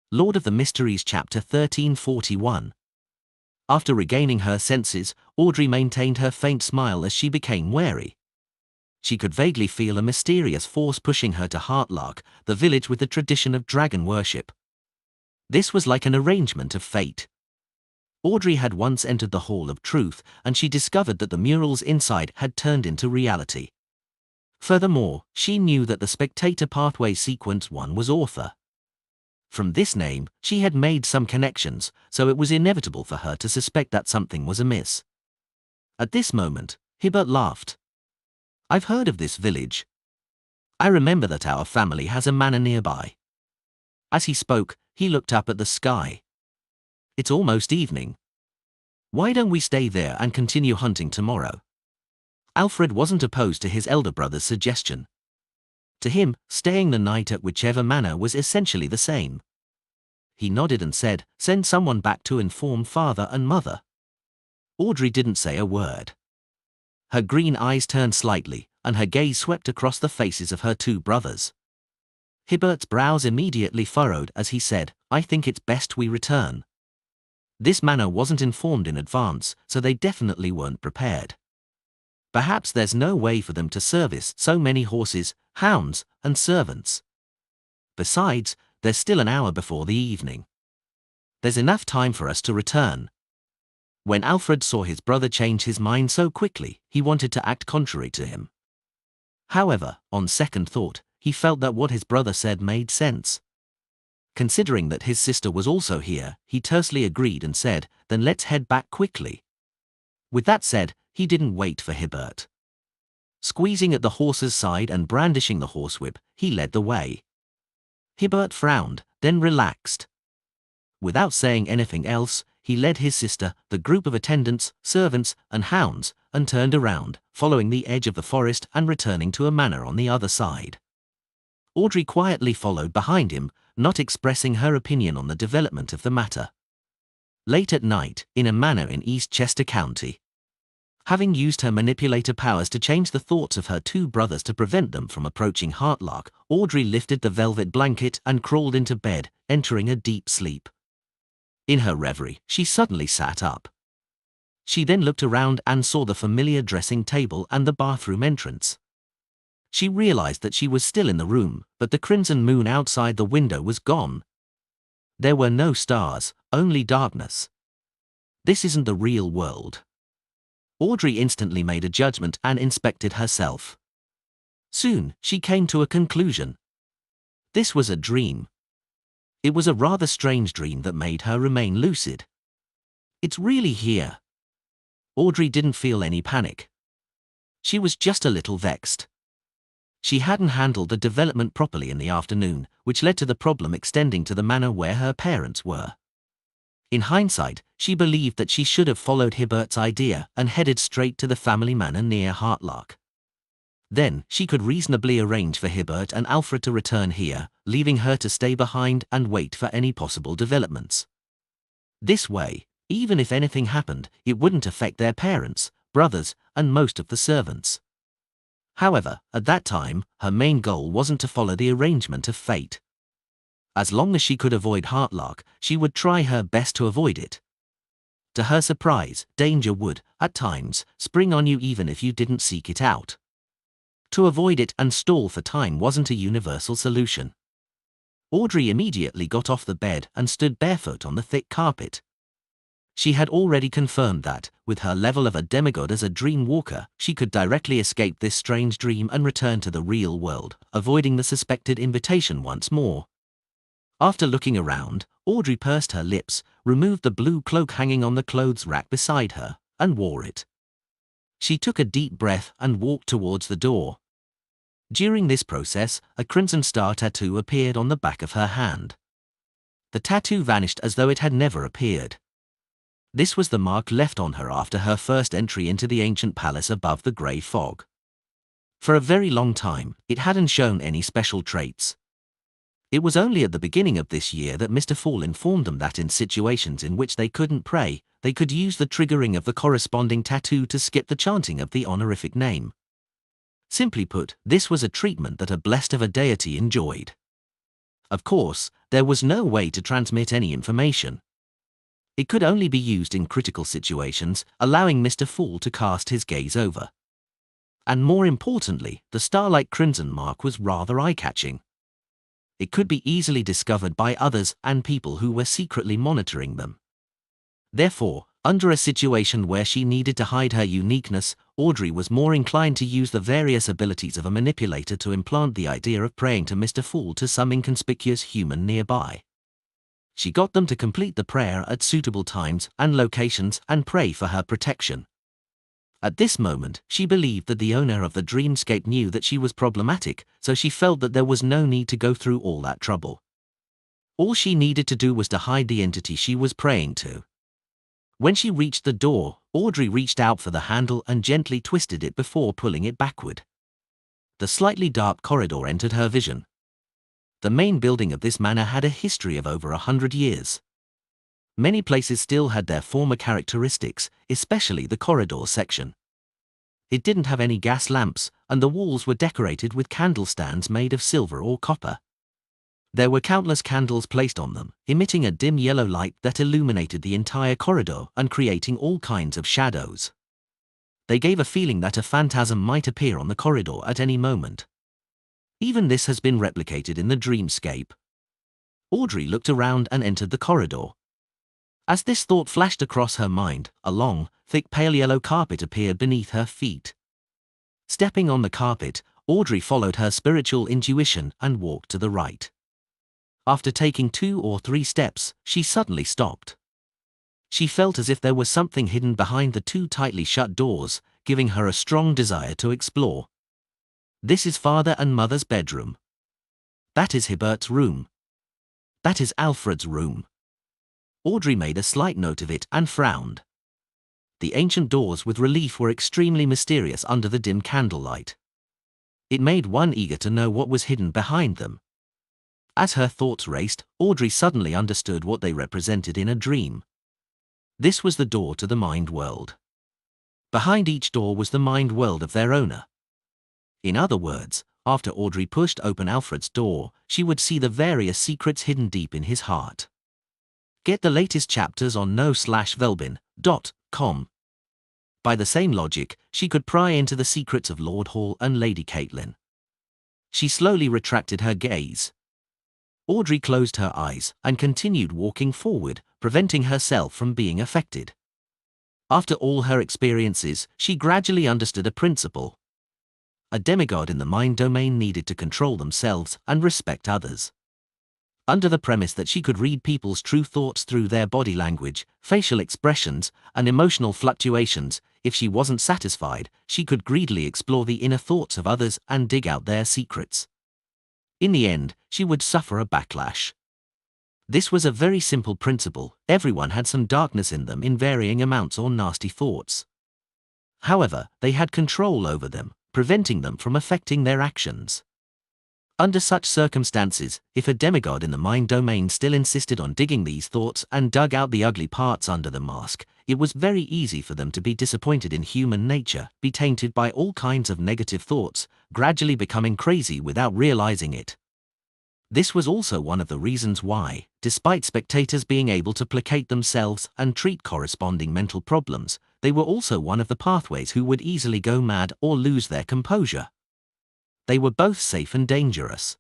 Lord of the Mysteries Chapter 1341. After regaining her senses, Audrey maintained her faint smile as she became wary. She could vaguely feel a mysterious force pushing her to Heartlark, the village with the tradition of dragon worship. This was like an arrangement of fate. Audrey had once entered the Hall of Truth, and she discovered that the murals inside had turned into reality. Furthermore, she knew that the Spectator Pathway Sequence 1 was author. From this name, she had made some connections, so it was inevitable for her to suspect that something was amiss. At this moment, Hibbert laughed. "I've heard of this village. I remember that our family has a manor nearby." As he spoke, he looked up at the sky. "It's almost evening. Why don't we stay there and continue hunting tomorrow?" Alfred wasn't opposed to his elder brother's suggestion. To him, staying the night at whichever manor was essentially the same. He nodded and said, "Send someone back to inform father and mother." Audrey didn't say a word. Her green eyes turned slightly, and her gaze swept across the faces of her two brothers. Hibbert's brows immediately furrowed as he said, "I think it's best we return." This manor wasn't informed in advance, so they definitely weren't prepared. Perhaps there's no way for them to service so many horses, hounds, and servants. Besides, there's still an hour before the evening. There's enough time for us to return. When Alfred saw his brother change his mind so quickly, he wanted to act contrary to him. However, on second thought, he felt that what his brother said made sense. Considering that his sister was also here, he tersely agreed and said, "Then let's head back quickly." With that said, he didn't wait for Hibbert. Squeezing at the horse's side and brandishing the horsewhip, he led the way. Hibbert frowned, then relaxed. Without saying anything else, he led his sister, the group of attendants, servants, and hounds, and turned around, following the edge of the forest and returning to a manor on the other side. Audrey quietly followed behind him, not expressing her opinion on the development of the matter. Late at night, in a manor in East Chester County. Having used her manipulator powers to change the thoughts of her two brothers to prevent them from approaching Heartlark, Audrey lifted the velvet blanket and crawled into bed, entering a deep sleep. In her reverie, she suddenly sat up. She then looked around and saw the familiar dressing table and the bathroom entrance. She realized that she was still in the room, but the crimson moon outside the window was gone. There were no stars, only darkness. This isn't the real world. Audrey instantly made a judgment and inspected herself. Soon, she came to a conclusion. This was a dream. It was a rather strange dream that made her remain lucid. "It's really here." Audrey didn't feel any panic. She was just a little vexed. She hadn't handled the development properly in the afternoon, which led to the problem extending to the manor where her parents were. In hindsight, she believed that she should have followed Hibbert's idea and headed straight to the family manor near Heartlark. Then, she could reasonably arrange for Hibbert and Alfred to return here, leaving her to stay behind and wait for any possible developments. This way, even if anything happened, it wouldn't affect their parents, brothers, and most of the servants. However, at that time, her main goal wasn't to follow the arrangement of fate. As long as she could avoid Heartlark, she would try her best to avoid it. To her surprise, danger would, at times, spring on you even if you didn't seek it out. To avoid it and stall for time wasn't a universal solution. Audrey immediately got off the bed and stood barefoot on the thick carpet. She had already confirmed that, with her level of a demigod as a dream walker, she could directly escape this strange dream and return to the real world, avoiding the suspected invitation once more. After looking around, Audrey pursed her lips, removed the blue cloak hanging on the clothes rack beside her, and wore it. She took a deep breath and walked towards the door. During this process, a crimson star tattoo appeared on the back of her hand. The tattoo vanished as though it had never appeared. This was the mark left on her after her first entry into the ancient palace above the grey fog. For a very long time, it hadn't shown any special traits. It was only at the beginning of this year that Mr. Fall informed them that in situations in which they couldn't pray, they could use the triggering of the corresponding tattoo to skip the chanting of the honorific name. Simply put, this was a treatment that a blessed of a deity enjoyed. Of course, there was no way to transmit any information. It could only be used in critical situations, allowing Mr. Fool to cast his gaze over. And more importantly, the starlight crimson mark was rather eye-catching. It could be easily discovered by others and people who were secretly monitoring them. Therefore, under a situation where she needed to hide her uniqueness, Audrey was more inclined to use the various abilities of a manipulator to implant the idea of praying to Mr. Fool to some inconspicuous human nearby. She got them to complete the prayer at suitable times and locations and pray for her protection. At this moment, she believed that the owner of the dreamscape knew that she was problematic, so she felt that there was no need to go through all that trouble. All she needed to do was to hide the entity she was praying to. When she reached the door, Audrey reached out for the handle and gently twisted it before pulling it backward. The slightly dark corridor entered her vision. The main building of this manor had a history of over 100 years. Many places still had their former characteristics, especially the corridor section. It didn't have any gas lamps, and the walls were decorated with candle stands made of silver or copper. There were countless candles placed on them, emitting a dim yellow light that illuminated the entire corridor and creating all kinds of shadows. They gave a feeling that a phantasm might appear on the corridor at any moment. Even this has been replicated in the dreamscape. Audrey looked around and entered the corridor. As this thought flashed across her mind, a long, thick pale yellow carpet appeared beneath her feet. Stepping on the carpet, Audrey followed her spiritual intuition and walked to the right. After taking 2 or 3 steps, she suddenly stopped. She felt as if there was something hidden behind the 2 tightly shut doors, giving her a strong desire to explore. This is Father and Mother's bedroom. That is Hibert's room. That is Alfred's room. Audrey made a slight note of it and frowned. The ancient doors with relief were extremely mysterious under the dim candlelight. It made one eager to know what was hidden behind them. As her thoughts raced, Audrey suddenly understood what they represented in a dream. This was the door to the mind world. Behind each door was the mind world of their owner. In other words, after Audrey pushed open Alfred's door, she would see the various secrets hidden deep in his heart. Get the latest chapters on no/velbin.com. By the same logic, she could pry into the secrets of Lord Hall and Lady Caitlin. She slowly retracted her gaze. Audrey closed her eyes and continued walking forward, preventing herself from being affected. After all her experiences, she gradually understood a principle. A demigod in the mind domain needed to control themselves and respect others. Under the premise that she could read people's true thoughts through their body language, facial expressions, and emotional fluctuations, if she wasn't satisfied, she could greedily explore the inner thoughts of others and dig out their secrets. In the end, she would suffer a backlash. This was a very simple principle. Everyone had some darkness in them in varying amounts or nasty thoughts. However, they had control over them, preventing them from affecting their actions. Under such circumstances, if a demigod in the mind domain still insisted on digging these thoughts and dug out the ugly parts under the mask, it was very easy for them to be disappointed in human nature, be tainted by all kinds of negative thoughts, gradually becoming crazy without realizing it. This was also one of the reasons why, despite spectators being able to placate themselves and treat corresponding mental problems, they were also one of the pathways who would easily go mad or lose their composure. They were both safe and dangerous.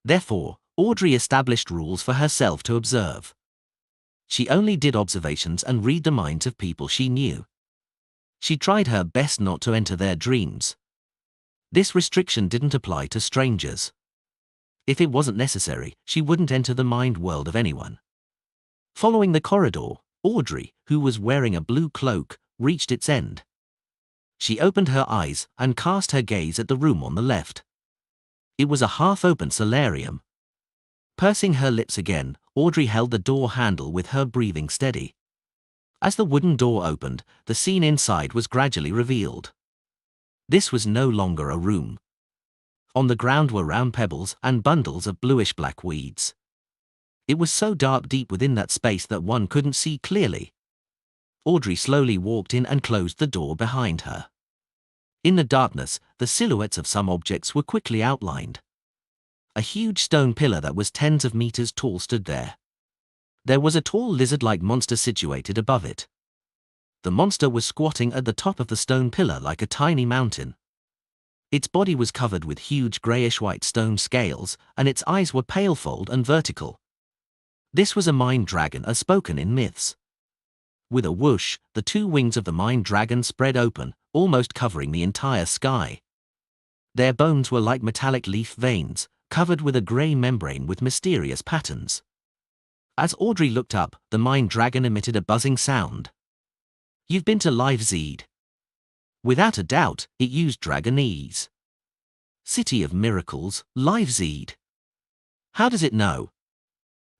Therefore, Audrey established rules for herself to observe. She only did observations and read the minds of people she knew. She tried her best not to enter their dreams. This restriction didn't apply to strangers. If it wasn't necessary, she wouldn't enter the mind world of anyone. Following the corridor, Audrey, who was wearing a blue cloak, reached its end. She opened her eyes and cast her gaze at the room on the left. It was a half-open solarium. Pursing her lips again, Audrey held the door handle with her breathing steady. As the wooden door opened, the scene inside was gradually revealed. This was no longer a room. On the ground were round pebbles and bundles of bluish-black weeds. It was so dark deep within that space that one couldn't see clearly. Audrey slowly walked in and closed the door behind her. In the darkness, the silhouettes of some objects were quickly outlined. A huge stone pillar that was tens of meters tall stood there. There was a tall lizard-like monster situated above it. The monster was squatting at the top of the stone pillar like a tiny mountain. Its body was covered with huge greyish-white stone scales, and its eyes were pale-fold and vertical. This was a mind dragon as spoken in myths. With a whoosh, the two wings of the mind dragon spread open, almost covering the entire sky. Their bones were like metallic leaf veins, covered with a grey membrane with mysterious patterns. As Audrey looked up, the mind dragon emitted a buzzing sound. "You've been to Live. Without a doubt, it used Dragonese. City of Miracles, Live. How does it know?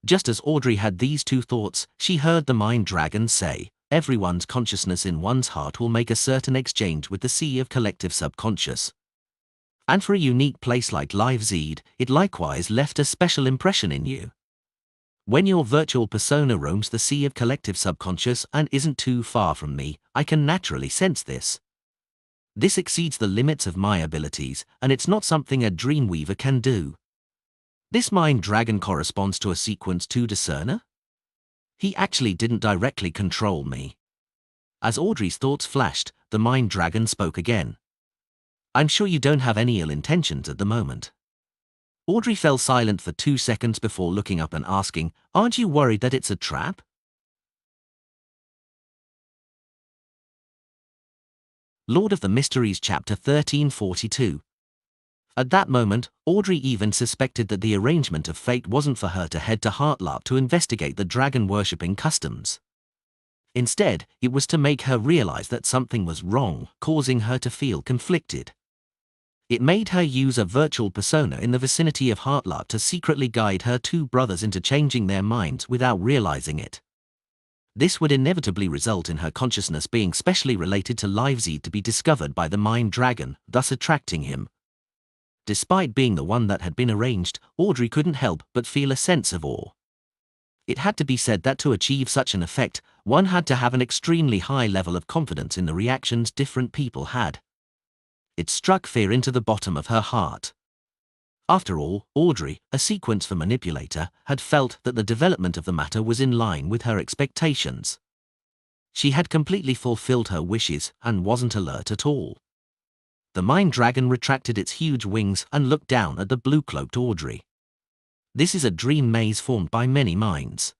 Just as Audrey had these two thoughts, she heard the mind dragon say, "Everyone's consciousness in one's heart will make a certain exchange with the sea of collective subconscious. And for a unique place like Live, it likewise left a special impression in you. When your virtual persona roams the sea of collective subconscious and isn't too far from me, I can naturally sense this. This exceeds the limits of my abilities, and it's not something a dreamweaver can do. This mind dragon corresponds to a sequence 2 discerner? He actually didn't directly control me." As Audrey's thoughts flashed, the mind dragon spoke again. "I'm sure you don't have any ill intentions at the moment." Audrey fell silent for 2 seconds before looking up and asking, "Aren't you worried that it's a trap?" Lord of the Mysteries Chapter 1342. At that moment, Audrey even suspected that the arrangement of fate wasn't for her to head to Heartlarp to investigate the dragon-worshipping customs. Instead, it was to make her realize that something was wrong, causing her to feel conflicted. It made her use a virtual persona in the vicinity of Heartlarp to secretly guide her two brothers into changing their minds without realizing it. This would inevitably result in her consciousness being specially related to Live to be discovered by the mind dragon, thus attracting him. Despite being the one that had been arranged, Audrey couldn't help but feel a sense of awe. It had to be said that to achieve such an effect, one had to have an extremely high level of confidence in the reactions different people had. It struck fear into the bottom of her heart. After all, Audrey, a sequence for manipulator, had felt that the development of the matter was in line with her expectations. She had completely fulfilled her wishes and wasn't alert at all. The mind dragon retracted its huge wings and looked down at the blue-cloaked Audrey. "This is a dream maze formed by many minds.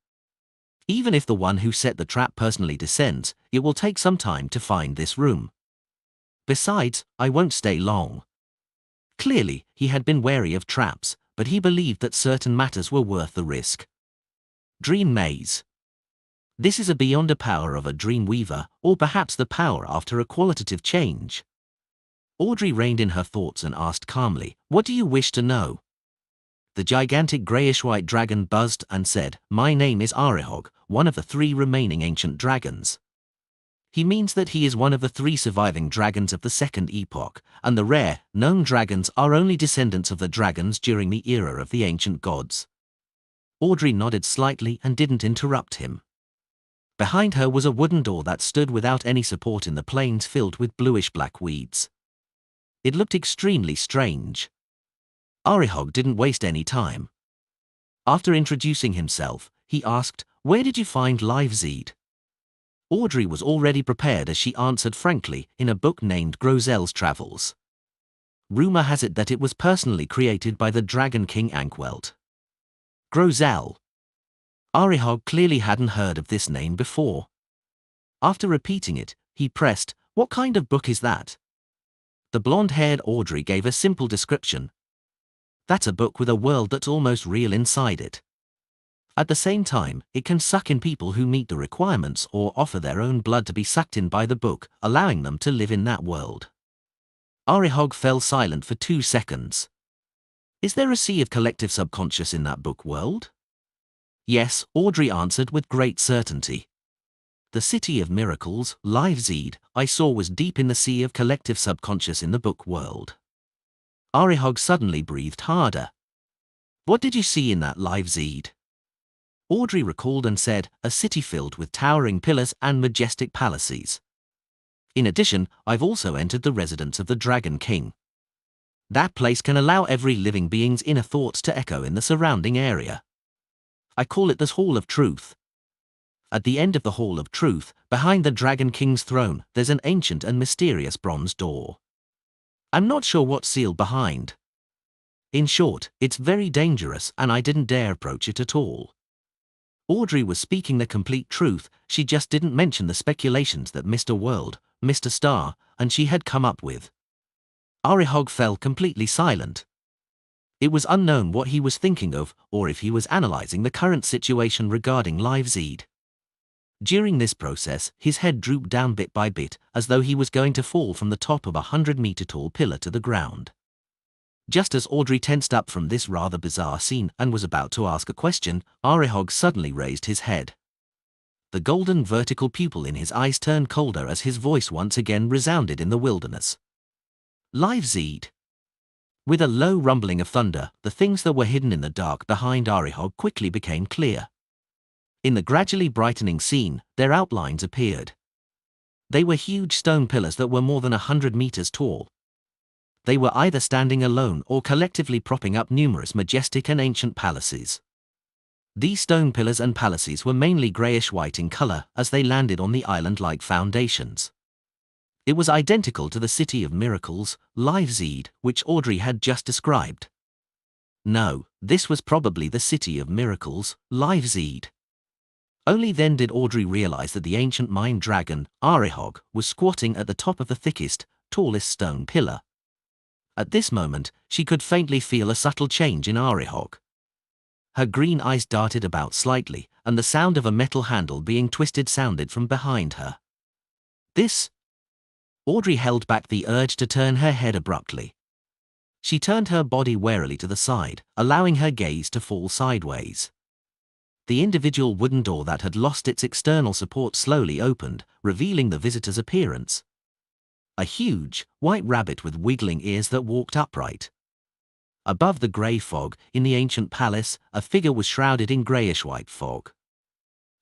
Even if the one who set the trap personally descends, it will take some time to find this room. Besides, I won't stay long." Clearly, he had been wary of traps, but he believed that certain matters were worth the risk. Dream maze. This is beyond the power of a dream weaver, or perhaps the power after a qualitative change. Audrey reined in her thoughts and asked calmly, "What do you wish to know?" The gigantic greyish-white dragon buzzed and said, "My name is Arihog, one of the 3 remaining ancient dragons." He means that he is one of the 3 surviving dragons of the Second Epoch, and the rare, known dragons are only descendants of the dragons during the era of the ancient gods. Audrey nodded slightly and didn't interrupt him. Behind her was a wooden door that stood without any support in the plains filled with bluish-black weeds. It looked extremely strange. Arihog didn't waste any time. After introducing himself, he asked, "Where did you find Live?" Audrey was already prepared as she answered frankly, "In a book named Grozel's Travels. Rumor has it that it was personally created by the Dragon King Ankwelt." Grozel. Arihog clearly hadn't heard of this name before. After repeating it, he pressed, "What kind of book is that?" The blonde-haired Audrey gave a simple description. "That's a book with a world that's almost real inside it. At the same time, it can suck in people who meet the requirements or offer their own blood to be sucked in by the book, allowing them to live in that world." Arihog fell silent for 2 seconds. "Is there a sea of collective subconscious in that book world?" "Yes," Audrey answered with great certainty. "The City of Miracles, Live, I saw was deep in the sea of collective subconscious in the book world." Arihog suddenly breathed harder. "What did you see in that Live?" Audrey recalled and said, "A city filled with towering pillars and majestic palaces. In addition, I've also entered the residence of the Dragon King." That place can allow every living being's inner thoughts to echo in the surrounding area. I call it the Hall of Truth. At the end of the Hall of Truth, behind the Dragon King's throne, there's an ancient and mysterious bronze door. I'm not sure what's sealed behind. In short, it's very dangerous and I didn't dare approach it at all. Audrey was speaking the complete truth, she just didn't mention the speculations that Mr. World, Mr. Star, and she had come up with. Arihog fell completely silent. It was unknown what he was thinking of, or if he was analyzing the current situation regarding Live Zeed. During this process, his head drooped down bit by bit, as though he was going to fall from the top of a 100-meter-tall pillar to the ground. Just as Audrey tensed up from this rather bizarre scene and was about to ask a question, Arihog suddenly raised his head. The golden vertical pupil in his eyes turned colder as his voice once again resounded in the wilderness. Live Zeed. With a low rumbling of thunder, the things that were hidden in the dark behind Arihog quickly became clear. In the gradually brightening scene, their outlines appeared. They were huge stone pillars that were more than 100 meters tall. They were either standing alone or collectively propping up numerous majestic and ancient palaces. These stone pillars and palaces were mainly greyish-white in color as they landed on the island-like foundations. It was identical to the City of Miracles, Live Zeed, which Audrey had just described. No, this was probably the City of Miracles, Live Zeed. Only then did Audrey realize that the ancient mind dragon, Arihog, was squatting at the top of the thickest, tallest stone pillar. At this moment, she could faintly feel a subtle change in Arihog. Her green eyes darted about slightly, and the sound of a metal handle being twisted sounded from behind her. This? Audrey held back the urge to turn her head abruptly. She turned her body warily to the side, allowing her gaze to fall sideways. The individual wooden door that had lost its external support slowly opened, revealing the visitor's appearance. A huge, white rabbit with wiggling ears that walked upright. Above the grey fog, in the ancient palace, a figure was shrouded in greyish-white fog.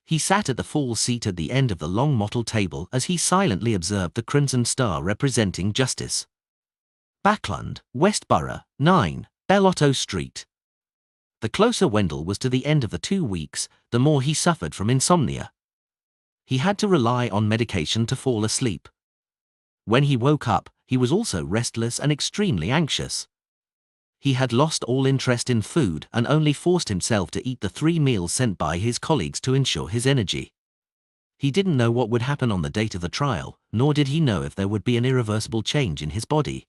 He sat at the full seat at the end of the long mottled table as he silently observed the crimson star representing justice. Backland, Westborough, 9, Bellotto Street. The closer Wendell was to the end of the 2 weeks, the more he suffered from insomnia. He had to rely on medication to fall asleep. When he woke up, he was also restless and extremely anxious. He had lost all interest in food and only forced himself to eat the 3 meals sent by his colleagues to ensure his energy. He didn't know what would happen on the date of the trial, nor did he know if there would be an irreversible change in his body.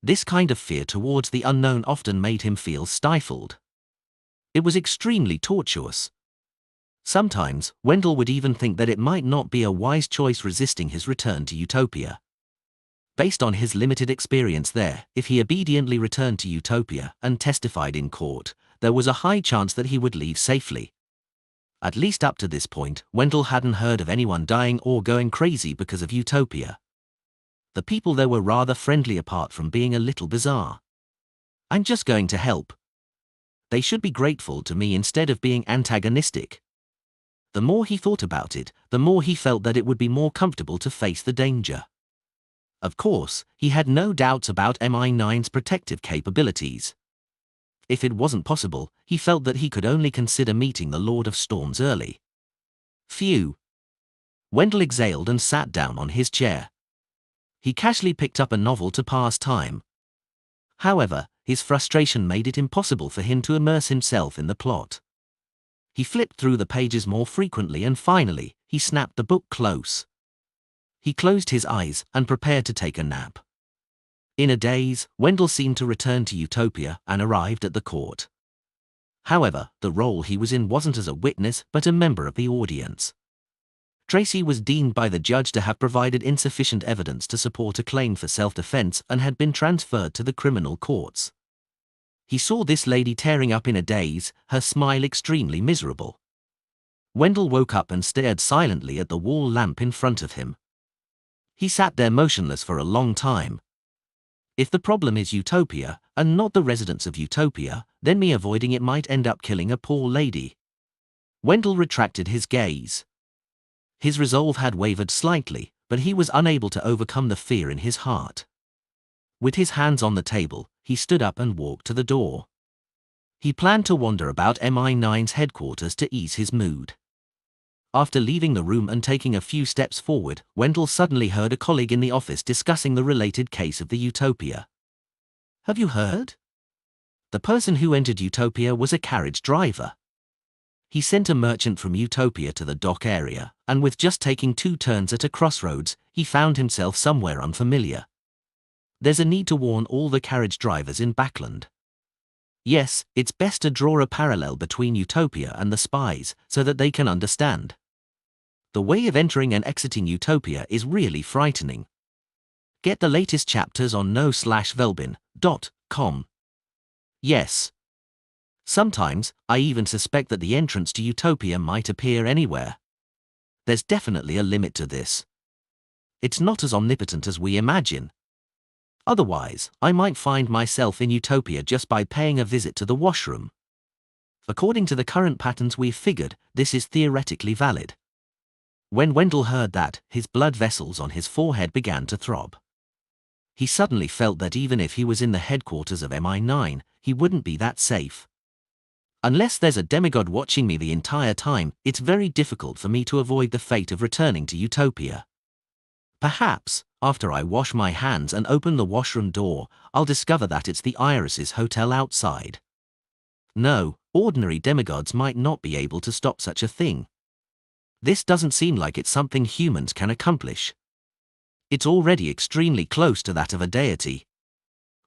This kind of fear towards the unknown often made him feel stifled. It was extremely tortuous. Sometimes, Wendell would even think that it might not be a wise choice resisting his return to Utopia. Based on his limited experience there, if he obediently returned to Utopia and testified in court, there was a high chance that he would leave safely. At least up to this point, Wendell hadn't heard of anyone dying or going crazy because of Utopia. The people there were rather friendly apart from being a little bizarre. I'm just going to help. They should be grateful to me instead of being antagonistic. The more he thought about it, the more he felt that it would be more comfortable to face the danger. Of course, he had no doubts about MI9's protective capabilities. If it wasn't possible, he felt that he could only consider meeting the Lord of Storms early. Phew. Wendell exhaled and sat down on his chair. He casually picked up a novel to pass time. However, his frustration made it impossible for him to immerse himself in the plot. He flipped through the pages more frequently and finally, he snapped the book close. He closed his eyes and prepared to take a nap. In a daze, Wendell seemed to return to Utopia and arrived at the court. However, the role he was in wasn't as a witness but a member of the audience. Tracy was deemed by the judge to have provided insufficient evidence to support a claim for self-defense and had been transferred to the criminal courts. He saw this lady tearing up in a daze, her smile extremely miserable. Wendell woke up and stared silently at the wall lamp in front of him. He sat there motionless for a long time. If the problem is Utopia, and not the residents of Utopia, then me avoiding it might end up killing a poor lady. Wendell retracted his gaze. His resolve had wavered slightly, but he was unable to overcome the fear in his heart. With his hands on the table, he stood up and walked to the door. He planned to wander about MI9's headquarters to ease his mood. After leaving the room and taking a few steps forward, Wendell suddenly heard a colleague in the office discussing the related case of the Utopia. "Have you heard? The person who entered Utopia was a carriage driver. He sent a merchant from Utopia to the dock area, and with just taking 2 turns at a crossroads, he found himself somewhere unfamiliar. There's a need to warn all the carriage drivers in Backland. Yes, it's best to draw a parallel between Utopia and the spies, so that they can understand. The way of entering and exiting Utopia is really frightening. Get the latest chapters on no/velbin.com. Yes. Sometimes, I even suspect that the entrance to Utopia might appear anywhere. There's definitely a limit to this. It's not as omnipotent as we imagine. Otherwise, I might find myself in Utopia just by paying a visit to the washroom. According to the current patterns we've figured, this is theoretically valid." When Wendell heard that, his blood vessels on his forehead began to throb. He suddenly felt that even if he was in the headquarters of MI9, he wouldn't be that safe. "Unless there's a demigod watching me the entire time, it's very difficult for me to avoid the fate of returning to Utopia. Perhaps, after I wash my hands and open the washroom door, I'll discover that it's the Iris's hotel outside. No, ordinary demigods might not be able to stop such a thing. This doesn't seem like it's something humans can accomplish. It's already extremely close to that of a deity."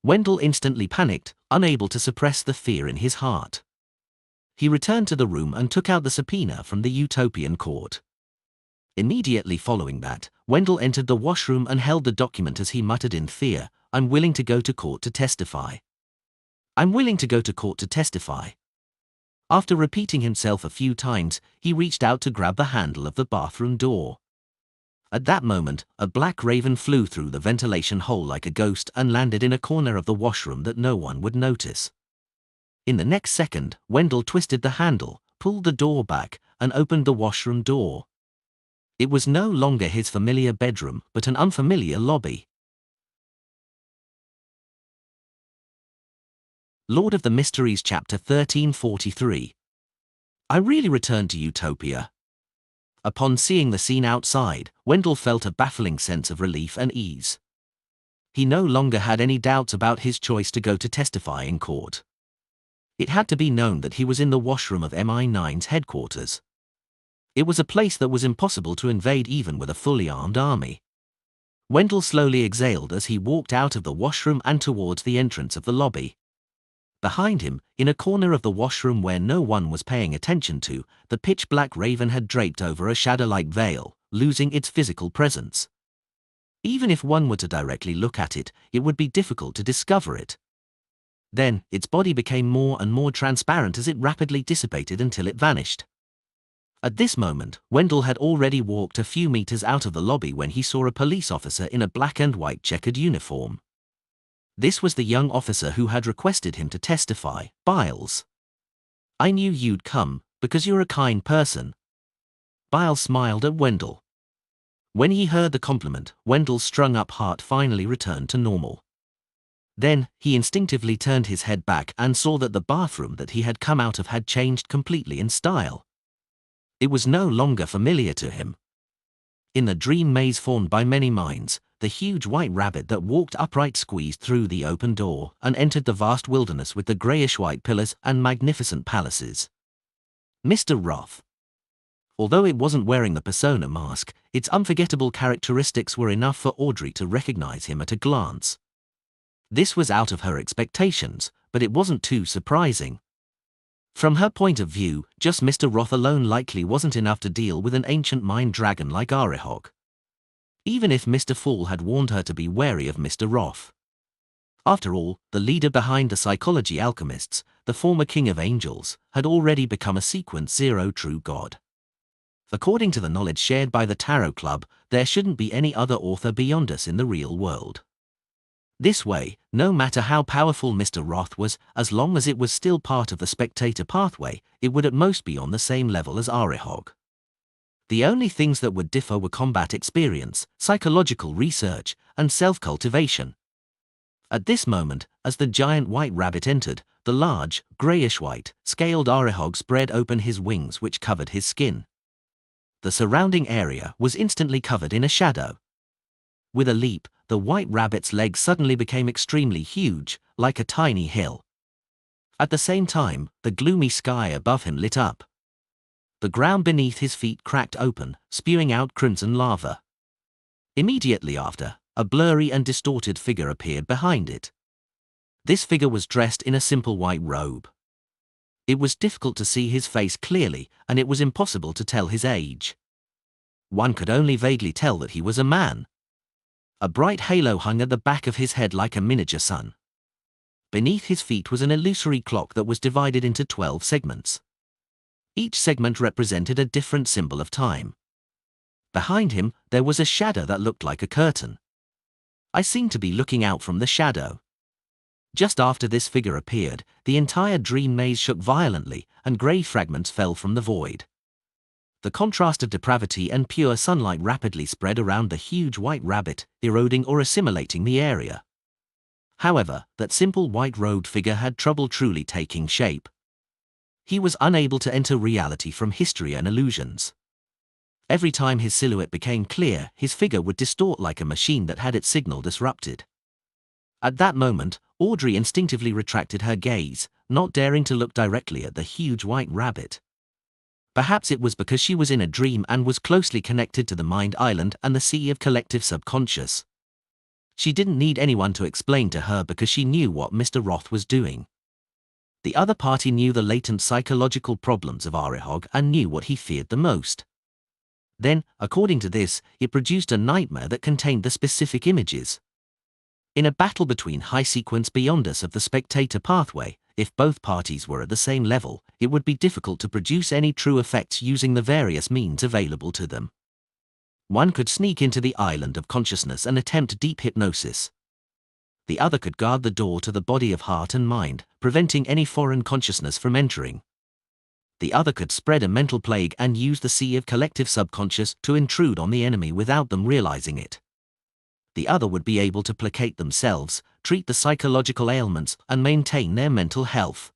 Wendell instantly panicked, unable to suppress the fear in his heart. He returned to the room and took out the subpoena from the Utopian court. Immediately following that, Wendell entered the washroom and held the document as he muttered in fear, "I'm willing to go to court to testify. I'm willing to go to court to testify." After repeating himself a few times, he reached out to grab the handle of the bathroom door. At that moment, a black raven flew through the ventilation hole like a ghost and landed in a corner of the washroom that no one would notice. In the next second, Wendell twisted the handle, pulled the door back, and opened the washroom door. It was no longer his familiar bedroom, but an unfamiliar lobby. Lord of the Mysteries Chapter 1343. I really returned to Utopia. Upon seeing the scene outside, Wendell felt a baffling sense of relief and ease. He no longer had any doubts about his choice to go to testify in court. It had to be known that he was in the washroom of MI9's headquarters. It was a place that was impossible to invade even with a fully armed army. Wendell slowly exhaled as he walked out of the washroom and towards the entrance of the lobby. Behind him, in a corner of the washroom where no one was paying attention to, the pitch-black raven had draped over a shadow-like veil, losing its physical presence. Even if one were to directly look at it, it would be difficult to discover it. Then, its body became more and more transparent as it rapidly dissipated until it vanished. At this moment, Wendell had already walked a few meters out of the lobby when he saw a police officer in a black and white checkered uniform. This was the young officer who had requested him to testify, Biles. "I knew you'd come, because you're a kind person." Biles smiled at Wendell. When he heard the compliment, Wendell's strung-up heart finally returned to normal. Then, he instinctively turned his head back and saw that the bathroom that he had come out of had changed completely in style. It was no longer familiar to him. In the dream maze formed by many minds, the huge white rabbit that walked upright squeezed through the open door and entered the vast wilderness with the greyish-white pillars and magnificent palaces. Mr. Roth. Although it wasn't wearing the persona mask, its unforgettable characteristics were enough for Audrey to recognize him at a glance. This was out of her expectations, but it wasn't too surprising. From her point of view, just Mr. Roth alone likely wasn't enough to deal with an ancient mind dragon like Arihog. Even if Mr. Fool had warned her to be wary of Mr. Roth. After all, the leader behind the psychology alchemists, the former king of angels, had already become a sequence zero true god. According to the knowledge shared by the Tarot Club, there shouldn't be any other author beyond us in the real world. This way, no matter how powerful Mr. Roth was, as long as it was still part of the spectator pathway, it would at most be on the same level as Arihog. The only things that would differ were combat experience, psychological research, and self-cultivation. At this moment, as the giant white rabbit entered, the large, greyish-white, scaled Arihog spread open his wings which covered his skin. The surrounding area was instantly covered in a shadow. With a leap, the white rabbit's legs suddenly became extremely huge, like a tiny hill. At the same time, the gloomy sky above him lit up. The ground beneath his feet cracked open, spewing out crimson lava. Immediately after, a blurry and distorted figure appeared behind it. This figure was dressed in a simple white robe. It was difficult to see his face clearly, and it was impossible to tell his age. One could only vaguely tell that he was a man. A bright halo hung at the back of his head like a miniature sun. Beneath his feet was an illusory clock that was divided into 12 segments. Each segment represented a different symbol of time. Behind him, there was a shadow that looked like a curtain. I seemed to be looking out from the shadow. Just after this figure appeared, the entire dream maze shook violently, and grey fragments fell from the void. The contrast of depravity and pure sunlight rapidly spread around the huge white rabbit, eroding or assimilating the area. However, that simple white-robed figure had trouble truly taking shape. He was unable to enter reality from history and illusions. Every time his silhouette became clear, his figure would distort like a machine that had its signal disrupted. At that moment, Audrey instinctively retracted her gaze, not daring to look directly at the huge white rabbit. Perhaps it was because she was in a dream and was closely connected to the Mind Island and the Sea of Collective Subconscious. She didn't need anyone to explain to her because she knew what Mr. Roth was doing. The other party knew the latent psychological problems of Arihog and knew what he feared the most. Then, according to this, it produced a nightmare that contained the specific images. In a battle between high-sequence beyonders of the spectator pathway, if both parties were at the same level, it would be difficult to produce any true effects using the various means available to them. One could sneak into the island of consciousness and attempt deep hypnosis. The other could guard the door to the body of heart and mind, preventing any foreign consciousness from entering. The other could spread a mental plague and use the Sea of Collective Subconscious to intrude on the enemy without them realizing it. The other would be able to placate themselves, treat the psychological ailments, and maintain their mental health.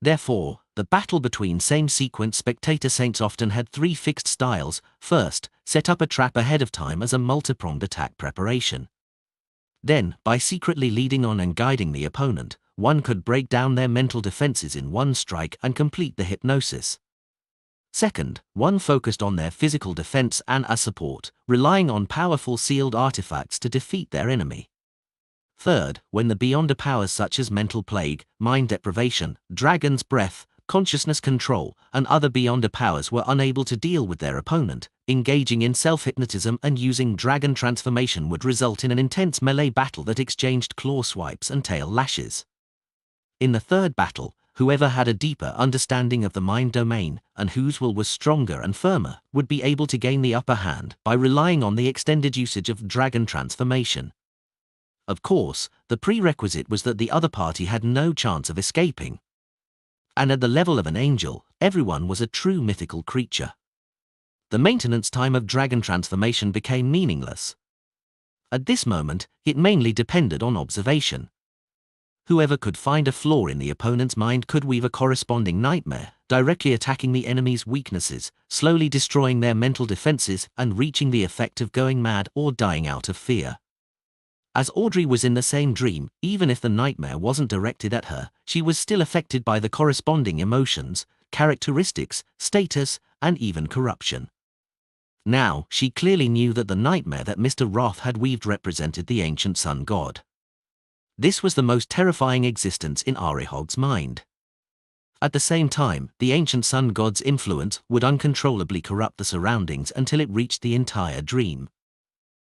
Therefore, the battle between same-sequence spectator saints often had 3 fixed styles. First, set up a trap ahead of time as a multi-pronged attack preparation. Then, by secretly leading on and guiding the opponent, one could break down their mental defenses in one strike and complete the hypnosis. Second, one focused on their physical defense and as support, relying on powerful sealed artifacts to defeat their enemy. Third, when the beyonder powers such as mental plague, mind deprivation, dragon's breath, consciousness control, and other beyonder powers were unable to deal with their opponent, engaging in self-hypnotism and using dragon transformation would result in an intense melee battle that exchanged claw swipes and tail lashes. In the third battle, whoever had a deeper understanding of the mind domain, and whose will was stronger and firmer, would be able to gain the upper hand by relying on the extended usage of dragon transformation. Of course, the prerequisite was that the other party had no chance of escaping. And at the level of an angel, everyone was a true mythical creature. The maintenance time of dragon transformation became meaningless. At this moment, it mainly depended on observation. Whoever could find a flaw in the opponent's mind could weave a corresponding nightmare, directly attacking the enemy's weaknesses, slowly destroying their mental defenses and reaching the effect of going mad or dying out of fear. As Audrey was in the same dream, even if the nightmare wasn't directed at her, she was still affected by the corresponding emotions, characteristics, status, and even corruption. Now, she clearly knew that the nightmare that Mr. Roth had weaved represented the ancient sun god. This was the most terrifying existence in Arihog's mind. At the same time, the ancient sun god's influence would uncontrollably corrupt the surroundings until it reached the entire dream.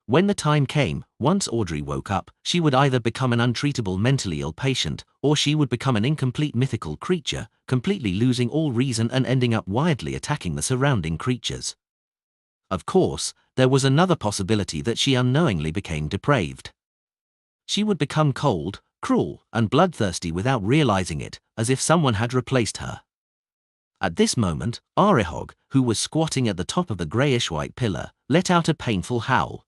When the time came, once Audrey woke up, she would either become an untreatable mentally ill patient, or she would become an incomplete mythical creature, completely losing all reason and ending up wildly attacking the surrounding creatures. Of course, there was another possibility that she unknowingly became depraved. She would become cold, cruel, and bloodthirsty without realizing it, as if someone had replaced her. At this moment, Arihog, who was squatting at the top of the greyish-white pillar, let out a painful howl.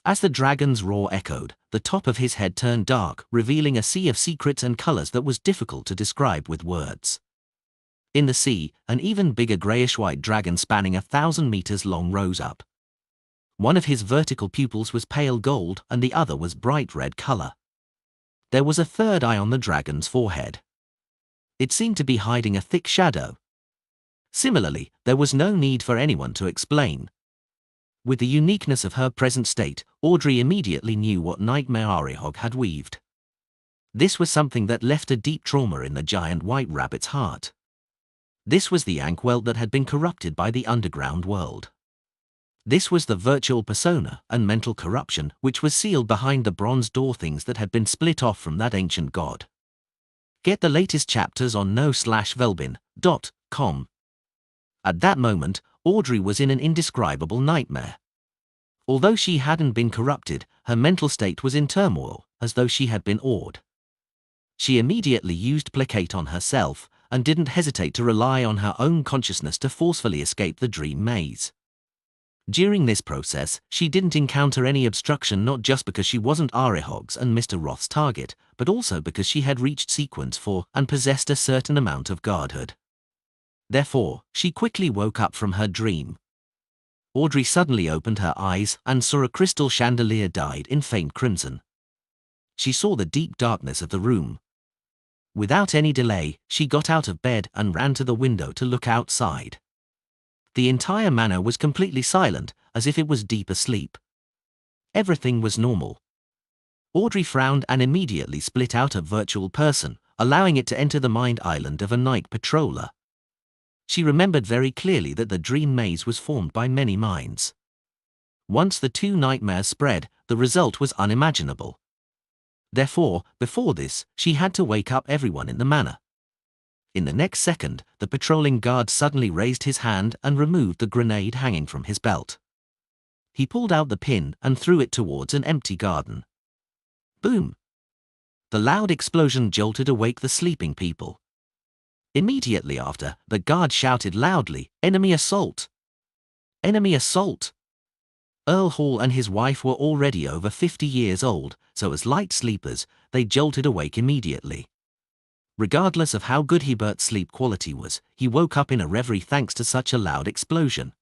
As the dragon's roar echoed, the top of his head turned dark, revealing a sea of secrets and colors that was difficult to describe with words. In the sea, an even bigger grayish-white dragon spanning 1,000 meters long rose up. One of his vertical pupils was pale gold and the other was bright red color. There was a third eye on the dragon's forehead. It seemed to be hiding a thick shadow. Similarly, there was no need for anyone to explain. With the uniqueness of her present state, Audrey immediately knew what nightmare Arihog had weaved. This was something that left a deep trauma in the giant white rabbit's heart. This was the Ankwelt that had been corrupted by the underground world. This was the virtual persona and mental corruption which was sealed behind the bronze door things that had been split off from that ancient god. Get the latest chapters on no/velbin.com. At that moment, Audrey was in an indescribable nightmare. Although she hadn't been corrupted, her mental state was in turmoil, as though she had been awed. She immediately used placate on herself, and didn't hesitate to rely on her own consciousness to forcefully escape the dream maze. During this process, she didn't encounter any obstruction, not just because she wasn't Arihog's and Mr. Roth's target, but also because she had reached sequence 4 and possessed a certain amount of godhood. Therefore, she quickly woke up from her dream. Audrey suddenly opened her eyes and saw a crystal chandelier dyed in faint crimson. She saw the deep darkness of the room. Without any delay, she got out of bed and ran to the window to look outside. The entire manor was completely silent, as if it was deep asleep. Everything was normal. Audrey frowned and immediately split out a virtual person, allowing it to enter the mind island of a night patroller. She remembered very clearly that the dream maze was formed by many minds. Once the two nightmares spread, the result was unimaginable. Therefore, before this, she had to wake up everyone in the manor. In the next second, the patrolling guard suddenly raised his hand and removed the grenade hanging from his belt. He pulled out the pin and threw it towards an empty garden. Boom! The loud explosion jolted awake the sleeping people. Immediately after, the guard shouted loudly, "Enemy assault! Enemy assault!" Earl Hall and his wife were already over 50 years old, so as light sleepers, they jolted awake immediately. Regardless of how good Hebert's sleep quality was, he woke up in a reverie thanks to such a loud explosion.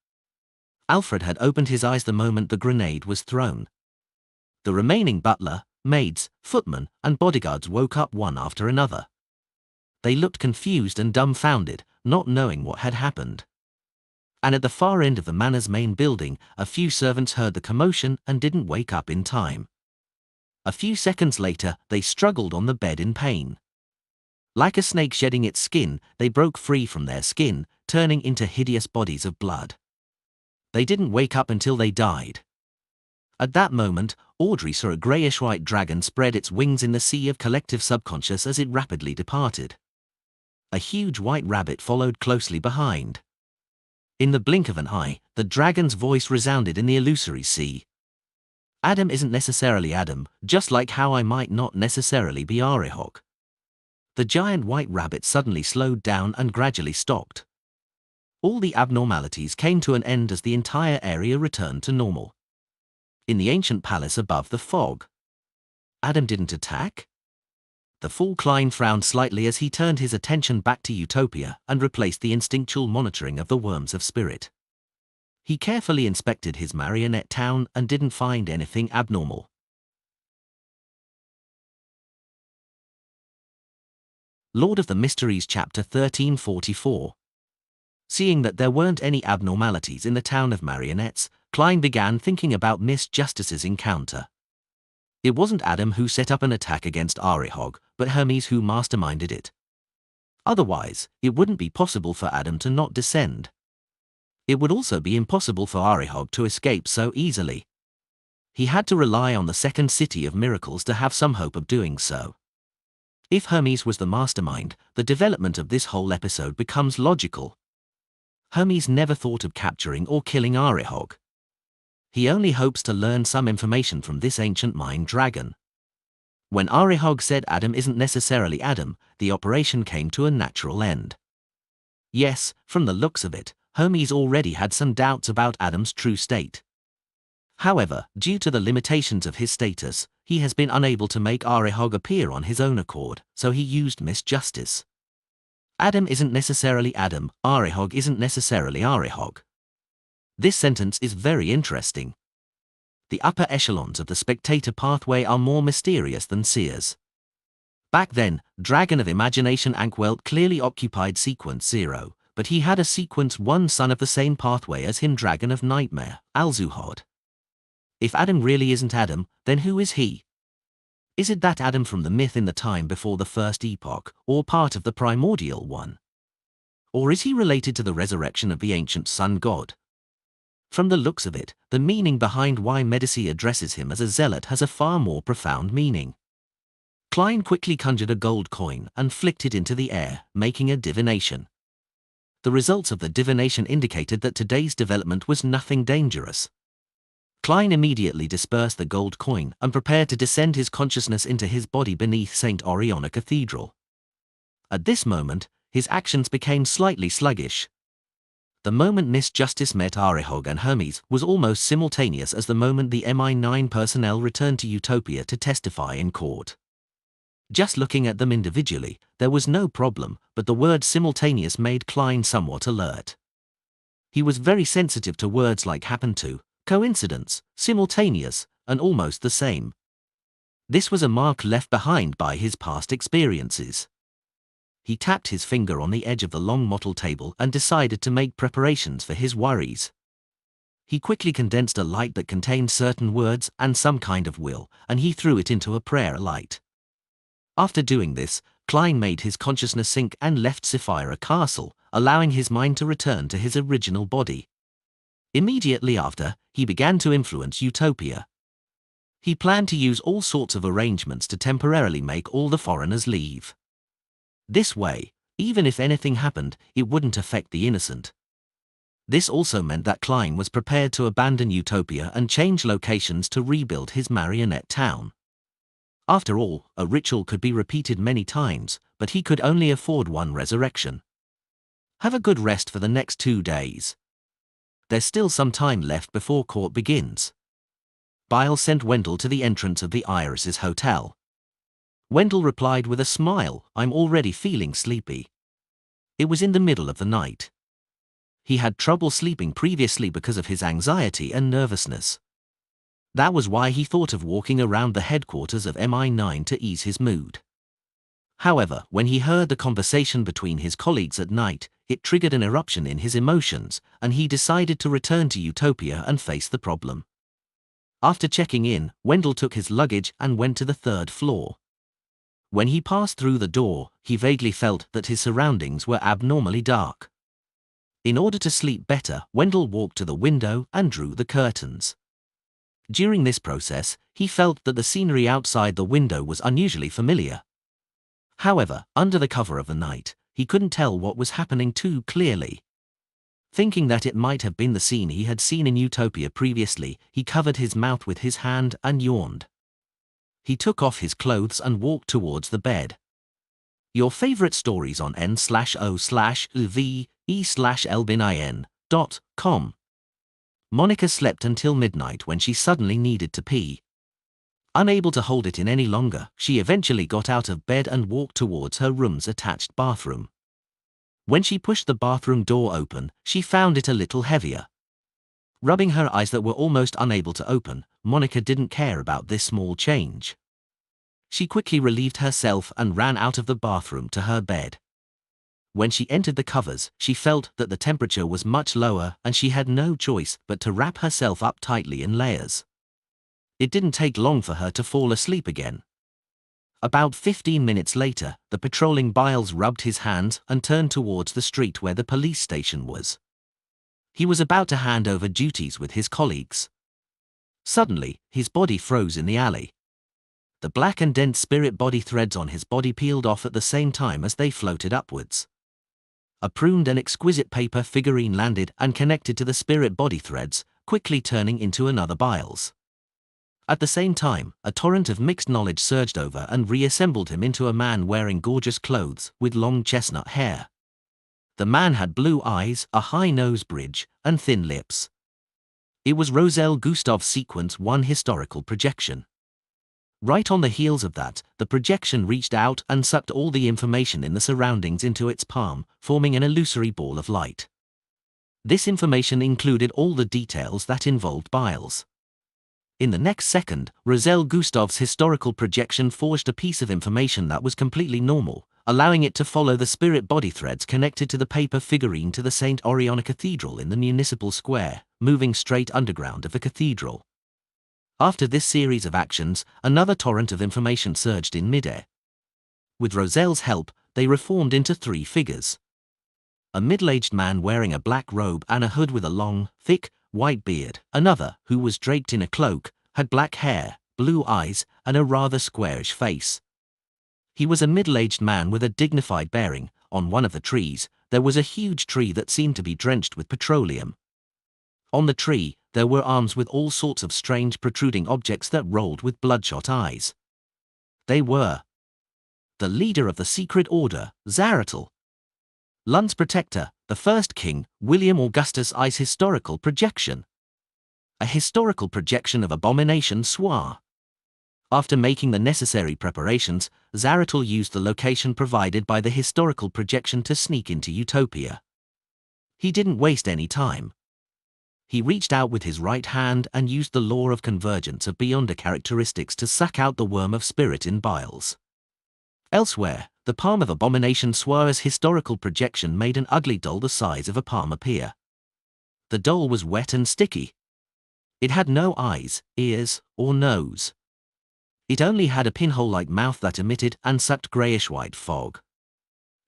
Alfred had opened his eyes the moment the grenade was thrown. The remaining butler, maids, footmen, and bodyguards woke up one after another. They looked confused and dumbfounded, not knowing what had happened. And at the far end of the manor's main building, a few servants heard the commotion and didn't wake up in time. A few seconds later, they struggled on the bed in pain. Like a snake shedding its skin, they broke free from their skin, turning into hideous bodies of blood. They didn't wake up until they died. At that moment, Audrey saw a greyish-white dragon spread its wings in the sea of collective subconscious as it rapidly departed. A huge white rabbit followed closely behind. In the blink of an eye, the dragon's voice resounded in the illusory sea. Adam isn't necessarily Adam, just like how I might not necessarily be Arihog. The giant white rabbit suddenly slowed down and gradually stopped. All the abnormalities came to an end as the entire area returned to normal. In the ancient palace above the fog. Adam didn't attack? The fool Klein frowned slightly as he turned his attention back to Utopia and replaced the instinctual monitoring of the worms of spirit. He carefully inspected his marionette town and didn't find anything abnormal. Lord of the Mysteries Chapter 1344. Seeing that there weren't any abnormalities in the town of marionettes, Klein began thinking about Miss Justice's encounter. It wasn't Adam who set up an attack against Arihog, but Hermes who masterminded it. Otherwise, it wouldn't be possible for Adam to not descend. It would also be impossible for Arihog to escape so easily. He had to rely on the second city of miracles to have some hope of doing so. If Hermes was the mastermind, the development of this whole episode becomes logical. Hermes never thought of capturing or killing Arihog. He only hopes to learn some information from this ancient mind dragon. When Arihog said Adam isn't necessarily Adam, the operation came to a natural end. Yes, from the looks of it, Hermes already had some doubts about Adam's true state. However, due to the limitations of his status, he has been unable to make Arihog appear on his own accord, so he used Miss Justice. Adam isn't necessarily Adam, Arihog isn't necessarily Arihog. This sentence is very interesting. The upper echelons of the spectator pathway are more mysterious than seers. Back then, Dragon of Imagination Ankwelt clearly occupied Sequence 0, but he had a Sequence 1 son of the same pathway as him, Dragon of Nightmare, Alzuhod. If Adam really isn't Adam, then who is he? Is it that Adam from the myth in the time before the first epoch, or part of the primordial one? Or is he related to the resurrection of the ancient sun god? From the looks of it, the meaning behind why Medici addresses him as a zealot has a far more profound meaning. Klein quickly conjured a gold coin and flicked it into the air, making a divination. The results of the divination indicated that today's development was nothing dangerous. Klein immediately dispersed the gold coin and prepared to descend his consciousness into his body beneath St. Oriana Cathedral. At this moment, his actions became slightly sluggish. The moment Miss Justice met Arihog and Hermes was almost simultaneous as the moment the MI9 personnel returned to Utopia to testify in court. Just looking at them individually, there was no problem, but the word simultaneous made Klein somewhat alert. He was very sensitive to words like happen to, coincidence, simultaneous, and almost the same. This was a mark left behind by his past experiences. He tapped his finger on the edge of the long model table and decided to make preparations for his worries. He quickly condensed a light that contained certain words and some kind of will, and he threw it into a prayer light. After doing this, Klein made his consciousness sink and left Sapphira Castle, allowing his mind to return to his original body. Immediately after, he began to influence Utopia. He planned to use all sorts of arrangements to temporarily make all the foreigners leave. This way, even if anything happened, it wouldn't affect the innocent. This also meant that Klein was prepared to abandon Utopia and change locations to rebuild his marionette town. After all, a ritual could be repeated many times, but he could only afford one resurrection. Have a good rest for the next 2 days. There's still some time left before court begins. Bile sent Wendell to the entrance of the Iris's hotel. Wendell replied with a smile, "I'm already feeling sleepy." It was in the middle of the night. He had trouble sleeping previously because of his anxiety and nervousness. That was why he thought of walking around the headquarters of MI9 to ease his mood. However, when he heard the conversation between his colleagues at night, it triggered an eruption in his emotions, and he decided to return to Utopia and face the problem. After checking in, Wendell took his luggage and went to the 3rd floor. When he passed through the door, he vaguely felt that his surroundings were abnormally dark. In order to sleep better, Wendell walked to the window and drew the curtains. During this process, he felt that the scenery outside the window was unusually familiar. However, under the cover of the night, he couldn't tell what was happening too clearly. Thinking that it might have been the scene he had seen in Utopia previously, he covered his mouth with his hand and yawned. He took off his clothes and walked towards the bed. Your favorite stories on n/o/ve/elbinin.com. Monica slept until midnight when she suddenly needed to pee. Unable to hold it in any longer, she eventually got out of bed and walked towards her room's attached bathroom. When she pushed the bathroom door open, she found it a little heavier. Rubbing her eyes that were almost unable to open, Monica didn't care about this small change. She quickly relieved herself and ran out of the bathroom to her bed. When she entered the covers, she felt that the temperature was much lower and she had no choice but to wrap herself up tightly in layers. It didn't take long for her to fall asleep again. About 15 minutes later, the patrolling Biles rubbed his hands and turned towards the street where the police station was. He was about to hand over duties with his colleagues. Suddenly, his body froze in the alley. The black and dense spirit body threads on his body peeled off at the same time as they floated upwards. A pruned and exquisite paper figurine landed and connected to the spirit body threads, quickly turning into another Biles. At the same time, a torrent of mixed knowledge surged over and reassembled him into a man wearing gorgeous clothes with long chestnut hair. The man had blue eyes, a high nose bridge, and thin lips. It was Roselle Gustav's Sequence 1 historical projection. Right on the heels of that, the projection reached out and sucked all the information in the surroundings into its palm, forming an illusory ball of light. This information included all the details that involved Biles. In the next second, Roselle Gustav's historical projection forged a piece of information that was completely normal, allowing it to follow the spirit body threads connected to the paper figurine to the St. Oriana Cathedral in the municipal square, moving straight underground of the cathedral. After this series of actions, another torrent of information surged in midair. With Roselle's help, they reformed into 3 figures. A middle-aged man wearing a black robe and a hood with a long, thick, white beard. Another, who was draped in a cloak, had black hair, blue eyes, and a rather squarish face. He was a middle-aged man with a dignified bearing. On one of the trees, there was a huge tree that seemed to be drenched with petroleum. On the tree, there were arms with all sorts of strange protruding objects that rolled with bloodshot eyes. They were the leader of the secret order, Zaratul. Lund's protector, the first king, William Augustus I's historical projection. A historical projection of abomination soir. After making the necessary preparations, Zaratul used the location provided by the historical projection to sneak into Utopia. He didn't waste any time. He reached out with his right hand and used the law of convergence of Beyonder characteristics to suck out the worm of spirit in Biles. Elsewhere, the palm of Abomination Soir's historical projection made an ugly doll the size of a palm appear. The doll was wet and sticky. It had no eyes, ears, or nose. It only had a pinhole-like mouth that emitted and sucked greyish-white fog.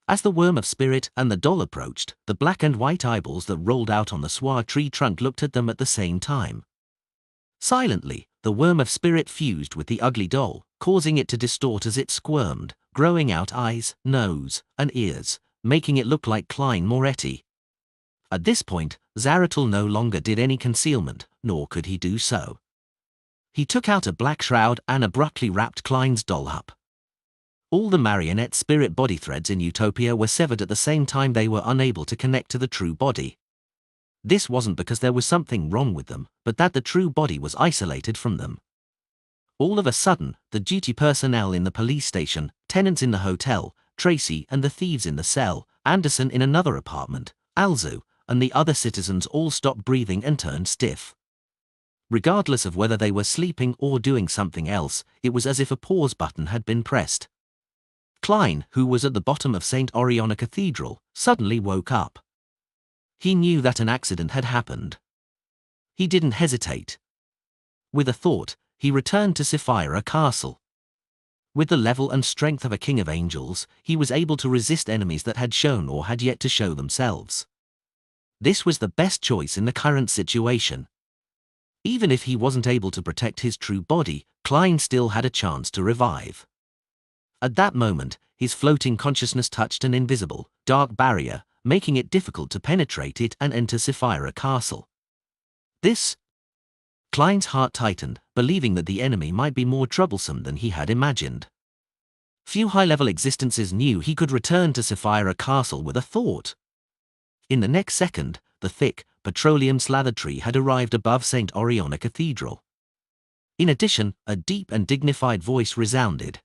As the worm of spirit and the doll approached, the black and white eyeballs that rolled out on the soir tree trunk looked at them at the same time. Silently, the worm of spirit fused with the ugly doll, causing it to distort as it squirmed, growing out eyes, nose, and ears, making it look like Klein Moretti. At this point, Zaratul no longer did any concealment, nor could he do so. He took out a black shroud and abruptly wrapped Klein's doll up. All the marionette spirit body threads in Utopia were severed at the same time. They were unable to connect to the true body. This wasn't because there was something wrong with them, but that the true body was isolated from them. All of a sudden, the duty personnel in the police station, tenants in the hotel, Tracy and the thieves in the cell, Anderson in another apartment, Alzu, and the other citizens all stopped breathing and turned stiff. Regardless of whether they were sleeping or doing something else, it was as if a pause button had been pressed. Klein, who was at the bottom of St. Oriana Cathedral, suddenly woke up. He knew that an accident had happened. He didn't hesitate. With a thought, he returned to Sapphira Castle. With the level and strength of a king of angels, he was able to resist enemies that had shown or had yet to show themselves. This was the best choice in the current situation. Even if he wasn't able to protect his true body, Klein still had a chance to revive. At that moment, his floating consciousness touched an invisible, dark barrier, making it difficult to penetrate it and enter Sapphira Castle. Klein's heart tightened, believing that the enemy might be more troublesome than he had imagined. Few high-level existences knew he could return to Sapphira Castle with a thought. In the next second, the thick, petroleum-slathered tree had arrived above St. Oriana Cathedral. In addition, a deep and dignified voice resounded.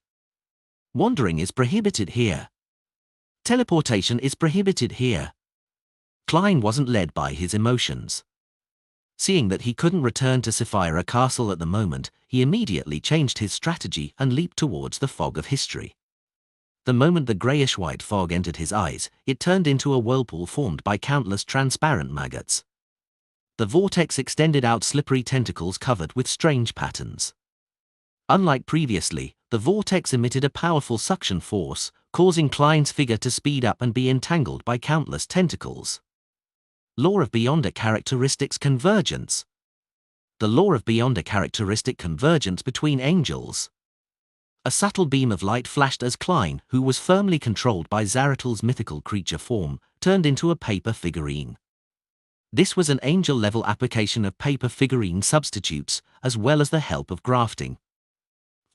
Wandering is prohibited here. Teleportation is prohibited here. Klein wasn't led by his emotions. Seeing that he couldn't return to Sapphira Castle at the moment, he immediately changed his strategy and leaped towards the fog of history. The moment the greyish-white fog entered his eyes, it turned into a whirlpool formed by countless transparent maggots. The vortex extended out slippery tentacles covered with strange patterns. Unlike previously, the vortex emitted a powerful suction force, causing Klein's figure to speed up and be entangled by countless tentacles. Law of Beyonder characteristics convergence. The law of Beyonder characteristic convergence between angels. A subtle beam of light flashed as Klein, who was firmly controlled by Zaratul's mythical creature form, turned into a paper figurine. This was an angel-level application of paper figurine substitutes, as well as the help of grafting.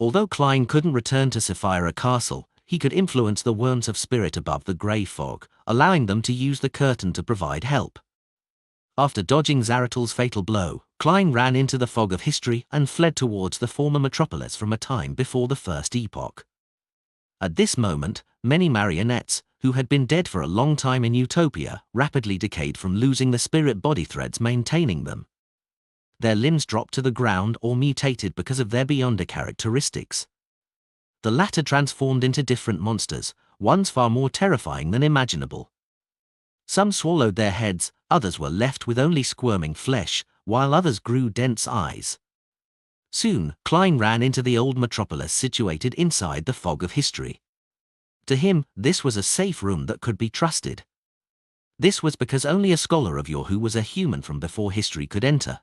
Although Klein couldn't return to Sapphira Castle, he could influence the worms of spirit above the grey fog, allowing them to use the curtain to provide help. After dodging Zaratul's fatal blow, Klein ran into the fog of history and fled towards the former metropolis from a time before the first epoch. At this moment, many marionettes, who had been dead for a long time in Utopia, rapidly decayed from losing the spirit body threads maintaining them. Their limbs dropped to the ground or mutated because of their beyonder characteristics. The latter transformed into different monsters, ones far more terrifying than imaginable. Some swallowed their heads, others were left with only squirming flesh, while others grew dense eyes. Soon, Klein ran into the old metropolis situated inside the fog of history. To him, this was a safe room that could be trusted. This was because only a scholar of your who was a human from before history could enter.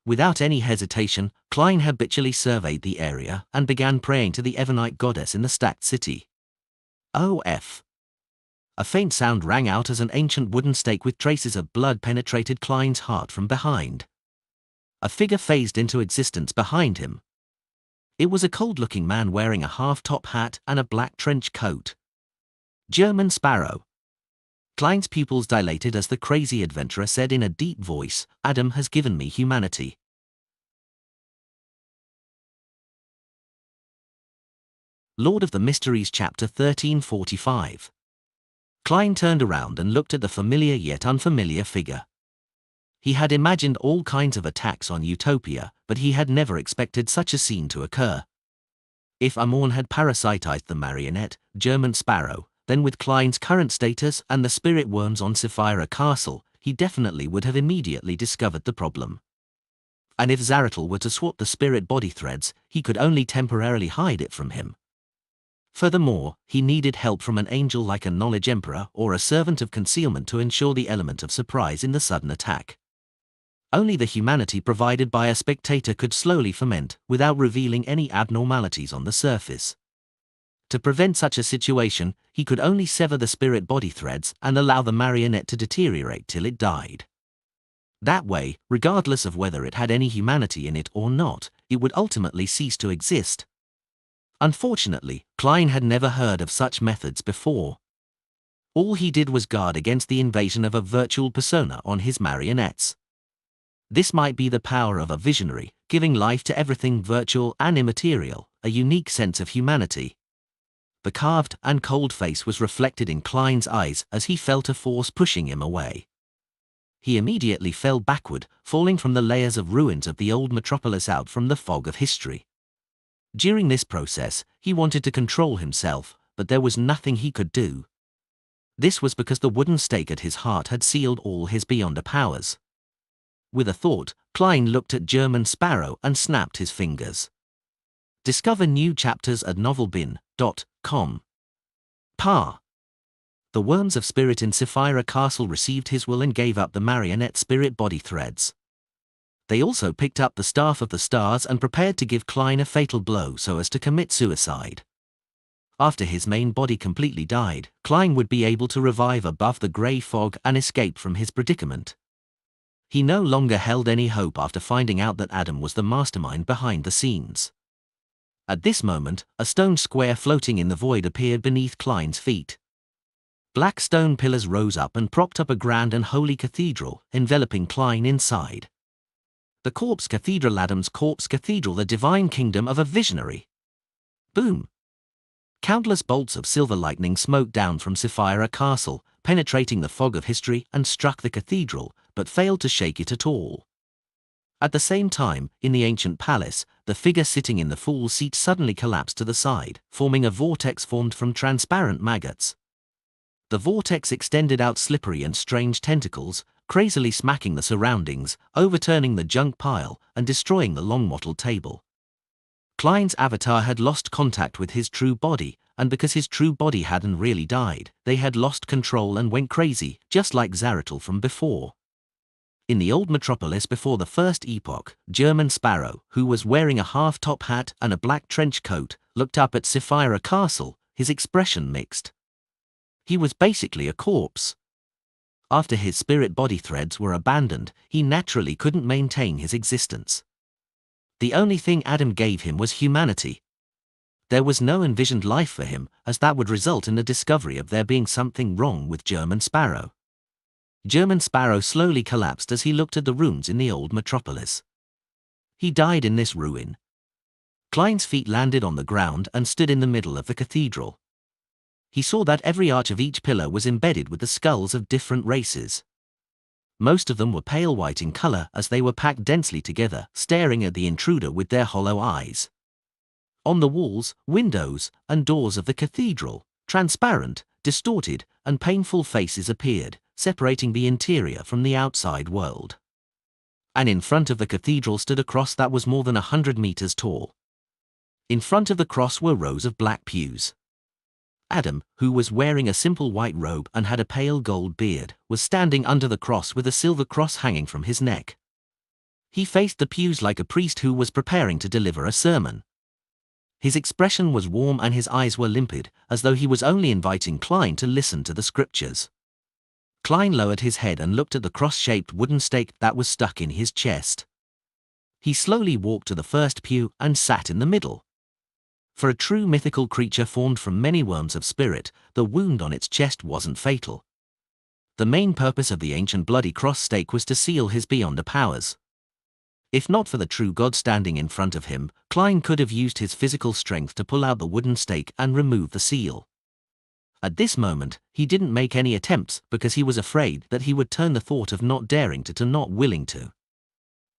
Without any hesitation, Klein habitually surveyed the area and began praying to the Evernite goddess in the stacked city. O.F. A faint sound rang out as an ancient wooden stake with traces of blood penetrated Klein's heart from behind. A figure phased into existence behind him. It was a cold-looking man wearing a half-top hat and a black trench coat. German Sparrow. Klein's pupils dilated as the crazy adventurer said in a deep voice, "Adam has given me humanity." Lord of the Mysteries Chapter 1345. Klein turned around and looked at the familiar yet unfamiliar figure. He had imagined all kinds of attacks on Utopia, but he had never expected such a scene to occur. If Amorn had parasitized the marionette, German Sparrow, then with Klein's current status and the spirit worms on Sapphira Castle, he definitely would have immediately discovered the problem. And if Zaratul were to swap the spirit body threads, he could only temporarily hide it from him. Furthermore, he needed help from an angel like a knowledge emperor or a servant of concealment to ensure the element of surprise in the sudden attack. Only the humanity provided by a spectator could slowly ferment, without revealing any abnormalities on the surface. To prevent such a situation, he could only sever the spirit body threads and allow the marionette to deteriorate till it died. That way, regardless of whether it had any humanity in it or not, it would ultimately cease to exist. Unfortunately, Klein had never heard of such methods before. All he did was guard against the invasion of a virtual persona on his marionettes. This might be the power of a visionary, giving life to everything virtual and immaterial, a unique sense of humanity. The carved and cold face was reflected in Klein's eyes as he felt a force pushing him away. He immediately fell backward, falling from the layers of ruins of the old metropolis out from the fog of history. During this process, he wanted to control himself, but there was nothing he could do. This was because the wooden stake at his heart had sealed all his beyonder powers. With a thought, Klein looked at German Sparrow and snapped his fingers. Discover new chapters at novelbin.com. Pa. The worms of spirit in Sapphira Castle received his will and gave up the marionette spirit body threads. They also picked up the Staff of the Stars and prepared to give Klein a fatal blow so as to commit suicide. After his main body completely died, Klein would be able to revive above the grey fog and escape from his predicament. He no longer held any hope after finding out that Adam was the mastermind behind the scenes. At this moment, a stone square floating in the void appeared beneath Klein's feet. Black stone pillars rose up and propped up a grand and holy cathedral, enveloping Klein inside. The Corpse Cathedral, Adam's Corpse Cathedral, the divine kingdom of a visionary. Boom! Countless bolts of silver lightning smoked down from Sapphira Castle, penetrating the fog of history and struck the cathedral, but failed to shake it at all. At the same time, in the ancient palace, the figure sitting in the fool's seat suddenly collapsed to the side, forming a vortex formed from transparent maggots. The vortex extended out slippery and strange tentacles, crazily smacking the surroundings, overturning the junk pile, and destroying the long wattled table. Klein's avatar had lost contact with his true body, and because his true body hadn't really died, they had lost control and went crazy, just like Zaratul from before. In the old metropolis before the first epoch, German Sparrow, who was wearing a half-top hat and a black trench coat, looked up at Sapphira Castle, his expression mixed. He was basically a corpse. After his spirit body threads were abandoned, he naturally couldn't maintain his existence. The only thing Adam gave him was humanity. There was no envisioned life for him, as that would result in the discovery of there being something wrong with German Sparrow. German Sparrow slowly collapsed as he looked at the ruins in the old metropolis. He died in this ruin. Klein's feet landed on the ground and stood in the middle of the cathedral. He saw that every arch of each pillar was embedded with the skulls of different races. Most of them were pale white in color as they were packed densely together, staring at the intruder with their hollow eyes. On the walls, windows, and doors of the cathedral, transparent, distorted, and painful faces appeared, separating the interior from the outside world. And in front of the cathedral stood a cross that was more than 100 meters tall. In front of the cross were rows of black pews. Adam, who was wearing a simple white robe and had a pale gold beard, was standing under the cross with a silver cross hanging from his neck. He faced the pews like a priest who was preparing to deliver a sermon. His expression was warm and his eyes were limpid, as though he was only inviting Klein to listen to the scriptures. Klein lowered his head and looked at the cross-shaped wooden stake that was stuck in his chest. He slowly walked to the first pew and sat in the middle. For a true mythical creature formed from many worms of spirit, the wound on its chest wasn't fatal. The main purpose of the ancient bloody cross stake was to seal his beyonder powers. If not for the true God standing in front of him, Klein could have used his physical strength to pull out the wooden stake and remove the seal. At this moment, he didn't make any attempts because he was afraid that he would turn the thought of not daring to not willing to.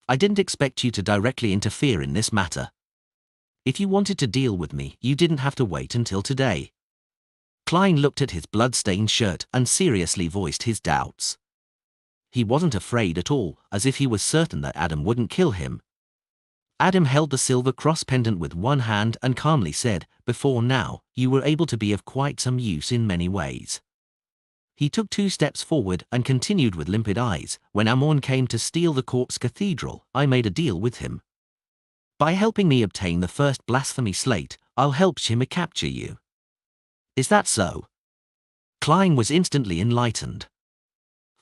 I didn't expect you to directly interfere in this matter. If you wanted to deal with me, you didn't have to wait until today. Klein looked at his blood-stained shirt and seriously voiced his doubts. He wasn't afraid at all, as if he was certain that Adam wouldn't kill him. Adam held the silver cross pendant with one hand and calmly said, "Before now, you were able to be of quite some use in many ways." He took 2 steps forward and continued with limpid eyes, "When Ammon came to steal the corpse cathedral, I made a deal with him. By helping me obtain the first blasphemy slate, I'll help Shimmer capture you. Is that so?" Klein was instantly enlightened.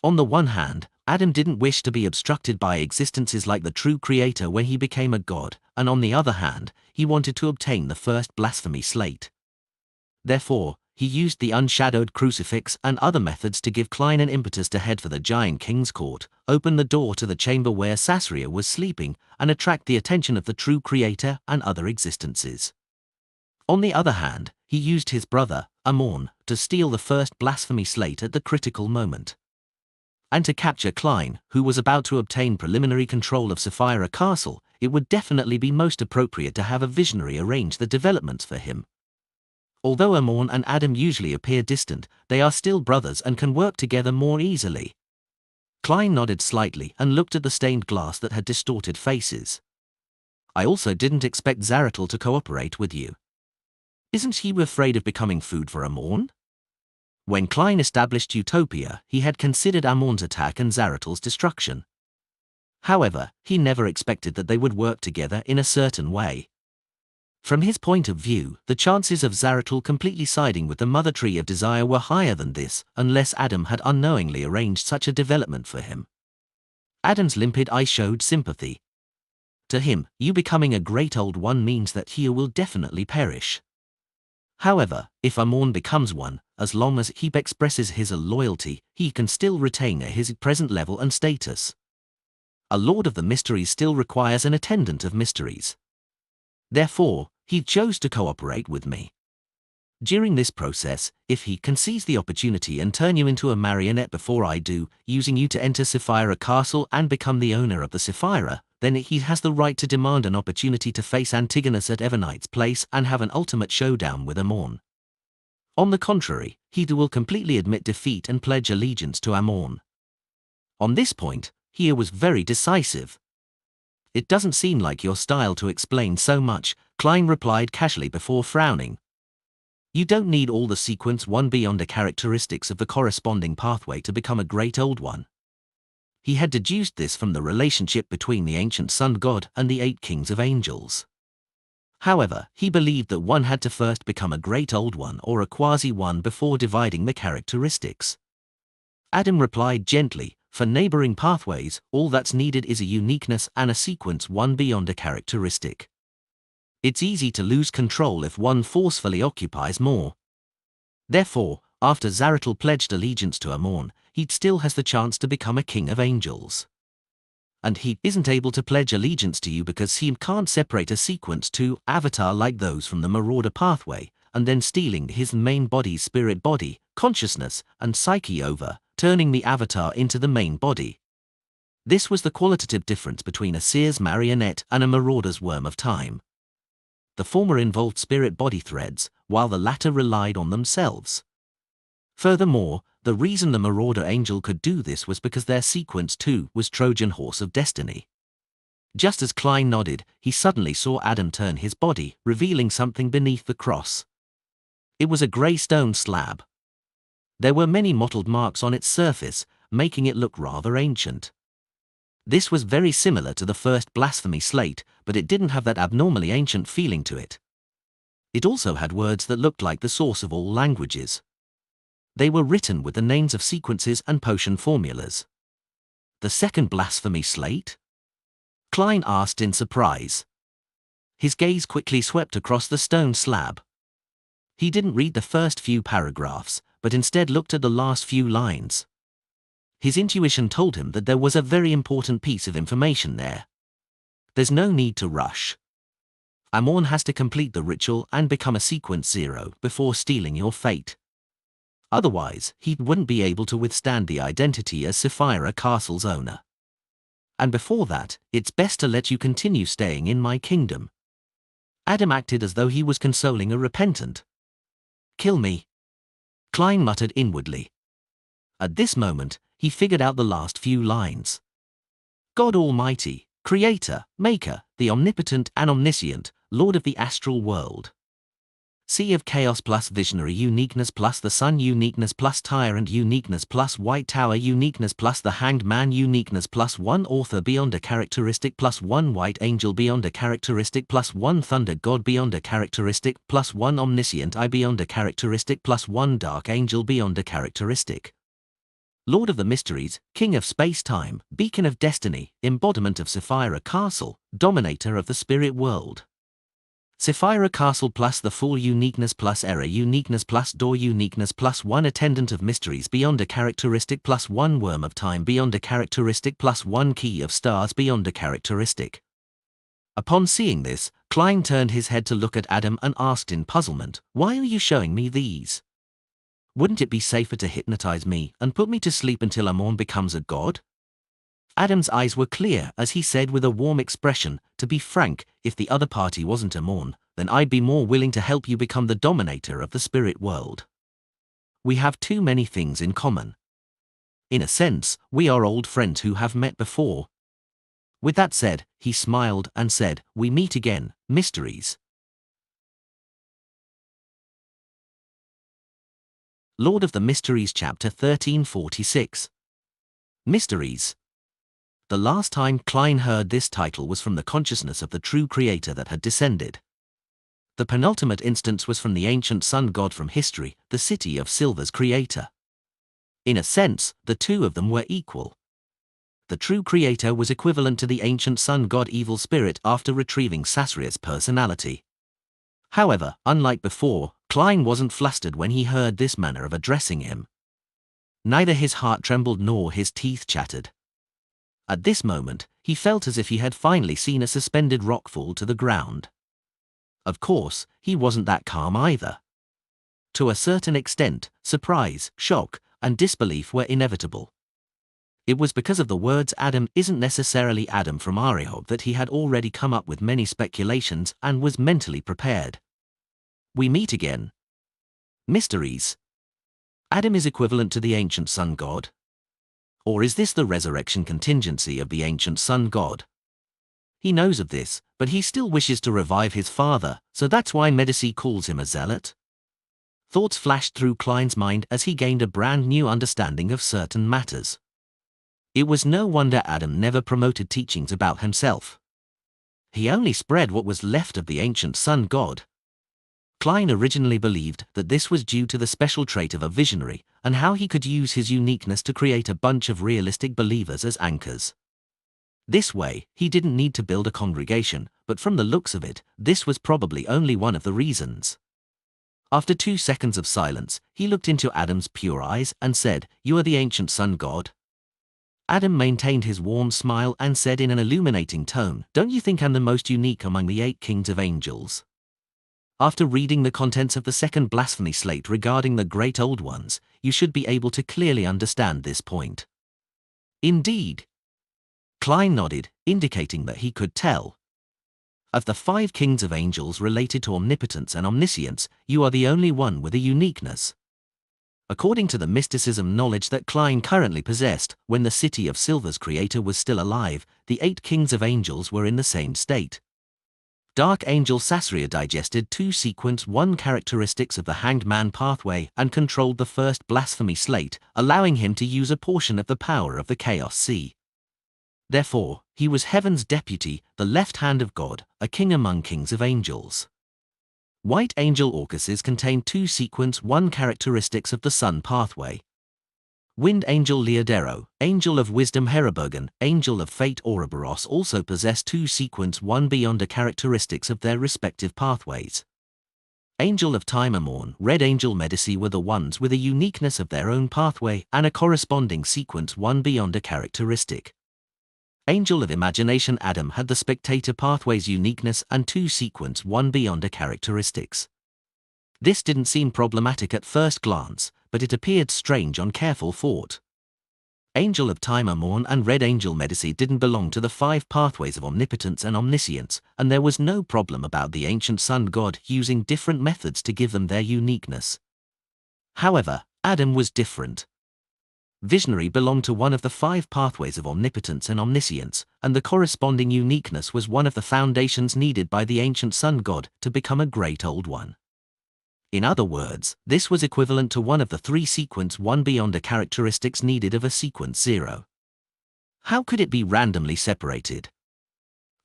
On the one hand, Adam didn't wish to be obstructed by existences like the true creator when he became a god, and on the other hand, he wanted to obtain the first blasphemy slate. Therefore, he used the unshadowed crucifix and other methods to give Klein an impetus to head for the giant king's court, open the door to the chamber where Sasria was sleeping, and attract the attention of the true creator and other existences. On the other hand, he used his brother, Ammon, to steal the first blasphemy slate at the critical moment. And to capture Klein, who was about to obtain preliminary control of Sapphira Castle, it would definitely be most appropriate to have a visionary arrange the developments for him. Although Ammon and Adam usually appear distant, they are still brothers and can work together more easily. Klein nodded slightly and looked at the stained glass that had distorted faces. "I also didn't expect Zaratul to cooperate with you. Isn't he afraid of becoming food for Ammon?" When Klein established Utopia, he had considered Ammon's attack and Zaratul's destruction. However, he never expected that they would work together in a certain way. From his point of view, the chances of Zaratul completely siding with the Mother Tree of Desire were higher than this, unless Adam had unknowingly arranged such a development for him. Adam's limpid eye showed sympathy. To him, you becoming a great old one means that he will definitely perish. However, if Ammon becomes one, as long as he expresses his loyalty, he can still retain his present level and status. A Lord of the Mysteries still requires an attendant of mysteries. Therefore, he chose to cooperate with me. During this process, if he can seize the opportunity and turn you into a marionette before I do, using you to enter Sapphira Castle and become the owner of the Sapphira, then he has the right to demand an opportunity to face Antigonus at Evernight's place and have an ultimate showdown with Ammon. On the contrary, he will completely admit defeat and pledge allegiance to Ammon. On this point, he was very decisive. "It doesn't seem like your style to explain so much," Klein replied casually before frowning. "You don't need all the sequence 1 beyond the characteristics of the corresponding pathway to become a great old one." He had deduced this from the relationship between the ancient sun god and the 8 kings of angels. However, he believed that one had to first become a great old one or a quasi-one before dividing the characteristics. Adam replied gently, "For neighboring pathways, all that's needed is a uniqueness and a sequence 1 beyond a characteristic. It's easy to lose control if one forcefully occupies more. Therefore, after Zaratul pledged allegiance to Ammon, he still has the chance to become a king of angels. And he isn't able to pledge allegiance to you because he can't separate a sequence to avatar like those from the Marauder pathway, and then stealing his main body's spirit body, consciousness, and psyche over, turning the avatar into the main body. This was the qualitative difference between a seer's marionette and a marauder's worm of time. The former involved spirit body threads, while the latter relied on themselves. Furthermore, the reason the Marauder Angel could do this was because their sequence too was Trojan Horse of Destiny. Just as Klein nodded, he suddenly saw Adam turn his body, revealing something beneath the cross. It was a grey stone slab. There were many mottled marks on its surface, making it look rather ancient. This was very similar to the first blasphemy slate, but it didn't have that abnormally ancient feeling to it. It also had words that looked like the source of all languages. They were written with the names of sequences and potion formulas. The second blasphemy slate? Klein asked in surprise. His gaze quickly swept across the stone slab. He didn't read the first few paragraphs, but instead looked at the last few lines. His intuition told him that there was a very important piece of information there. There's no need to rush. Amorn has to complete the ritual and become a sequence 0 before stealing your fate. Otherwise, he wouldn't be able to withstand the identity as Sapphira Castle's owner. And before that, it's best to let you continue staying in my kingdom. Adam acted as though he was consoling a repentant. Kill me, Klein muttered inwardly. At this moment, he figured out the last few lines. God Almighty, Creator, Maker, the Omnipotent and Omniscient, Lord of the Astral World. Sea of Chaos plus Visionary Uniqueness plus the Sun Uniqueness plus Tyrant Uniqueness plus White Tower Uniqueness plus the Hanged Man Uniqueness plus 1 Author beyond a characteristic plus 1 White Angel beyond a characteristic plus 1 Thunder God beyond a characteristic plus 1 Omniscient I beyond a characteristic plus 1 Dark Angel beyond a characteristic. Lord of the Mysteries, King of Space-Time, Beacon of Destiny, Embodiment of Sapphira Castle, Dominator of the Spirit World. Sapphira Castle plus the Full Uniqueness plus Error Uniqueness plus Door Uniqueness plus 1 Attendant of Mysteries beyond a characteristic plus 1 Worm of Time beyond a characteristic plus 1 Key of Stars beyond a characteristic. Upon seeing this, Klein turned his head to look at Adam and asked in puzzlement, "Why are you showing me these? Wouldn't it be safer to hypnotize me and put me to sleep until Amorn becomes a god?" Adam's eyes were clear as he said with a warm expression, "To be frank, if the other party wasn't Amorn, then I'd be more willing to help you become the dominator of the spirit world. We have too many things in common. In a sense, we are old friends who have met before." With that said, he smiled and said, "We meet again, Mysteries." Lord of the Mysteries Chapter 1346. Mysteries. The last time Klein heard this title was from the consciousness of the true creator that had descended. The penultimate instance was from the ancient sun god from history, the City of Silver's creator. In a sense, the two of them were equal. The true creator was equivalent to the ancient sun god evil spirit after retrieving Sasria's personality. However, unlike before, Klein wasn't flustered when he heard this manner of addressing him. Neither his heart trembled nor his teeth chattered. At this moment, he felt as if he had finally seen a suspended rock fall to the ground. Of course, he wasn't that calm either. To a certain extent, surprise, shock, and disbelief were inevitable. It was because of the words "Adam isn't necessarily Adam" from Arihog that he had already come up with many speculations and was mentally prepared. We meet again. Mysteries. Adam is equivalent to the ancient sun god. Or is this the resurrection contingency of the ancient sun god? He knows of this, but he still wishes to revive his father, so that's why Medici calls him a zealot? Thoughts flashed through Klein's mind as he gained a brand new understanding of certain matters. It was no wonder Adam never promoted teachings about himself. He only spread what was left of the ancient sun god. Klein originally believed that this was due to the special trait of a visionary, and how he could use his uniqueness to create a bunch of realistic believers as anchors. This way, he didn't need to build a congregation, but from the looks of it, this was probably only one of the reasons. After 2 seconds of silence, he looked into Adam's pure eyes and said, "You are the ancient sun god?" Adam maintained his warm smile and said in an illuminating tone, "Don't you think I'm the most unique among the 8 kings of angels?" After reading the contents of the second blasphemy slate regarding the great old ones, you should be able to clearly understand this point. Indeed. Klein nodded, indicating that he could tell. Of the 5 kings of angels related to omnipotence and omniscience, you are the only one with a uniqueness. According to the mysticism knowledge that Klein currently possessed, when the City of Silver's creator was still alive, the 8 kings of angels were in the same state. Dark Angel Sasria digested 2 sequence 1 characteristics of the Hanged Man pathway and controlled the first blasphemy slate, allowing him to use a portion of the power of the Chaos Sea. Therefore, he was heaven's deputy, the left hand of God, a king among kings of angels. White Angel Orcuses contain 2 sequence 1 characteristics of the Sun pathway. Wind Angel Leodero, Angel of Wisdom Herebergen, Angel of Fate Ouroboros also possess 2 sequence 1 beyonder characteristics of their respective pathways. Angel of Time Amorn, Red Angel Medici were the ones with a uniqueness of their own pathway and a corresponding sequence 1 beyonder characteristic. Angel of Imagination Adam had the Spectator pathway's uniqueness and 2 sequence 1 beyonder characteristics. This didn't seem problematic at first glance, but it appeared strange on careful thought. Angel of Time Amorn and Red Angel Medici didn't belong to the 5 pathways of omnipotence and omniscience, and there was no problem about the ancient sun god using different methods to give them their uniqueness. However, Adam was different. Visionary belonged to one of the 5 pathways of omnipotence and omniscience, and the corresponding uniqueness was one of the foundations needed by the ancient sun god to become a great old one. In other words, this was equivalent to one of the 3 sequence 1 beyonder characteristics needed of a sequence 0. How could it be randomly separated?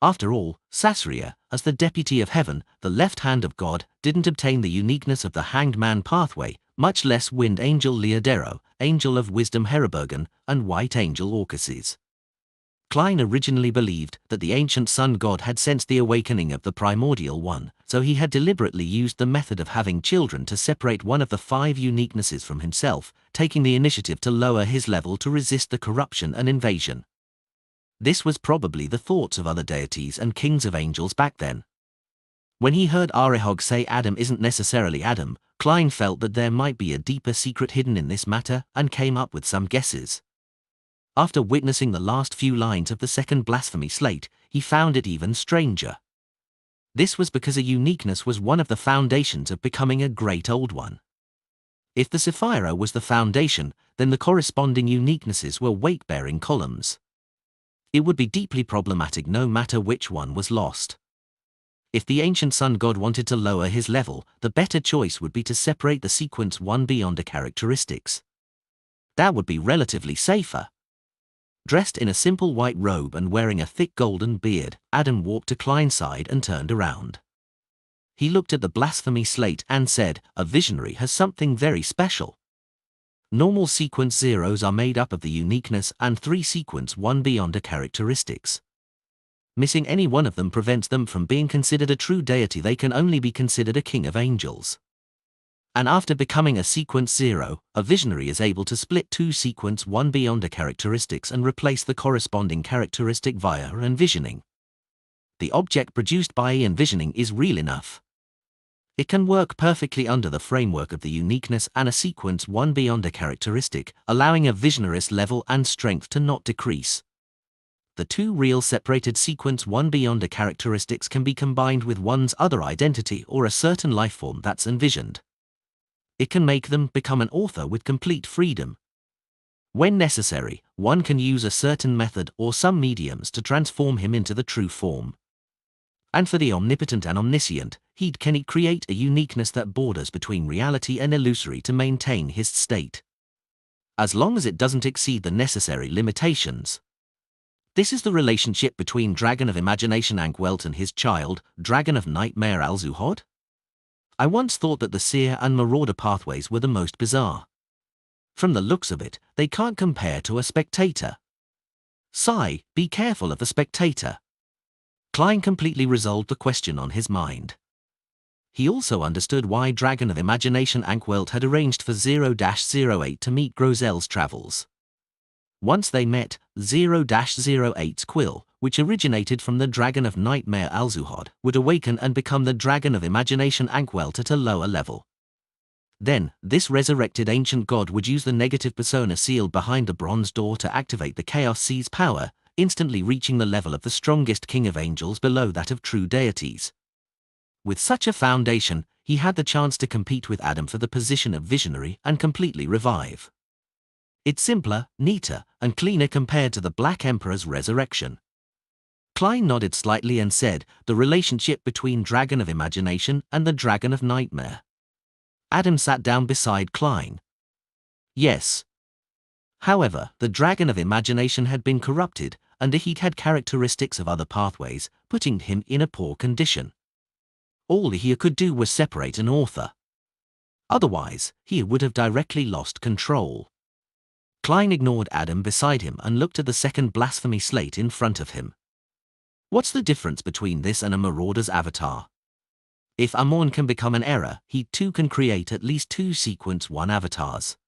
After all, Sasria, as the deputy of heaven, the left hand of God, didn't obtain the uniqueness of the Hanged Man pathway, much less Wind Angel Leodero, Angel of Wisdom Herebergen, and White Angel Orcuses. Klein originally believed that the ancient sun god had sensed the awakening of the primordial one, so he had deliberately used the method of having children to separate one of the 5 uniquenesses from himself, taking the initiative to lower his level to resist the corruption and invasion. This was probably the thoughts of other deities and kings of angels back then. When he heard Arehog say Adam isn't necessarily Adam, Klein felt that there might be a deeper secret hidden in this matter and came up with some guesses. After witnessing the last few lines of the second blasphemy slate, he found it even stranger. This was because a uniqueness was one of the foundations of becoming a great old one. If the Sephira was the foundation, then the corresponding uniquenesses were weight-bearing columns. It would be deeply problematic no matter which one was lost. If the ancient sun god wanted to lower his level, the better choice would be to separate the sequence 1 beyonder characteristics. That would be relatively safer. Dressed in a simple white robe and wearing a thick golden beard, Adam walked to Klein's side and turned around. He looked at the blasphemy slate and said, "A visionary has something very special. Normal sequence 0s are made up of the uniqueness and 3 sequence 1 beyonder characteristics. Missing any one of them prevents them from being considered a true deity. They can only be considered a king of angels. And after becoming a sequence 0, a visionary is able to split 2 sequence 1 beyonder characteristics and replace the corresponding characteristic via envisioning. The object produced by envisioning is real enough. It can work perfectly under the framework of the uniqueness and a sequence 1 beyonder characteristic, allowing a visionarist level and strength to not decrease. The 2 real separated sequence 1 beyonder characteristics can be combined with one's other identity or a certain lifeform that's envisioned. It can make them become an author with complete freedom. When necessary, one can use a certain method or some mediums to transform him into the true form. And for the omnipotent and omniscient, he can create a uniqueness that borders between reality and illusory to maintain his state, as long as it doesn't exceed the necessary limitations. This is the relationship between Dragon of Imagination Ankwelt and his child, Dragon of Nightmare Alzuhod? I once thought that the Seer and Marauder pathways were the most bizarre. From the looks of it, they can't compare to a Spectator. Sigh, be careful of the Spectator. Klein completely resolved the question on his mind. he also understood why Dragon of Imagination Ankwelt had arranged for 0-08 to meet Grozel's travels. Once they met, 0-08's quill, which originated from the Dragon of Nightmare Alzuhod, would awaken and become the Dragon of Imagination Ankwelt at a lower level. Then, this resurrected ancient god would use the negative persona sealed behind the bronze door to activate the Chaos Sea's power, instantly reaching the level of the strongest king of angels below that of true deities. With such a foundation, he had the chance to compete with Adam for the position of visionary and completely revive. It's simpler, neater, and cleaner compared to the Black Emperor's resurrection. Klein nodded slightly and said, the relationship between Dragon of Imagination and the Dragon of Nightmare. Adam sat down beside Klein. Yes. However, the Dragon of Imagination had been corrupted, and he had characteristics of other pathways, putting him in a poor condition. All he could do was separate an author. Otherwise, he would have directly lost control. Klein ignored Adam beside him and looked at the second blasphemy slate in front of him. What's the difference between this and a marauder's avatar? If Amon can become an error, he too can create at least 2 sequence 1 avatars.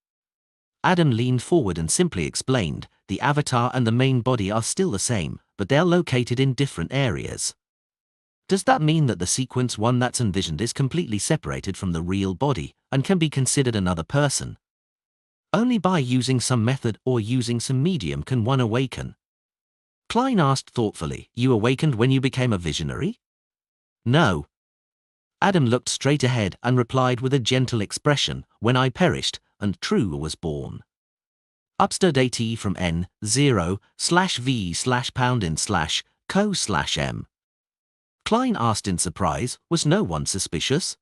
Adam leaned forward and simply explained, the avatar and the main body are still the same, but they're located in different areas. Does that mean that the sequence 1 that's envisioned is completely separated from the real body, and can be considered another person? Only by using some method or using some medium can one awaken. Klein asked thoughtfully, you awakened when you became a visionary? No. Adam looked straight ahead and replied with a gentle expression, when I perished, and True was born. Upstairs AT from N0/V/pound/co/M. Klein asked in surprise, was no one suspicious?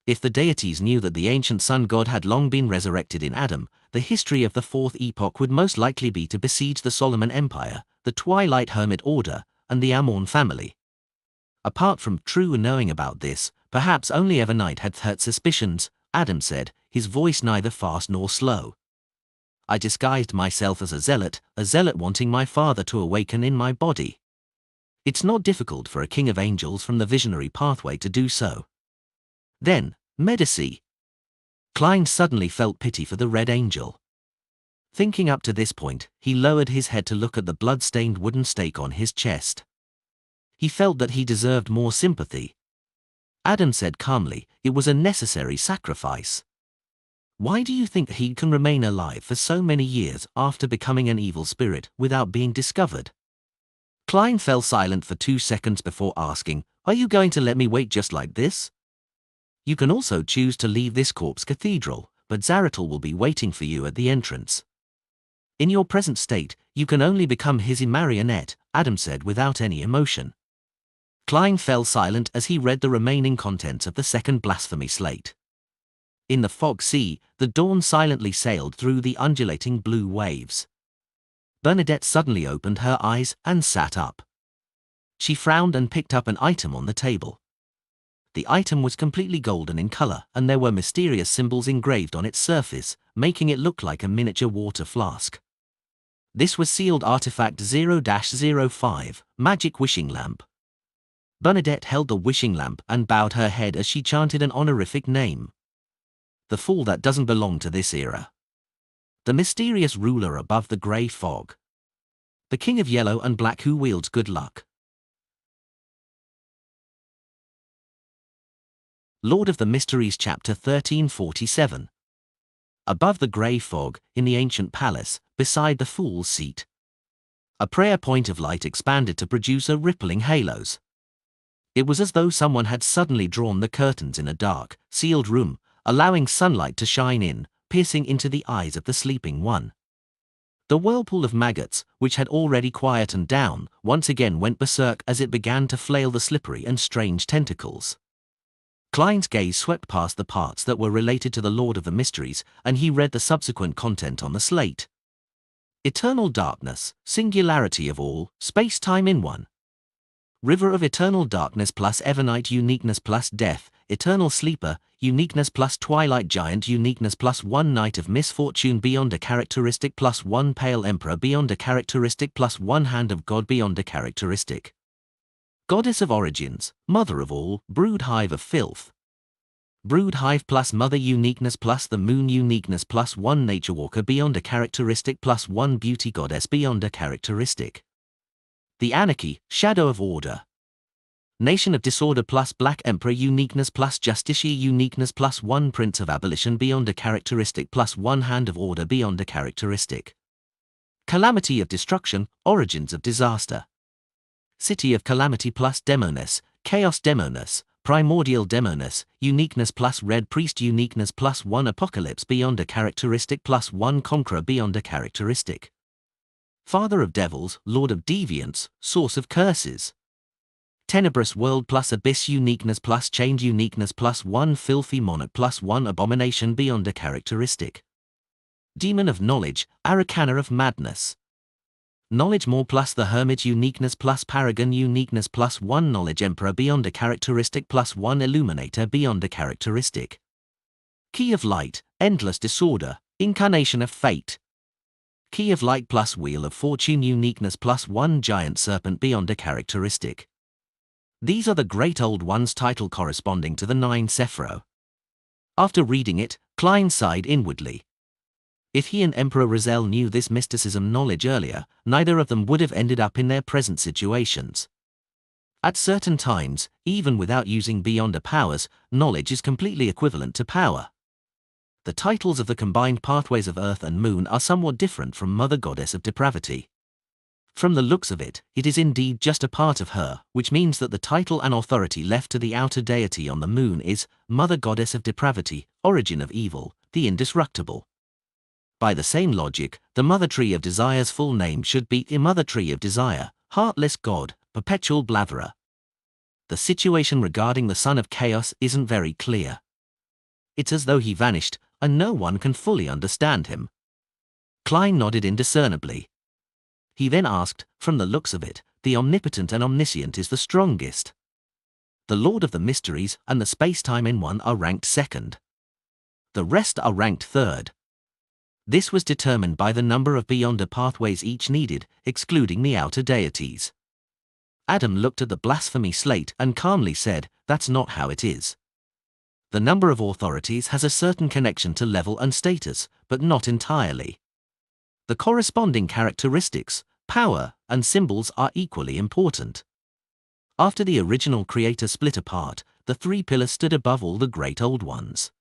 If the deities knew that the ancient sun god had long been resurrected in Adam, the history of the fourth epoch would most likely be to besiege the Solomon Empire, the Twilight Hermit Order, and the Amon family. Apart from True knowing about this, perhaps only Evernight had hurt suspicions, Adam said, his voice neither fast nor slow. I disguised myself as a zealot wanting my father to awaken in my body. It's not difficult for a king of angels from the visionary pathway to do so. Then, Medici. Klein suddenly felt pity for the Red Angel. Thinking up to this point, he lowered his head to look at the blood-stained wooden stake on his chest. He felt that he deserved more sympathy. Adam said calmly, it was a necessary sacrifice. Why do you think he can remain alive for so many years after becoming an evil spirit without being discovered? Klein fell silent for 2 seconds before asking, are you going to let me wait just like this? You can also choose to leave this corpse cathedral, but Zaratul will be waiting for you at the entrance. In your present state, you can only become his marionette, Adam said without any emotion. Klein fell silent as he read the remaining contents of the second blasphemy slate. In the fog sea, the dawn silently sailed through the undulating blue waves. Bernadette suddenly opened her eyes and sat up. She frowned and picked up an item on the table. The item was completely golden in color, and there were mysterious symbols engraved on its surface, making it look like a miniature water flask. This was sealed artifact 0-05, Magic Wishing Lamp. Bernadette held the wishing lamp and bowed her head as she chanted an honorific name. The fool that doesn't belong to this era. The mysterious ruler above the grey fog. The king of yellow and black who wields good luck. Lord of the Mysteries Chapter 1347. Above the grey fog, in the ancient palace, beside the fool's seat. A prayer point of light expanded to produce a rippling halos. It was as though someone had suddenly drawn the curtains in a dark, sealed room, allowing sunlight to shine in, piercing into the eyes of the sleeping one. The whirlpool of maggots, which had already quietened down, once again went berserk as it began to flail the slippery and strange tentacles. Klein's gaze swept past the parts that were related to the Lord of the Mysteries, and he read the subsequent content on the slate. Eternal darkness, singularity of all, space-time in one. River of eternal darkness plus Evernight uniqueness plus death, eternal sleeper, uniqueness plus twilight giant uniqueness plus one night of misfortune beyond a characteristic plus one pale emperor beyond a characteristic plus one hand of God beyond a characteristic. Goddess of origins, mother of all, brood hive of filth, Brood hive plus mother uniqueness plus the moon uniqueness plus 1 nature walker beyond a characteristic plus 1 beauty goddess beyond a characteristic. The anarchy, shadow of order. Nation of disorder plus black emperor uniqueness plus justiciar uniqueness plus 1 prince of abolition beyond a characteristic plus 1 hand of order beyond a characteristic. Calamity of destruction, origins of disaster. City of calamity plus demoness, chaos demoness, primordial demoness, uniqueness plus red priest uniqueness plus 1 apocalypse beyond a characteristic plus 1 conqueror beyond a characteristic. Father of devils, lord of deviance, source of curses. Tenebrous world plus abyss uniqueness plus change uniqueness plus 1 filthy monarch plus 1 abomination beyond a characteristic. Demon of knowledge, arcana of madness. Knowledge more plus the hermit uniqueness plus paragon uniqueness plus 1 knowledge emperor beyond a characteristic plus 1 illuminator beyond a characteristic. Key of light, endless disorder, incarnation of fate. Key of light plus wheel of fortune uniqueness plus 1 giant serpent beyond a characteristic. These are the Great Old One's title corresponding to the 9 Sephiro. After reading it, Klein sighed inwardly. If he and Emperor Rizal knew this mysticism knowledge earlier, neither of them would have ended up in their present situations. At certain times, even without using beyonder powers, knowledge is completely equivalent to power. The titles of the combined pathways of Earth and Moon are somewhat different from Mother Goddess of Depravity. From the looks of it, it is indeed just a part of her, which means that the title and authority left to the outer deity on the Moon is Mother Goddess of Depravity, Origin of Evil, the Indestructible. By the same logic, the Mother Tree of Desire's full name should be the Mother Tree of Desire, Heartless God, Perpetual Blatherer. The situation regarding the Son of Chaos isn't very clear. It's as though he vanished, and no one can fully understand him. Klein nodded indiscernibly. He then asked, from the looks of it, the omnipotent and omniscient is the strongest. The Lord of the Mysteries and the Space-Time in one are ranked second. The rest are ranked third. This was determined by the number of beyonder pathways each needed, excluding the outer deities. Adam looked at the blasphemy slate and calmly said, "That's not how it is. The number of authorities has a certain connection to level and status, but not entirely. The corresponding characteristics, power, and symbols are equally important." After the original creator split apart, the 3 pillars stood above all the great old ones.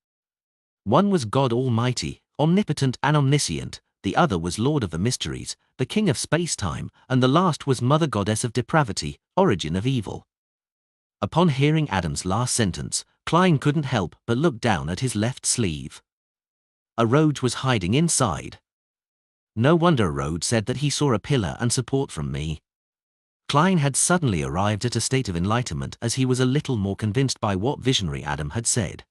One was God Almighty, omnipotent and omniscient, the other was Lord of the Mysteries, the King of Space-Time, and the last was Mother Goddess of Depravity, Origin of Evil. Upon hearing Adam's last sentence, Klein couldn't help but look down at his left sleeve. A roach was hiding inside. No wonder Rode said that he saw a pillar and support from me. Klein had suddenly arrived at a state of enlightenment as he was a little more convinced by what visionary Adam had said.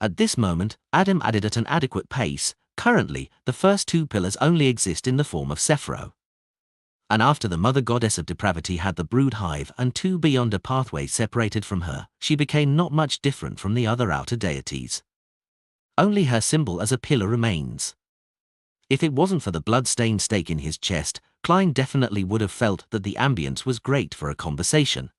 At this moment, Adam added at an adequate pace. Currently, the first 2 pillars only exist in the form of Sephiro. And after the Mother Goddess of Depravity had the brood hive and 2 beyonder pathways separated from her, she became not much different from the other outer deities. Only her symbol as a pillar remains. If it wasn't for the blood-stained stake in his chest, Klein definitely would have felt that the ambience was great for a conversation.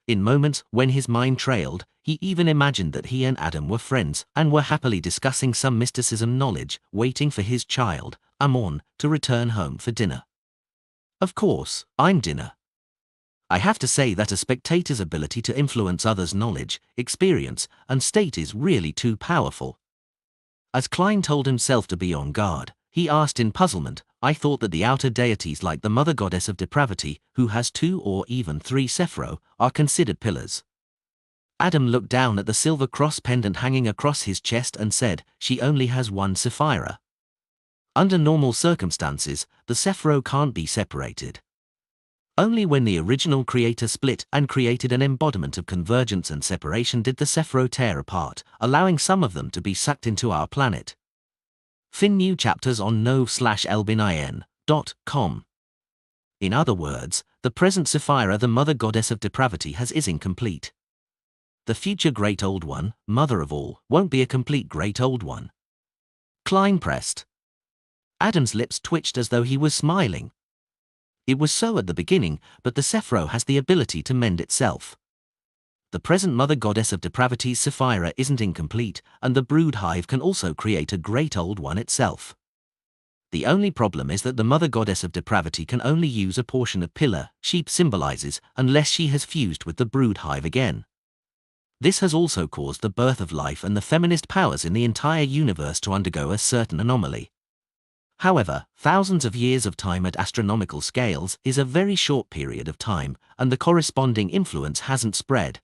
In moments when his mind trailed, he even imagined that he and Adam were friends and were happily discussing some mysticism knowledge, waiting for his child, Amon, to return home for dinner. Of course, I'm dinner. I have to say that a spectator's ability to influence others' knowledge, experience, and state is really too powerful. As Klein told himself to be on guard, he asked in puzzlement, "I thought that the outer deities like the Mother Goddess of Depravity, who has 2 or even 3 Sephiro, are considered pillars." Adam looked down at the silver cross pendant hanging across his chest and said, "She only has 1 Sephira. Under normal circumstances, the Sephiro can't be separated. Only when the original creator split and created an embodiment of convergence and separation did the Sephiro tear apart, allowing some of them to be sucked into our planet." Fin new chapters on nov/elbinin.com. In other words, the present Sephira, the Mother Goddess of Depravity, is incomplete. The future Great Old One, Mother of all, won't be a complete Great Old One. Klein pressed. Adam's lips twitched as though he was smiling. It was so at the beginning, but the Sephiro has the ability to mend itself. the present mother goddess of depravity's Sapphira isn't incomplete, and the brood hive can also create a great old one itself. The only problem is that the mother goddess of depravity can only use a portion of pillar sheep symbolizes unless she has fused with the brood hive again. This has also caused the birth of life and the feminist powers in the entire universe to undergo a certain anomaly. However, thousands of years of time at astronomical scales is a very short period of time, and the corresponding influence hasn't spread.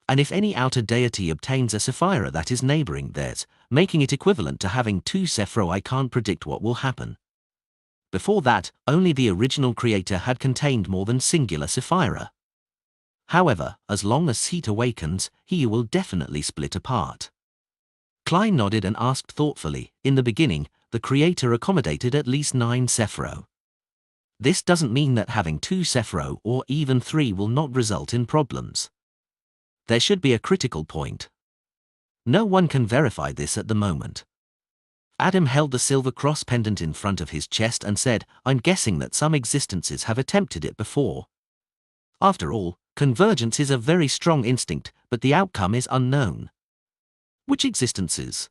And if any outer deity obtains a Sapphira that is neighboring theirs, making it equivalent to having two Sephro, I can't predict what will happen. Before that, only the original creator had contained more than singular Sapphira. However, as long as heat awakens, he will definitely split apart. Klein nodded and asked thoughtfully, in the beginning, the creator accommodated at least 9 Sephro. This doesn't mean that having 2 Sephro or even 3 will not result in problems. There should be a critical point. No one can verify this at the moment. Adam held the silver cross pendant in front of his chest and said, I'm guessing that some existences have attempted it before. After all, convergence is a very strong instinct, but the outcome is unknown. Which existences?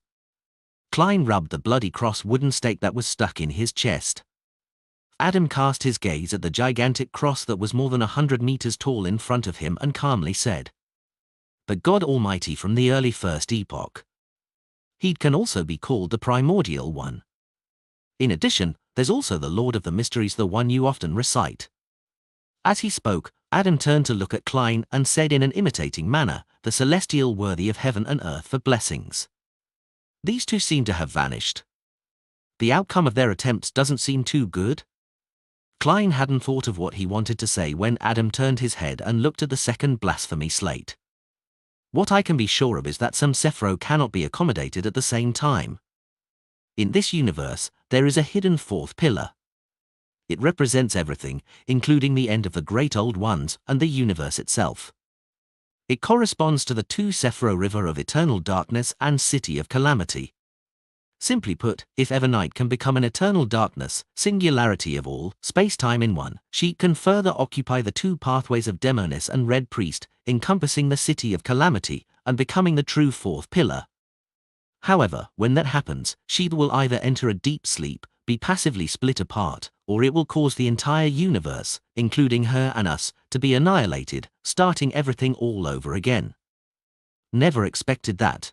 Klein rubbed the bloody cross wooden stake that was stuck in his chest. Adam cast his gaze at the gigantic cross that was more than 100 meters tall in front of him and calmly said, the God Almighty from the early First Epoch. He can also be called the Primordial One. In addition, there's also the Lord of the Mysteries, the one you often recite. As he spoke, Adam turned to look at Klein and said in an imitating manner, the celestial worthy of heaven and earth for blessings. These two seem to have vanished. The outcome of their attempts doesn't seem too good. Klein hadn't thought of what he wanted to say when Adam turned his head and looked at the second blasphemy slate. What I can be sure of is that some Sephro cannot be accommodated at the same time. In this universe, there is a hidden fourth pillar. It represents everything, including the end of the Great Old Ones and the universe itself. It corresponds to the 2 Sephro river of eternal darkness and city of calamity. Simply put, if ever night can become an eternal darkness, singularity of all, space-time in one, she can further occupy the 2 pathways of Demonis and Red Priest, encompassing the city of calamity, and becoming the true fourth pillar. However, when that happens, she will either enter a deep sleep, be passively split apart, or it will cause the entire universe, including her and us, to be annihilated, starting everything all over again. Never expected that.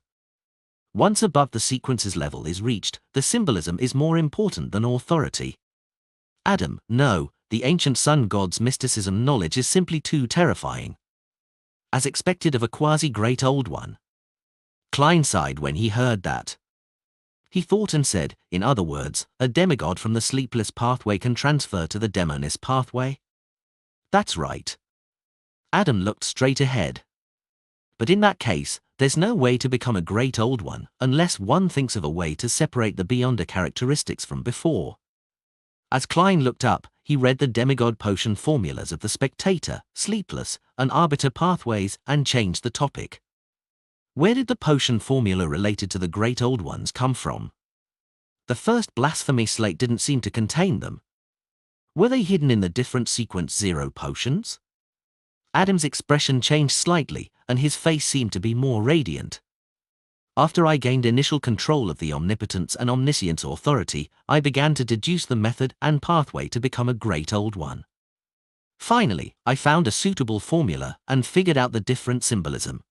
Once above the sequences level is reached, the symbolism is more important than authority. Adam, no, the ancient sun god's mysticism knowledge is simply too terrifying. As expected of a quasi-great old one. Klein sighed when he heard that. He thought and said, in other words, a demigod from the sleepless pathway can transfer to the demonist pathway? That's right. Adam looked straight ahead. But in that case, there's no way to become a great old one unless one thinks of a way to separate the beyonder characteristics from before. As Klein looked up, he read the demigod potion formulas of the spectator, sleepless, and arbiter pathways and changed the topic. Where did the potion formula related to the great old ones come from? The first blasphemy slate didn't seem to contain them. Were they hidden in the different sequence 0 potions? Adam's expression changed slightly, and his face seemed to be more radiant. After I gained initial control of the omnipotence and omniscience authority, I began to deduce the method and pathway to become a great old one. Finally, I found a suitable formula and figured out the different symbolism.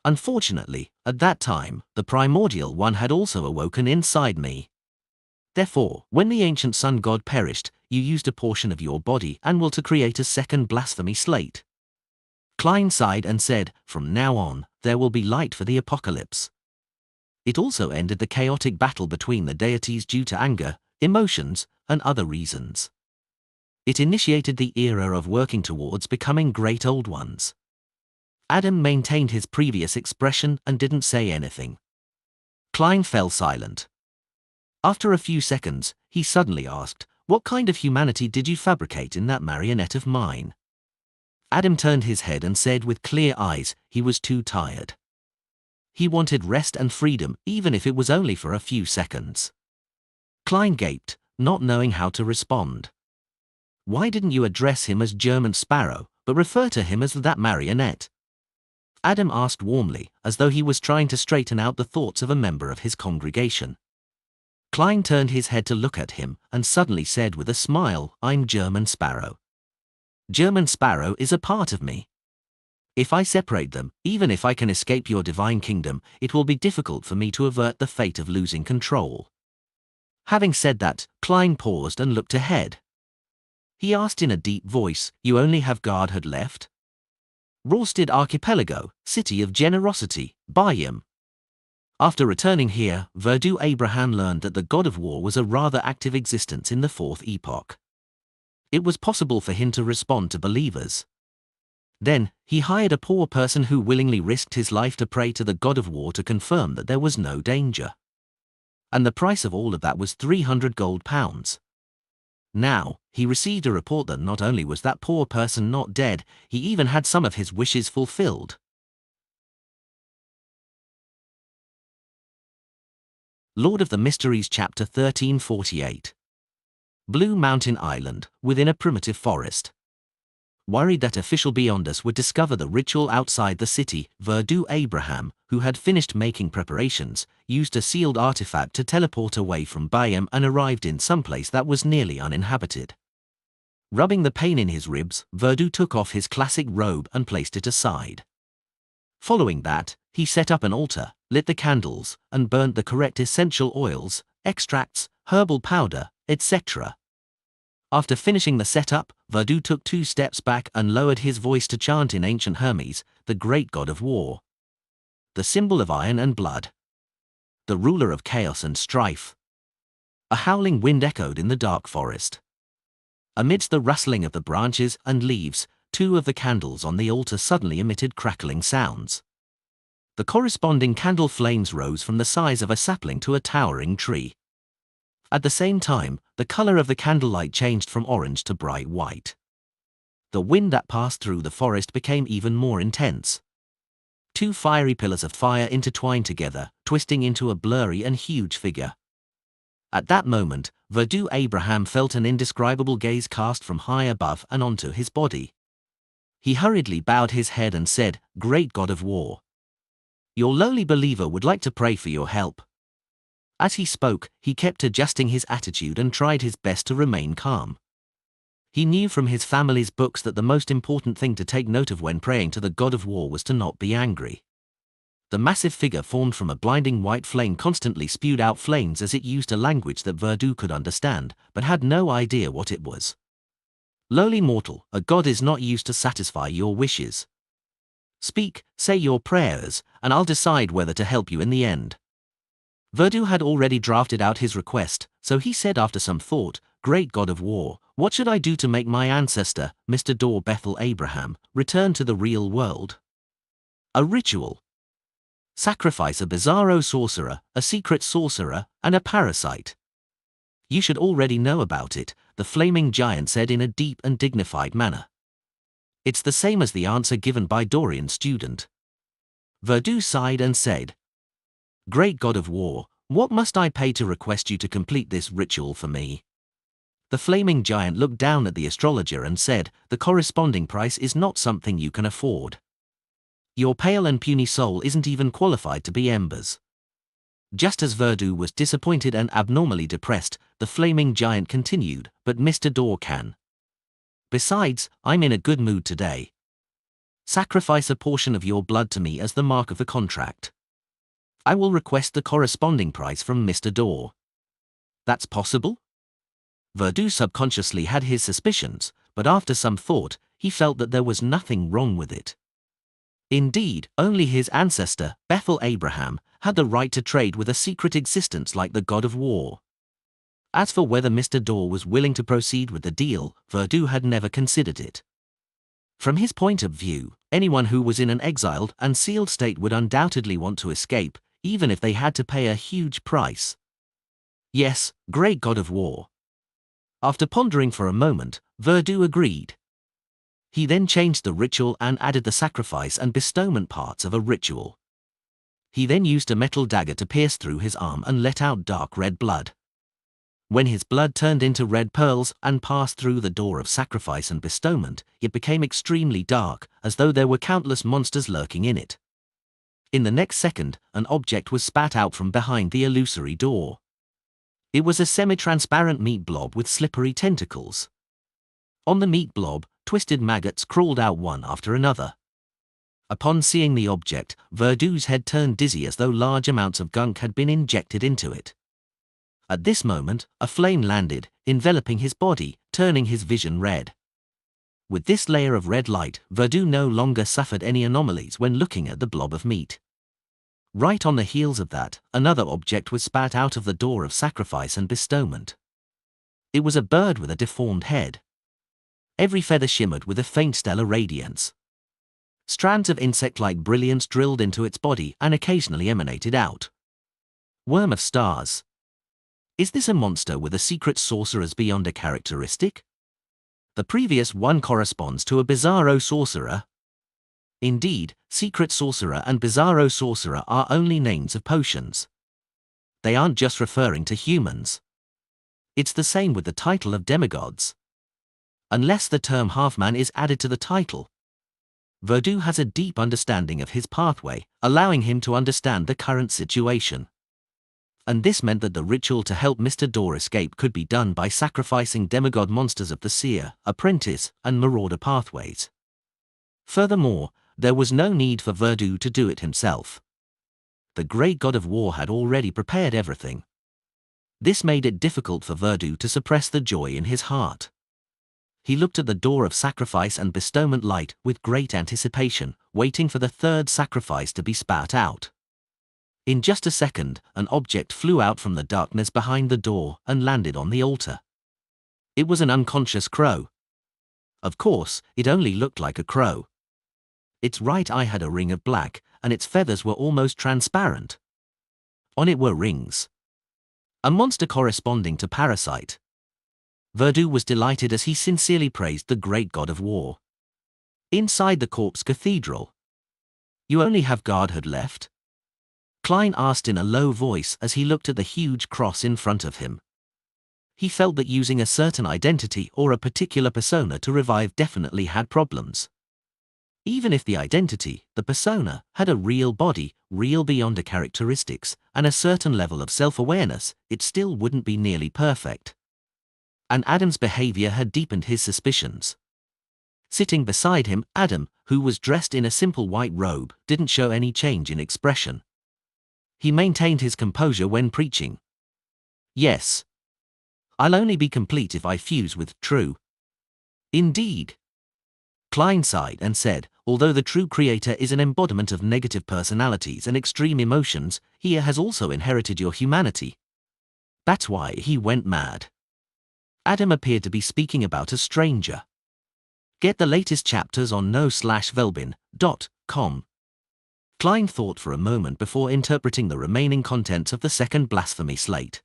Unfortunately, at that time, the primordial one had also awoken inside me. Therefore, when the ancient sun god perished, you used a portion of your body and will to create a second blasphemy slate. Klein sighed and said, from now on, there will be light for the apocalypse. It also ended the chaotic battle between the deities due to anger, emotions, and other reasons. It initiated the era of working towards becoming great old ones. Adam maintained his previous expression and didn't say anything. Klein fell silent. After a few seconds, he suddenly asked, what kind of humanity did you fabricate in that marionette of mine? Adam turned his head and said with clear eyes, he was too tired. He wanted rest and freedom, even if it was only for a few seconds. Klein gaped, not knowing how to respond. Why didn't you address him as German Sparrow, but refer to him as that marionette? Adam asked warmly, as though he was trying to straighten out the thoughts of a member of his congregation. Klein turned his head to look at him and suddenly said with a smile, "I'm German Sparrow. German Sparrow is a part of me. If I separate them, even if I can escape your divine kingdom, it will be difficult for me to avert the fate of losing control." Having said that, Klein paused and looked ahead. He asked in a deep voice, "You only have Godhead left? Rorsted Archipelago, city of generosity, Bayam." After returning here, Verdu Abraham learned that the god of war was a rather active existence in the Fourth Epoch. It was possible for him to respond to believers. Then, he hired a poor person who willingly risked his life to pray to the god of war to confirm that there was no danger. And the price of all of that was 300 gold pounds. Now, he received a report that not only was that poor person not dead, he even had some of his wishes fulfilled. Lord of the Mysteries Chapter 1348. Blue Mountain Island, within a primitive forest. Worried that official beyond us would discover the ritual outside the city, Verdu Abraham, who had finished making preparations, used a sealed artifact to teleport away from Bayam and arrived in some place that was nearly uninhabited. Rubbing the pain in his ribs, Verdu took off his classic robe and placed it aside. Following that, he set up an altar, lit the candles, and burnt the correct essential oils, extracts, herbal powder, etc. After finishing the setup, Verdu took 2 steps back and lowered his voice to chant in ancient Hermes, the great god of war, the symbol of iron and blood, the ruler of chaos and strife. A howling wind echoed in the dark forest. Amidst the rustling of the branches and leaves, 2 of the candles on the altar suddenly emitted crackling sounds. The corresponding candle flames rose from the size of a sapling to a towering tree. At the same time, the color of the candlelight changed from orange to bright white. The wind that passed through the forest became even more intense. 2 fiery pillars of fire intertwined together, twisting into a blurry and huge figure. At that moment, Verdu Abraham felt an indescribable gaze cast from high above and onto his body. He hurriedly bowed his head and said, "Great god of war, your lowly believer would like to pray for your help." As he spoke, he kept adjusting his attitude and tried his best to remain calm. He knew from his family's books that the most important thing to take note of when praying to the god of war was to not be angry. The massive figure formed from a blinding white flame constantly spewed out flames as it used a language that Verdu could understand, but had no idea what it was. "Lowly mortal, a god is not used to satisfy your wishes. Speak, say your prayers, and I'll decide whether to help you in the end." Verdu had already drafted out his request, so he said after some thought, "Great god of war, what should I do to make my ancestor, Mr. Dor Bethel Abraham, return to the real world?" "A ritual. Sacrifice a bizarro sorcerer, a secret sorcerer, and a parasite. You should already know about it," the flaming giant said in a deep and dignified manner. "It's the same as the answer given by Dorian's student." Verdu sighed and said, "Great god of war, what must I pay to request you to complete this ritual for me?" The flaming giant looked down at the astrologer and said, "The corresponding price is not something you can afford. Your pale and puny soul isn't even qualified to be embers." Just as Verdu was disappointed and abnormally depressed, the flaming giant continued, "But Mr. Dor can. Besides, I'm in a good mood today. Sacrifice a portion of your blood to me as the mark of the contract. I will request the corresponding price from Mr. Dor." "That's possible?" Verdu subconsciously had his suspicions, but after some thought, he felt that there was nothing wrong with it. Indeed, only his ancestor, Bethel Abraham, had the right to trade with a secret existence like the god of war. As for whether Mr. Dor was willing to proceed with the deal, Verdu had never considered it. From his point of view, anyone who was in an exiled and sealed state would undoubtedly want to escape, even if they had to pay a huge price. "Yes, great god of war." After pondering for a moment, Verdu agreed. He then changed the ritual and added the sacrifice and bestowment parts of a ritual. He then used a metal dagger to pierce through his arm and let out dark red blood. When his blood turned into red pearls and passed through the door of sacrifice and bestowment, it became extremely dark, as though there were countless monsters lurking in it. In the next second, an object was spat out from behind the illusory door. It was a semi-transparent meat blob with slippery tentacles. On the meat blob, twisted maggots crawled out one after another. Upon seeing the object, Verdu's head turned dizzy as though large amounts of gunk had been injected into it. At this moment, a flame landed, enveloping his body, turning his vision red. With this layer of red light, Verdu no longer suffered any anomalies when looking at the blob of meat. Right on the heels of that, another object was spat out of the door of sacrifice and bestowment. It was a bird with a deformed head. Every feather shimmered with a faint stellar radiance. Strands of insect-like brilliance drilled into its body and occasionally emanated out. Worm of stars. Is this a monster with a secret sorcerer's beyond a characteristic? The previous one corresponds to a bizarro sorcerer. Indeed, secret sorcerer and bizarro sorcerer are only names of potions. They aren't just referring to humans. It's the same with the title of demigods. Unless the term half-man is added to the title. Verdu has a deep understanding of his pathway, allowing him to understand the current situation. And this meant that the ritual to help Mr. Door escape could be done by sacrificing demigod monsters of the seer, apprentice, and marauder pathways. Furthermore, there was no need for Verdu to do it himself. The great god of war had already prepared everything. This made it difficult for Verdu to suppress the joy in his heart. He looked at the door of sacrifice and bestowment light with great anticipation, waiting for the third sacrifice to be spat out. In just a second, an object flew out from the darkness behind the door and landed on the altar. It was an unconscious crow. Of course, it only looked like a crow. Its right eye had a ring of black, and its feathers were almost transparent. On it were rings. A monster corresponding to Parasite. Verdu was delighted as he sincerely praised the great god of war. Inside the corpse cathedral. You only have godhood left? Klein asked in a low voice as he looked at the huge cross in front of him. He felt that using a certain identity or a particular persona to revive definitely had problems. Even if the identity, the persona, had a real body, real beyond a characteristics, and a certain level of self-awareness, it still wouldn't be nearly perfect. And Adam's behavior had deepened his suspicions. Sitting beside him, Adam, who was dressed in a simple white robe, didn't show any change in expression. He maintained his composure when preaching. Yes. I'll only be complete if I fuse with true. Indeed. Klein sighed and said, although the true creator is an embodiment of negative personalities and extreme emotions, he has also inherited your humanity. That's why he went mad. Adam appeared to be speaking about a stranger. Get the latest chapters on no/velbin.com. Klein thought for a moment before interpreting the remaining contents of the second blasphemy slate.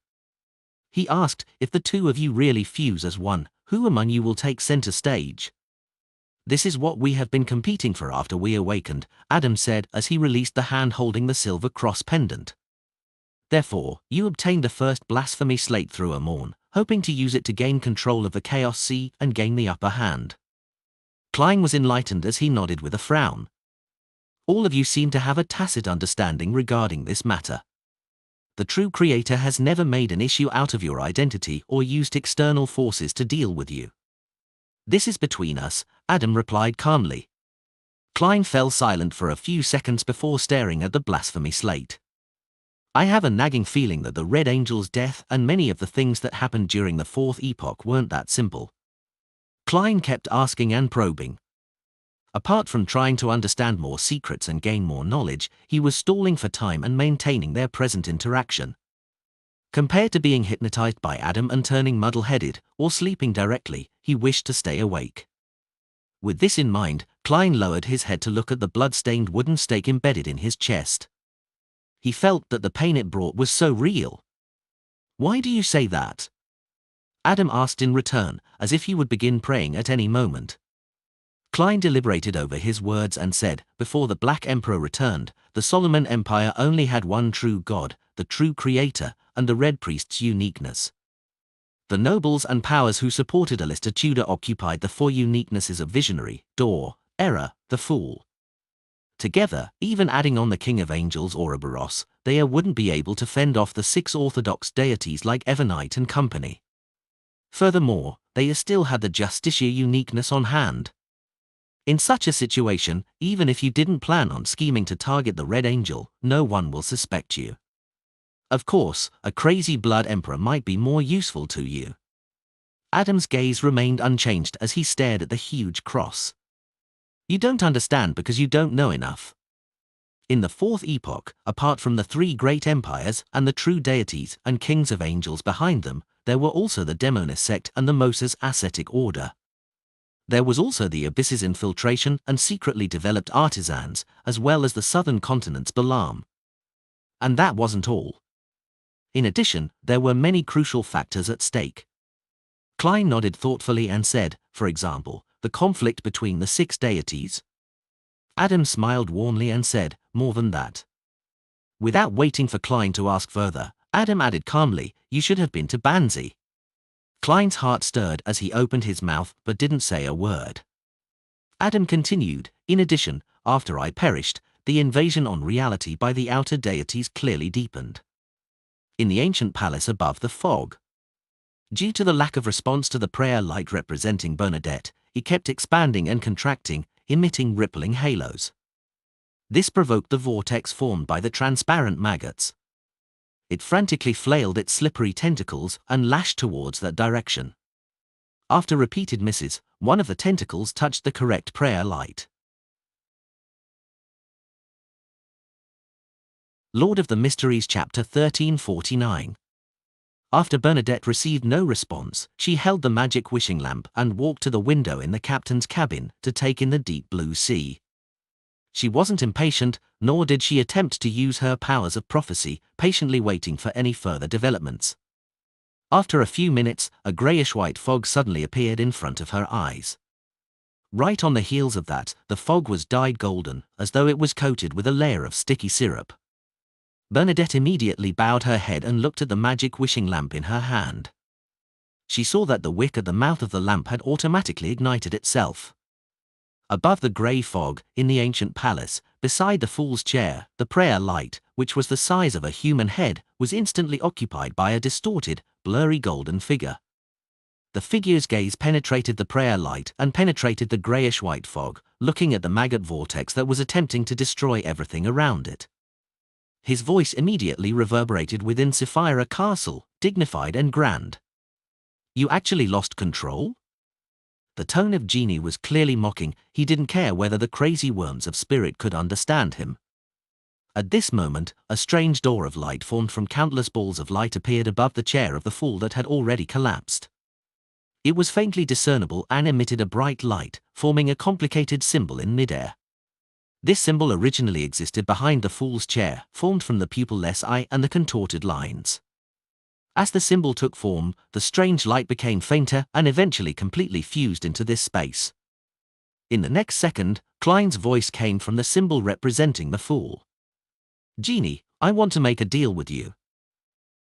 He asked, if the two of you really fuse as one, who among you will take center stage? This is what we have been competing for after we awakened, Adam said as he released the hand holding the silver cross pendant. Therefore, you obtained the first blasphemy slate through a morn, hoping to use it to gain control of the Chaos Sea and gain the upper hand. Klein was enlightened as he nodded with a frown. All of you seem to have a tacit understanding regarding this matter. The true creator has never made an issue out of your identity or used external forces to deal with you. This is between us, Adam replied calmly. Klein fell silent for a few seconds before staring at the blasphemy slate. I have a nagging feeling that the Red Angel's death and many of the things that happened during the Fourth Epoch weren't that simple. Klein kept asking and probing. Apart from trying to understand more secrets and gain more knowledge, he was stalling for time and maintaining their present interaction. Compared to being hypnotized by Adam and turning muddle-headed, or sleeping directly, he wished to stay awake. With this in mind, Klein lowered his head to look at the blood-stained wooden stake embedded in his chest. He felt that the pain it brought was so real. Why do you say that? Adam asked in return, as if he would begin praying at any moment. Klein deliberated over his words and said, before the Black Emperor returned, the Solomon Empire only had one true God, the true creator, and the Red Priest's uniqueness. The nobles and powers who supported Alistair Tudor occupied the four uniquenesses of Visionary, Door, Error, the Fool. Together, even adding on the King of Angels Ouroboros, they wouldn't be able to fend off the six orthodox deities like Evernight and company. Furthermore, they still had the Justicia uniqueness on hand. In such a situation, even if you didn't plan on scheming to target the Red Angel, no one will suspect you. Of course, a crazy Blood Emperor might be more useful to you. Adam's gaze remained unchanged as he stared at the huge cross. You don't understand because you don't know enough. In the fourth epoch, apart from the three great empires and the true deities and kings of angels behind them, there were also the Demonis sect and the Moses ascetic order. There was also the Abyss's infiltration and secretly developed artisans, as well as the southern continent's Balaam. And that wasn't all. In addition, there were many crucial factors at stake. Klein nodded thoughtfully and said, for example, the conflict between the six deities. Adam smiled warmly and said, more than that. Without waiting for Klein to ask further, Adam added calmly, you should have been to Banzi. Klein's heart stirred as he opened his mouth but didn't say a word. Adam continued, in addition, after I perished, the invasion on reality by the outer deities clearly deepened. In the ancient palace above the fog. Due to the lack of response to the prayer light representing Bernadette, it kept expanding and contracting, emitting rippling halos. This provoked the vortex formed by the transparent maggots. It frantically flailed its slippery tentacles and lashed towards that direction. After repeated misses, one of the tentacles touched the correct prayer light. Lord of the Mysteries Chapter 1349. After Bernadette received no response, she held the magic wishing lamp and walked to the window in the captain's cabin to take in the deep blue sea. She wasn't impatient, nor did she attempt to use her powers of prophecy, patiently waiting for any further developments. After a few minutes, a grayish-white fog suddenly appeared in front of her eyes. Right on the heels of that, the fog was dyed golden, as though it was coated with a layer of sticky syrup. Bernadette immediately bowed her head and looked at the magic wishing lamp in her hand. She saw that the wick at the mouth of the lamp had automatically ignited itself. Above the grey fog, in the ancient palace, beside the fool's chair, the prayer light, which was the size of a human head, was instantly occupied by a distorted, blurry golden figure. The figure's gaze penetrated the prayer light and penetrated the greyish-white fog, looking at the maggot vortex that was attempting to destroy everything around it. His voice immediately reverberated within Sapphira Castle, dignified and grand. You actually lost control? The tone of Genie was clearly mocking. He didn't care whether the crazy worms of spirit could understand him. At this moment, a strange door of light formed from countless balls of light appeared above the chair of the fool that had already collapsed. It was faintly discernible and emitted a bright light, forming a complicated symbol in midair. This symbol originally existed behind the fool's chair, formed from the pupil-less eye and the contorted lines. As the symbol took form, the strange light became fainter and eventually completely fused into this space. In the next second, Klein's voice came from the symbol representing the fool. Genie, I want to make a deal with you.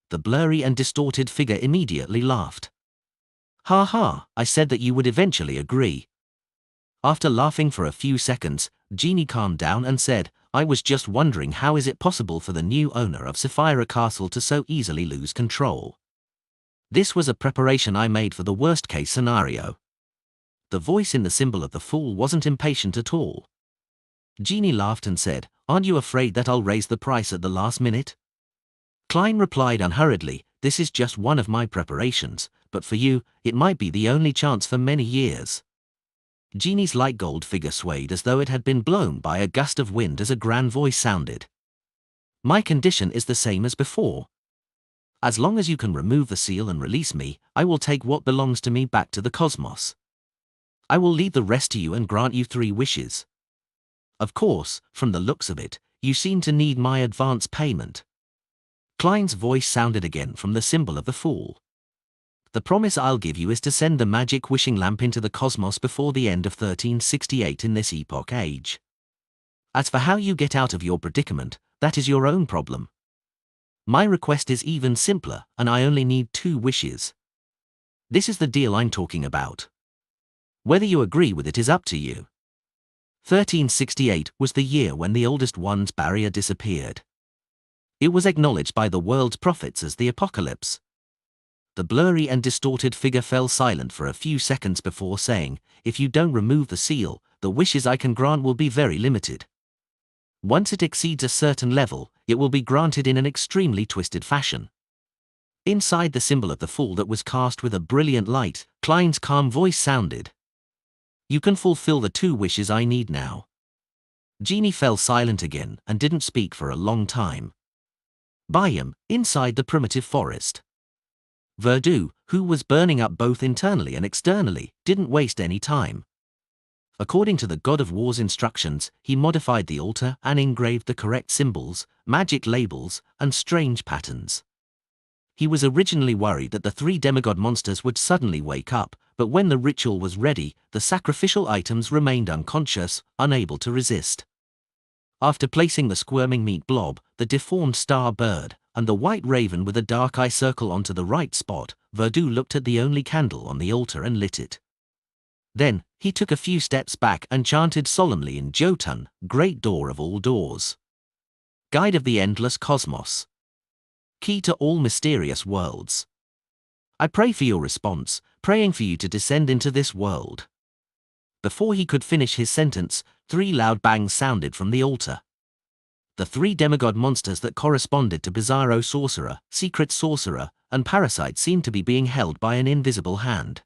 The blurry and distorted figure immediately laughed. Ha ha, I said that you would eventually agree. After laughing for a few seconds, Genie calmed down and said, I was just wondering how is it possible for the new owner of Sapphira Castle to so easily lose control. This was a preparation I made for the worst-case scenario. The voice in the symbol of the fool wasn't impatient at all. Genie laughed and said, aren't you afraid that I'll raise the price at the last minute? Klein replied unhurriedly, this is just one of my preparations, but for you, it might be the only chance for many years. Genie's light gold figure swayed as though it had been blown by a gust of wind as a grand voice sounded. My condition is the same as before. As long as you can remove the seal and release me, I will take what belongs to me back to the cosmos. I will leave the rest to you and grant you 3 wishes. Of course, from the looks of it, you seem to need my advance payment. Klein's voice sounded again from the symbol of the fool. The promise I'll give you is to send the magic wishing lamp into the cosmos before the end of 1368 in this epoch age. As for how you get out of your predicament, that is your own problem. My request is even simpler, and I only need 2 wishes. This is the deal I'm talking about. Whether you agree with it is up to you. 1368 was the year when the oldest one's barrier disappeared. It was acknowledged by the world's prophets as the apocalypse. The blurry and distorted figure fell silent for a few seconds before saying, "If you don't remove the seal, the wishes I can grant will be very limited. Once it exceeds a certain level, it will be granted in an extremely twisted fashion." Inside the symbol of the fool that was cast with a brilliant light, Klein's calm voice sounded. "You can fulfill the 2 wishes I need now." Genie fell silent again and didn't speak for a long time. Bayam, inside the primitive forest. Verdu, who was burning up both internally and externally, didn't waste any time. According to the God of War's instructions, he modified the altar and engraved the correct symbols, magic labels, and strange patterns. He was originally worried that the 3 demigod monsters would suddenly wake up, but when the ritual was ready, the sacrificial items remained unconscious, unable to resist. After placing the squirming meat blob, the deformed star bird, and the white raven with a dark eye circle onto the right spot, Verdu looked at the only candle on the altar and lit it. Then, he took a few steps back and chanted solemnly in Jotun, Great Door of all doors. Guide of the endless cosmos. Key to all mysterious worlds. I pray for your response, praying for you to descend into this world. Before he could finish his sentence, 3 loud bangs sounded from the altar. The 3 demigod monsters that corresponded to Bizarro Sorcerer, Secret Sorcerer, and Parasite seemed to be being held by an invisible hand.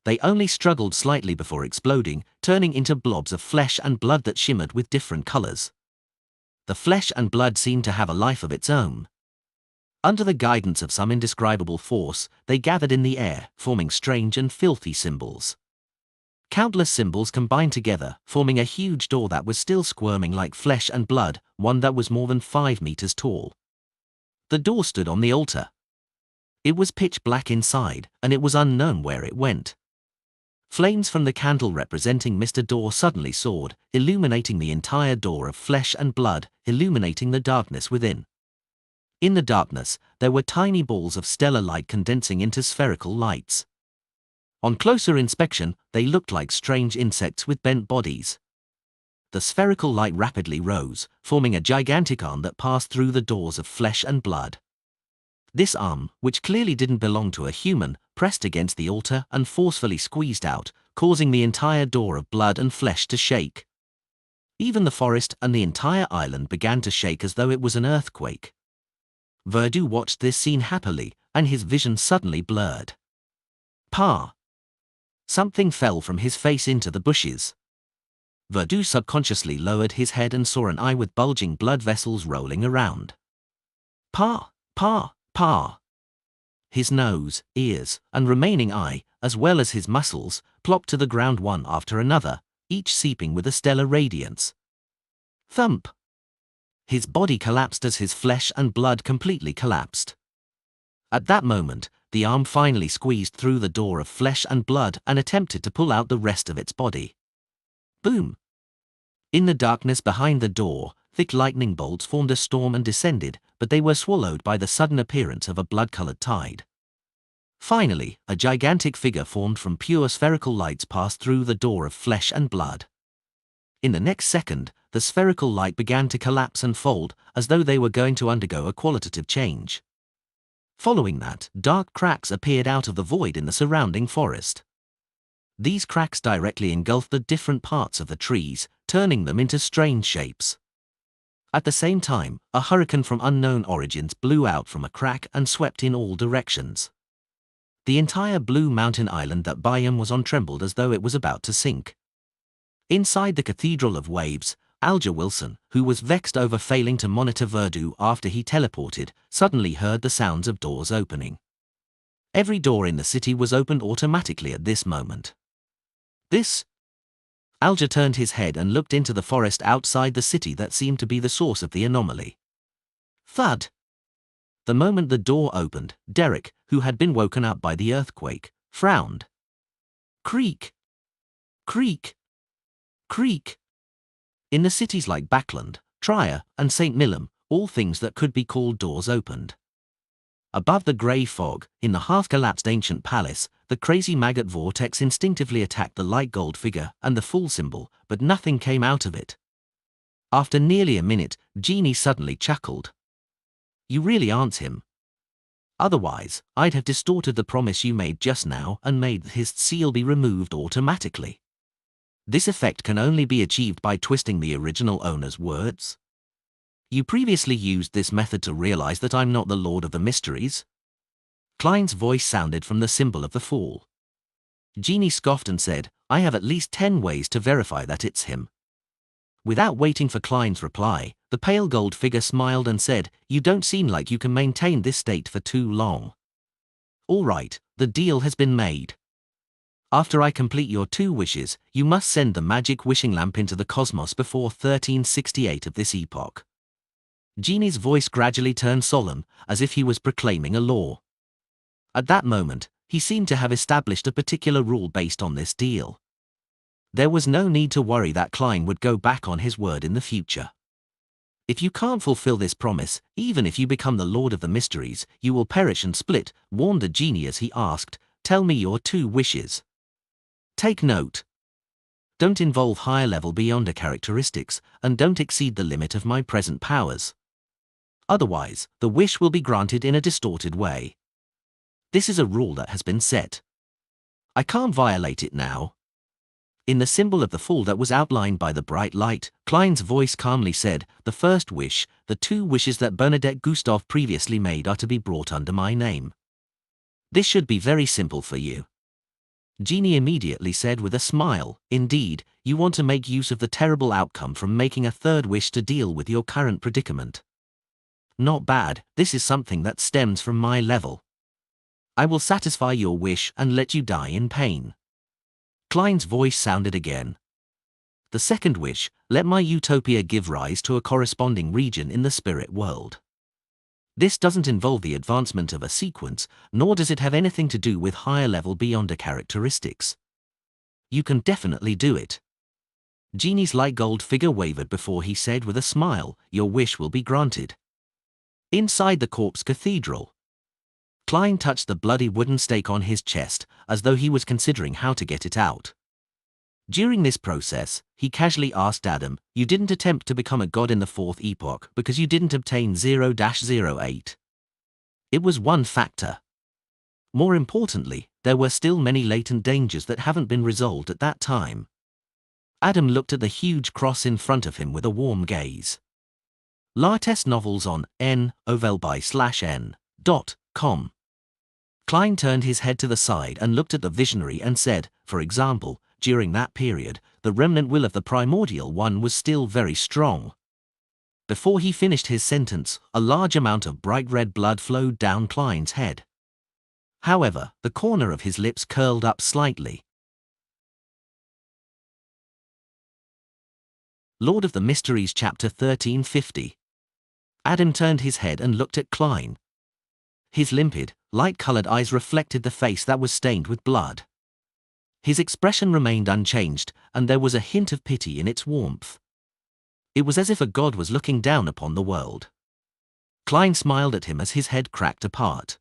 They only struggled slightly before exploding, turning into blobs of flesh and blood that shimmered with different colors. The flesh and blood seemed to have a life of its own. Under the guidance of some indescribable force, they gathered in the air, forming strange and filthy symbols. Countless symbols combined together, forming a huge door that was still squirming like flesh and blood, one that was more than 5 meters tall. The door stood on the altar. It was pitch black inside, and it was unknown where it went. Flames from the candle representing Mr. Door suddenly soared, illuminating the entire door of flesh and blood, illuminating the darkness within. In the darkness, there were tiny balls of stellar light condensing into spherical lights. On closer inspection, they looked like strange insects with bent bodies. The spherical light rapidly rose, forming a gigantic arm that passed through the doors of flesh and blood. This arm, which clearly didn't belong to a human, pressed against the altar and forcefully squeezed out, causing the entire door of blood and flesh to shake. Even the forest and the entire island began to shake as though it was an earthquake. Verdu watched this scene happily, and his vision suddenly blurred. Pa! Something fell from his face into the bushes. Verdu subconsciously lowered his head and saw an eye with bulging blood vessels rolling around. Pa! Pa! Pa! His nose, ears, and remaining eye, as well as his muscles, plopped to the ground one after another, each seeping with a stellar radiance. Thump! His body collapsed as his flesh and blood completely collapsed. At that moment, the arm finally squeezed through the door of flesh and blood and attempted to pull out the rest of its body. Boom! In the darkness behind the door, thick lightning bolts formed a storm and descended, but they were swallowed by the sudden appearance of a blood-colored tide. Finally, a gigantic figure formed from pure spherical lights passed through the door of flesh and blood. In the next second, the spherical light began to collapse and fold, as though they were going to undergo a qualitative change. Following that, dark cracks appeared out of the void in the surrounding forest. These cracks directly engulfed the different parts of the trees, turning them into strange shapes. At the same time, a hurricane from unknown origins blew out from a crack and swept in all directions. The entire Blue Mountain island that Bayam was on trembled as though it was about to sink. Inside the Cathedral of Waves, Alger Wilson, who was vexed over failing to monitor Verdu after he teleported, suddenly heard the sounds of doors opening. Every door in the city was opened automatically at this moment. Alger turned his head and looked into the forest outside the city that seemed to be the source of the anomaly. Thud! The moment the door opened, Derek, who had been woken up by the earthquake, frowned. Creak! Creak! Creak! In the cities like Backland, Trier, and St. Millum, all things that could be called doors opened. Above the grey fog, in the half-collapsed ancient palace, the crazy maggot vortex instinctively attacked the light gold figure and the fool symbol, but nothing came out of it. After nearly a minute, Genie suddenly chuckled. "You really aren't him. Otherwise, I'd have distorted the promise you made just now and made his seal be removed automatically. This effect can only be achieved by twisting the original owner's words. You previously used this method to realize that I'm not the Lord of the Mysteries." Klein's voice sounded from the symbol of the fool. Genie scoffed and said, "I have at least 10 ways to verify that it's him." Without waiting for Klein's reply, the pale gold figure smiled and said, "You don't seem like you can maintain this state for too long. All right, the deal has been made. After I complete your 2 wishes, you must send the magic wishing lamp into the cosmos before 1368 of this epoch." Genie's voice gradually turned solemn, as if he was proclaiming a law. At that moment, he seemed to have established a particular rule based on this deal. There was no need to worry that Klein would go back on his word in the future. "If you can't fulfill this promise, even if you become the Lord of the Mysteries, you will perish and split," warned the genie as he asked, "Tell me your 2 wishes. Take note. Don't involve higher level Beyonder characteristics, and don't exceed the limit of my present powers. Otherwise, the wish will be granted in a distorted way. This is a rule that has been set. I can't violate it now." In the symbol of the fool that was outlined by the bright light, Klein's voice calmly said, "The first wish, the 2 wishes that Bernadette Gustave previously made are to be brought under my name. This should be very simple for you." Genie immediately said with a smile, "Indeed, you want to make use of the terrible outcome from making a 3rd wish to deal with your current predicament. Not bad, this is something that stems from my level. I will satisfy your wish and let you die in pain." Klein's voice sounded again. "The 2nd wish, let my utopia give rise to a corresponding region in the spirit world. This doesn't involve the advancement of a sequence, nor does it have anything to do with higher level Beyonder characteristics. You can definitely do it." Genie's light gold figure wavered before he said with a smile, "Your wish will be granted." Inside the corpse cathedral, Klein touched the bloody wooden stake on his chest, as though he was considering how to get it out. During this process, he casually asked Adam, "You didn't attempt to become a god in the 4th epoch because you didn't obtain 0-08. It was one factor. More importantly, there were still many latent dangers that haven't been resolved at that time." Adam looked at the huge cross in front of him with a warm gaze. Latest novels on novel.n.com. Klein turned his head to the side and looked at the visionary and said, "For example, during that period, the remnant will of the primordial one was still very strong." Before he finished his sentence, a large amount of bright red blood flowed down Klein's head. However, the corner of his lips curled up slightly. Lord of the Mysteries Chapter 1350. Adam turned his head and looked at Klein. His limpid, light-colored eyes reflected the face that was stained with blood. His expression remained unchanged, and there was a hint of pity in its warmth. It was as if a god was looking down upon the world. Klein smiled at him as his head cracked apart.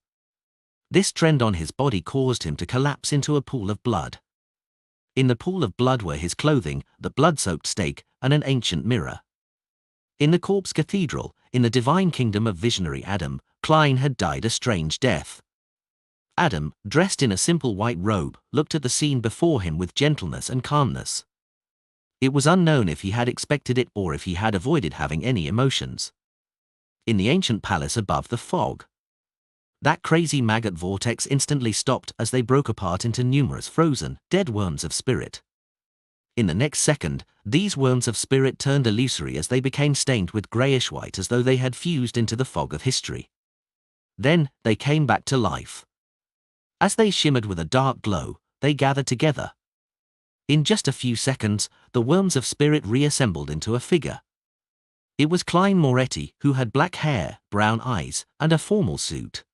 This trend on his body caused him to collapse into a pool of blood. In the pool of blood were his clothing, the blood-soaked stake, and an ancient mirror. In the corpse cathedral, in the divine kingdom of visionary Adam, Klein had died a strange death. Adam, dressed in a simple white robe, looked at the scene before him with gentleness and calmness. It was unknown if he had expected it or if he had avoided having any emotions. In the ancient palace above the fog, that crazy maggot vortex instantly stopped as they broke apart into numerous frozen, dead worms of spirit. In the next second, these worms of spirit turned illusory as they became stained with greyish-white as though they had fused into the fog of history. Then, they came back to life. As they shimmered with a dark glow, they gathered together. In just a few seconds, the worms of spirit reassembled into a figure. It was Klein Moretti, who had black hair, brown eyes, and a formal suit.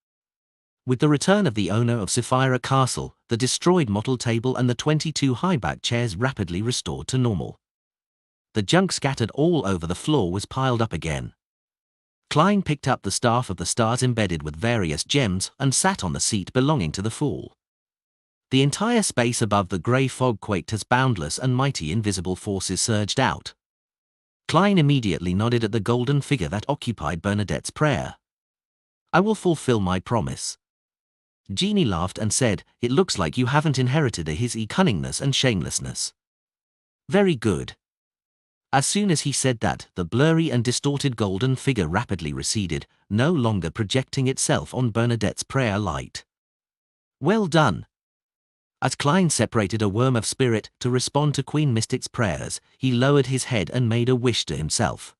With the return of the owner of Sapphira Castle, the destroyed model table and the 22 high-back chairs rapidly restored to normal. The junk scattered all over the floor was piled up again. Klein picked up the staff of the stars embedded with various gems and sat on the seat belonging to the fool. The entire space above the grey fog quaked as boundless and mighty invisible forces surged out. Klein immediately nodded at the golden figure that occupied Bernadette's prayer. "I will fulfill my promise." Jeannie laughed and said, "It looks like you haven't inherited his cunningness and shamelessness." "Very good." As soon as he said that, the blurry and distorted golden figure rapidly receded, no longer projecting itself on Bernadette's prayer light. "Well done." As Klein separated a worm of spirit to respond to Queen Mystic's prayers, he lowered his head and made a wish to himself.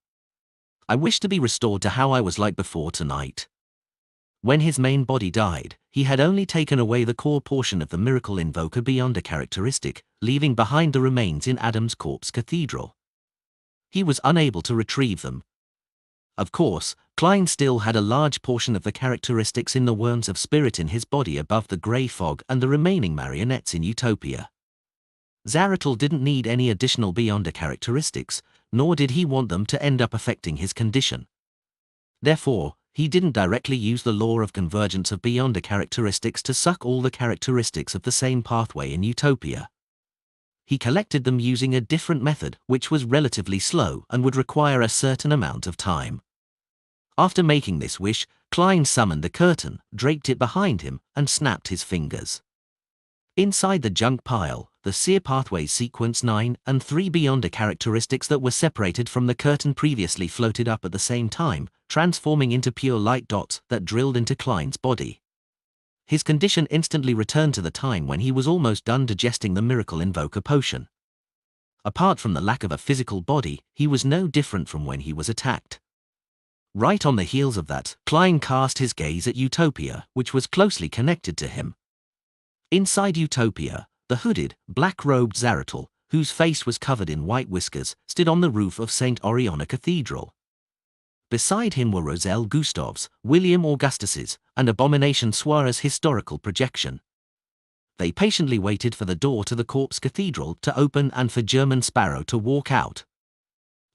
"I wish to be restored to how I was like before tonight." When his main body died, he had only taken away the core portion of the miracle invoker beyond a characteristic, leaving behind the remains in Adam's corpse cathedral. He was unable to retrieve them. Of course, Klein still had a large portion of the characteristics in the worms of spirit in his body above the grey fog and the remaining marionettes in Utopia. Zaratul didn't need any additional Beyonder characteristics, nor did he want them to end up affecting his condition. Therefore, he didn't directly use the law of convergence of Beyonder characteristics to suck all the characteristics of the same pathway in Utopia. He collected them using a different method which was relatively slow and would require a certain amount of time. After making this wish, Klein summoned the curtain, draped it behind him, and snapped his fingers. Inside the junk pile, the Seer Pathways Sequence 9 and 3 Beyonder characteristics that were separated from the curtain previously floated up at the same time, transforming into pure light dots that drilled into Klein's body. His condition instantly returned to the time when he was almost done digesting the Miracle Invoker potion. Apart from the lack of a physical body, he was no different from when he was attacked. Right on the heels of that, Klein cast his gaze at Utopia, which was closely connected to him. Inside Utopia, the hooded, black-robed Zaratul, whose face was covered in white whiskers, stood on the roof of St. Oriana Cathedral. Beside him were Roselle Gustav's, William Augustus's, and Abomination Suara's historical projection. They patiently waited for the door to the Corpse Cathedral to open and for German Sparrow to walk out.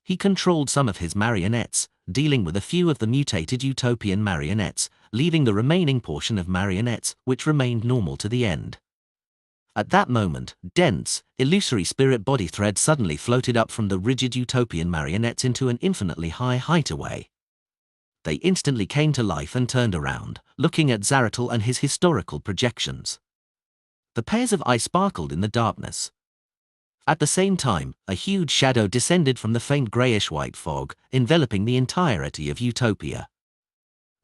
He controlled some of his marionettes, dealing with a few of the mutated Utopian marionettes, leaving the remaining portion of marionettes which remained normal to the end. At that moment, dense, illusory spirit body threads suddenly floated up from the rigid Utopian marionettes into an infinitely high height away. They instantly came to life and turned around, looking at Zaratul and his historical projections. The pairs of eyes sparkled in the darkness. At the same time, a huge shadow descended from the faint greyish-white fog, enveloping the entirety of Utopia.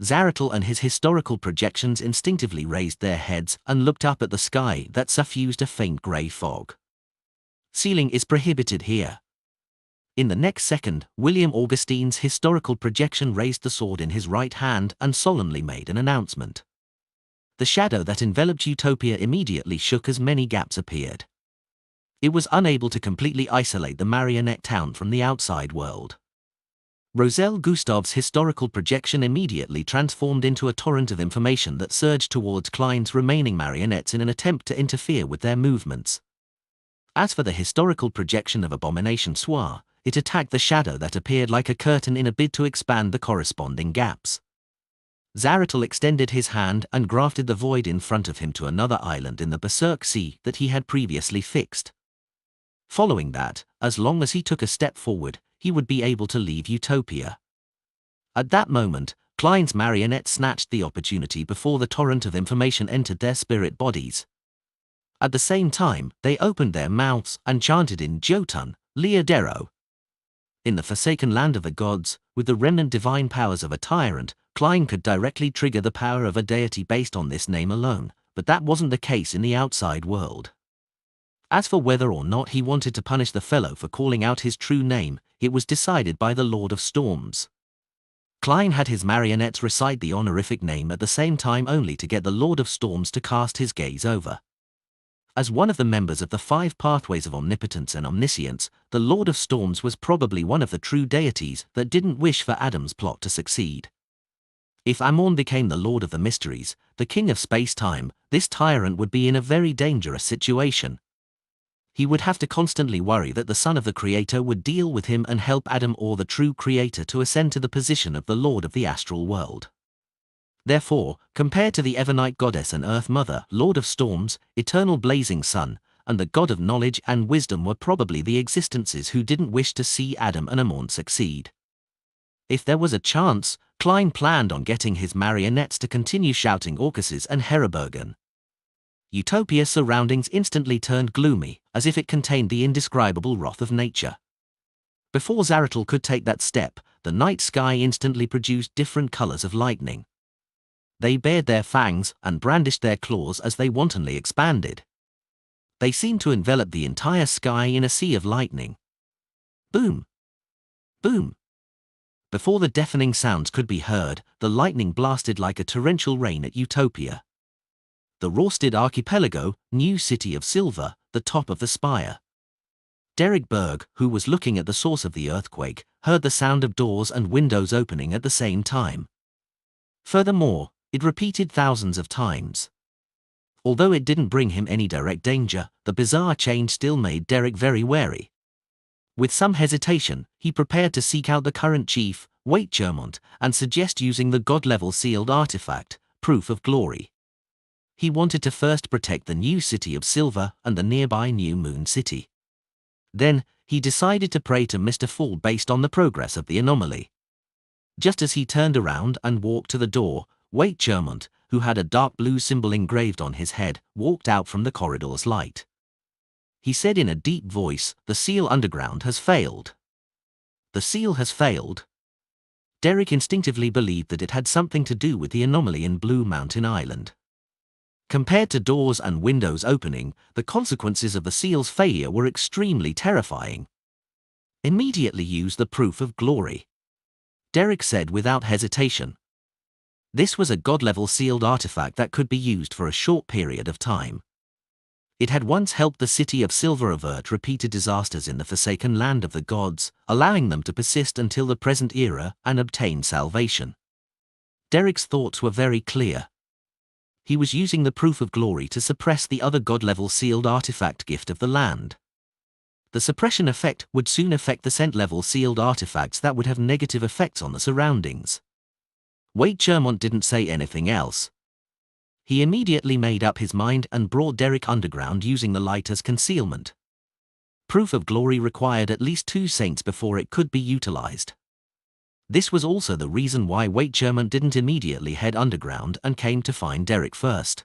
Zaratul and his historical projections instinctively raised their heads and looked up at the sky that suffused a faint grey fog. "Sealing is prohibited here." In the next second, William Augustine's historical projection raised the sword in his right hand and solemnly made an announcement. The shadow that enveloped Utopia immediately shook as many gaps appeared. It was unable to completely isolate the marionette town from the outside world. Roselle Gustav's historical projection immediately transformed into a torrent of information that surged towards Klein's remaining marionettes in an attempt to interfere with their movements. As for the historical projection of Abomination Suara, it attacked the shadow that appeared like a curtain in a bid to expand the corresponding gaps. Zaratul extended his hand and grafted the void in front of him to another island in the Berserk Sea that he had previously fixed. Following that, as long as he took a step forward, he would be able to leave Utopia. At that moment, Klein's marionette snatched the opportunity before the torrent of information entered their spirit bodies. At the same time, they opened their mouths and chanted in Jotun, Leodero. In the forsaken land of the gods, with the remnant divine powers of a tyrant, Klein could directly trigger the power of a deity based on this name alone, but that wasn't the case in the outside world. As for whether or not he wanted to punish the fellow for calling out his true name, it was decided by the Lord of Storms. Klein had his marionettes recite the honorific name at the same time only to get the Lord of Storms to cast his gaze over. As one of the members of the 5 pathways of omnipotence and omniscience, the Lord of Storms was probably one of the true deities that didn't wish for Adam's plot to succeed. If Amon became the Lord of the Mysteries, the King of Space-Time, this tyrant would be in a very dangerous situation. He would have to constantly worry that the son of the Creator would deal with him and help Adam or the true Creator to ascend to the position of the Lord of the astral world. Therefore, compared to the Evernight Goddess and Earth Mother, Lord of Storms, Eternal Blazing Sun, and the God of Knowledge and Wisdom were probably the existences who didn't wish to see Adam and Amon succeed. If there was a chance, Klein planned on getting his marionettes to continue shouting Orcuses and Herebergen. Utopia's surroundings instantly turned gloomy, as if it contained the indescribable wrath of nature. Before Zaratul could take that step, the night sky instantly produced different colors of lightning. They bared their fangs and brandished their claws as they wantonly expanded. They seemed to envelop the entire sky in a sea of lightning. Boom! Boom! Before the deafening sounds could be heard, the lightning blasted like a torrential rain at Utopia. The Rorsted Archipelago, new city of silver, the top of the spire. Derek Berg, who was looking at the source of the earthquake, heard the sound of doors and windows opening at the same time. Furthermore, it repeated thousands of times. Although it didn't bring him any direct danger, the bizarre change still made Derek very wary. With some hesitation, he prepared to seek out the current chief, Waite Chermont, and suggest using the god-level sealed artifact, Proof of Glory. He wanted to first protect the new city of Silver and the nearby New Moon City. Then, he decided to pray to Mr. Fall based on the progress of the anomaly. Just as he turned around and walked to the door, Waite Chermont, who had a dark blue symbol engraved on his head, walked out from the corridor's light. He said in a deep voice, "The seal underground has failed." The seal has failed? Derek instinctively believed that it had something to do with the anomaly in Blue Mountain Island. Compared to doors and windows opening, the consequences of the seal's failure were extremely terrifying. Immediately use the Proof of Glory, Derek said without hesitation. This was a god-level sealed artifact that could be used for a short period of time. It had once helped the city of Silver avert repeated disasters in the forsaken land of the gods, allowing them to persist until the present era and obtain salvation. Derek's thoughts were very clear. He was using the Proof of Glory to suppress the other god-level sealed artifact Gift of the Land. The suppression effect would soon affect the Scent-level sealed artifacts that would have negative effects on the surroundings. Waite Chermont didn't say anything else. He immediately made up his mind and brought Derek underground using the light as concealment. Proof of Glory required at least 2 saints before it could be utilized. This was also the reason why Waite Chermont didn't immediately head underground and came to find Derek first.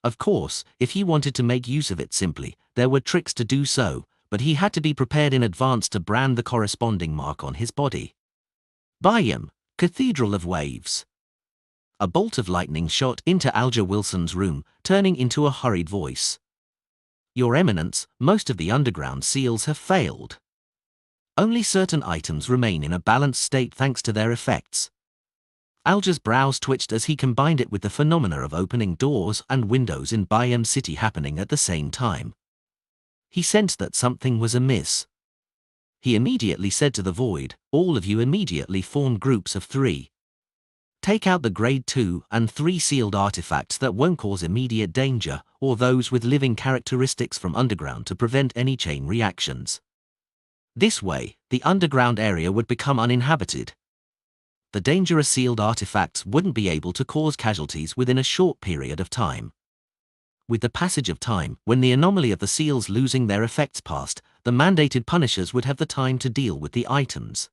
Of course, if he wanted to make use of it simply, there were tricks to do so, but he had to be prepared in advance to brand the corresponding mark on his body. Bayam, Cathedral of Waves. A bolt of lightning shot into Alger Wilson's room, turning into a hurried voice. Your Eminence, most of the underground seals have failed. Only certain items remain in a balanced state thanks to their effects. Alger's brows twitched as he combined it with the phenomena of opening doors and windows in Bayam City happening at the same time. He sensed that something was amiss. He immediately said to the void, "All of you immediately form groups of 3. Take out the grade 2 and 3 sealed artifacts that won't cause immediate danger, or those with living characteristics from underground to prevent any chain reactions. This way, the underground area would become uninhabited. The dangerous sealed artifacts wouldn't be able to cause casualties within a short period of time. With the passage of time, when the anomaly of the seals losing their effects passed, the mandated punishers would have the time to deal with the items.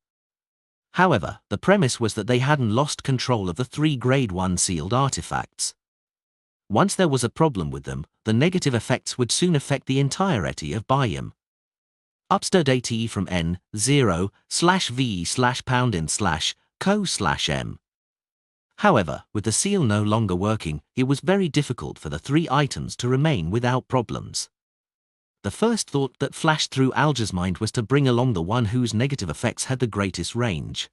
However, the premise was that they hadn't lost control of the 3 grade 1 sealed artifacts. Once there was a problem with them, the negative effects would soon affect the entirety of Bayam. Upstairs ATE from N0/V/pound/co/M. However, with the seal no longer working, it was very difficult for the 3 items to remain without problems. The first thought that flashed through Alger's mind was to bring along the one whose negative effects had the greatest range.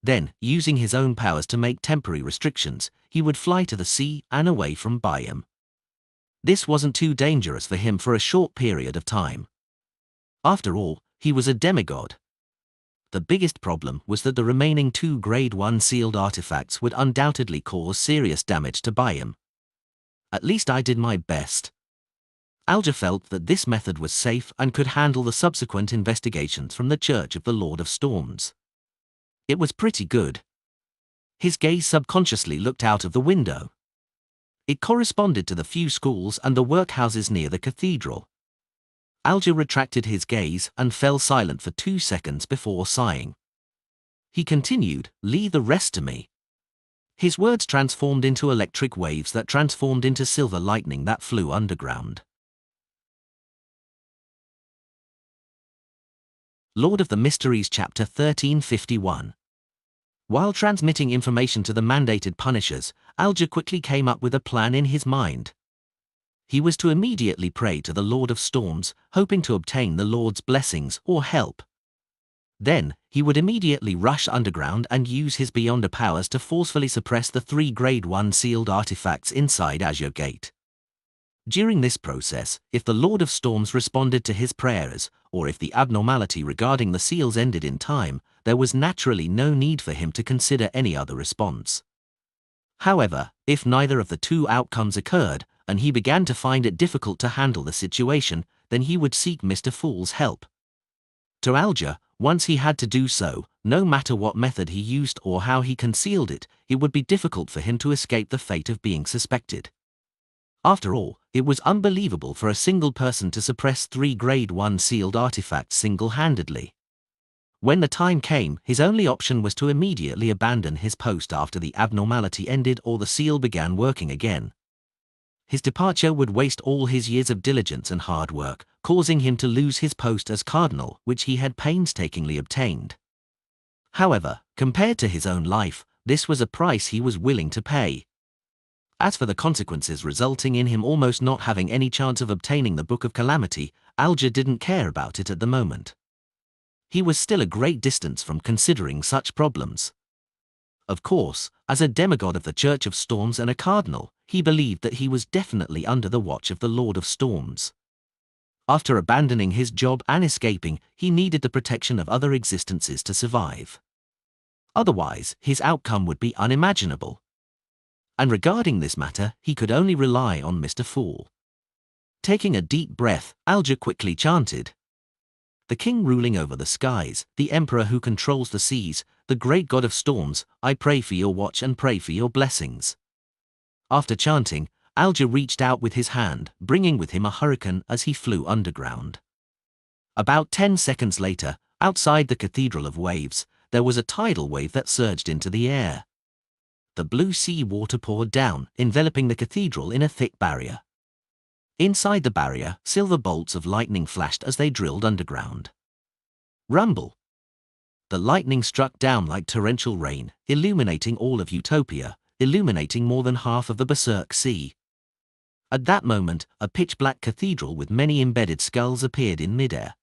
Then, using his own powers to make temporary restrictions, he would fly to the sea and away from Bayam. This wasn't too dangerous for him for a short period of time. After all, he was a demigod. The biggest problem was that the remaining 2 grade 1 sealed artifacts would undoubtedly cause serious damage to Bayam. At least I did my best. Alger felt that this method was safe and could handle the subsequent investigations from the Church of the Lord of Storms. It was pretty good. His gaze subconsciously looked out of the window. It corresponded to the few schools and the workhouses near the cathedral. Alger retracted his gaze and fell silent for 2 seconds before sighing. He continued, "Leave the rest to me." His words transformed into electric waves that transformed into silver lightning that flew underground. Lord of the Mysteries Chapter 1351. While transmitting information to the mandated punishers, Alger quickly came up with a plan in his mind. He was to immediately pray to the Lord of Storms, hoping to obtain the Lord's blessings or help. Then, he would immediately rush underground and use his Beyonder powers to forcefully suppress the 3 Grade 1 sealed artifacts inside Azure Gate. During this process, if the Lord of Storms responded to his prayers, or if the abnormality regarding the seals ended in time, there was naturally no need for him to consider any other response. However, if neither of the 2 outcomes occurred, and he began to find it difficult to handle the situation, then he would seek Mr. Fool's help. To Alger, once he had to do so, no matter what method he used or how he concealed it, it would be difficult for him to escape the fate of being suspected. After all, it was unbelievable for a single person to suppress 3 Grade 1 sealed artifacts single-handedly. When the time came, his only option was to immediately abandon his post after the abnormality ended or the seal began working again. His departure would waste all his years of diligence and hard work, causing him to lose his post as cardinal, which he had painstakingly obtained. However, compared to his own life, this was a price he was willing to pay. As for the consequences resulting in him almost not having any chance of obtaining the Book of Calamity, Alger didn't care about it at the moment. He was still a great distance from considering such problems. Of course, as a demigod of the Church of Storms and a cardinal, he believed that he was definitely under the watch of the Lord of Storms. After abandoning his job and escaping, he needed the protection of other existences to survive. Otherwise, his outcome would be unimaginable. And regarding this matter, he could only rely on Mr. Fool. Taking a deep breath, Alger quickly chanted, "The king ruling over the skies, the emperor who controls the seas, the great god of storms, I pray for your watch and pray for your blessings." After chanting, Alger reached out with his hand, bringing with him a hurricane as he flew underground. About 10 seconds later, outside the Cathedral of Waves, there was a tidal wave that surged into the air. The blue sea water poured down, enveloping the cathedral in a thick barrier. Inside the barrier, silver bolts of lightning flashed as they drilled underground. Rumble! The lightning struck down like torrential rain, illuminating all of Utopia, illuminating more than half of the Berserk Sea. At that moment, a pitch-black cathedral with many embedded skulls appeared in midair.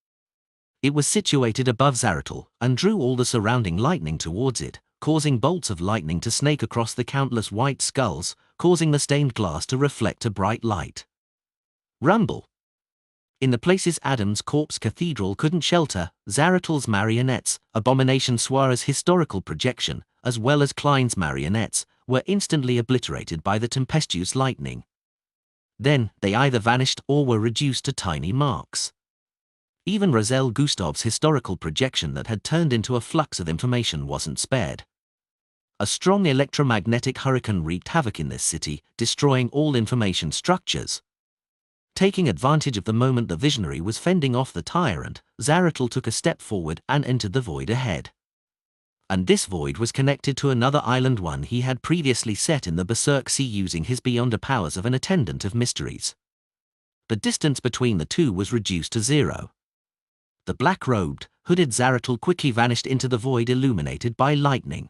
It was situated above Zaratul, and drew all the surrounding lightning towards it, causing bolts of lightning to snake across the countless white skulls, causing the stained glass to reflect a bright light. Rumble! In the places Adam's corpse cathedral couldn't shelter, Zaratul's marionettes, Abomination Suara's historical projection, as well as Klein's marionettes, were instantly obliterated by the tempestuous lightning. Then, they either vanished or were reduced to tiny marks. Even Razel Gustav's historical projection that had turned into a flux of information wasn't spared. A strong electromagnetic hurricane wreaked havoc in this city, destroying all information structures. Taking advantage of the moment the visionary was fending off the tyrant, Zaratul took a step forward and entered the void ahead. And this void was connected to another island one he had previously set in the Berserk Sea using his Beyonder powers of an attendant of mysteries. The distance between the two was reduced to 0. The black-robed, hooded Zaratul quickly vanished into the void illuminated by lightning.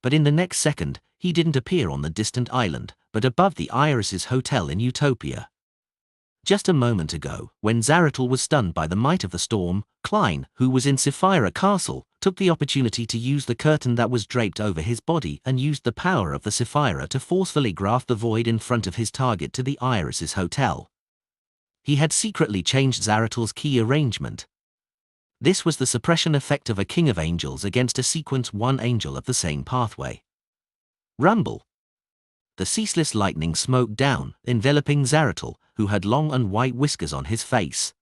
But in the next second, he didn't appear on the distant island, but above the Iris's hotel in Utopia. Just a moment ago, when Zaratul was stunned by the might of the storm, Klein, who was in Sapphira Castle, took the opportunity to use the curtain that was draped over his body and used the power of the Sapphira to forcefully graft the void in front of his target to the Iris's hotel. He had secretly changed Zaratul's key arrangement. This was the suppression effect of a king of angels against a sequence one angel of the same pathway. Rumble! The ceaseless lightning smoked down, enveloping Zaratul, who had long and white whiskers on his face.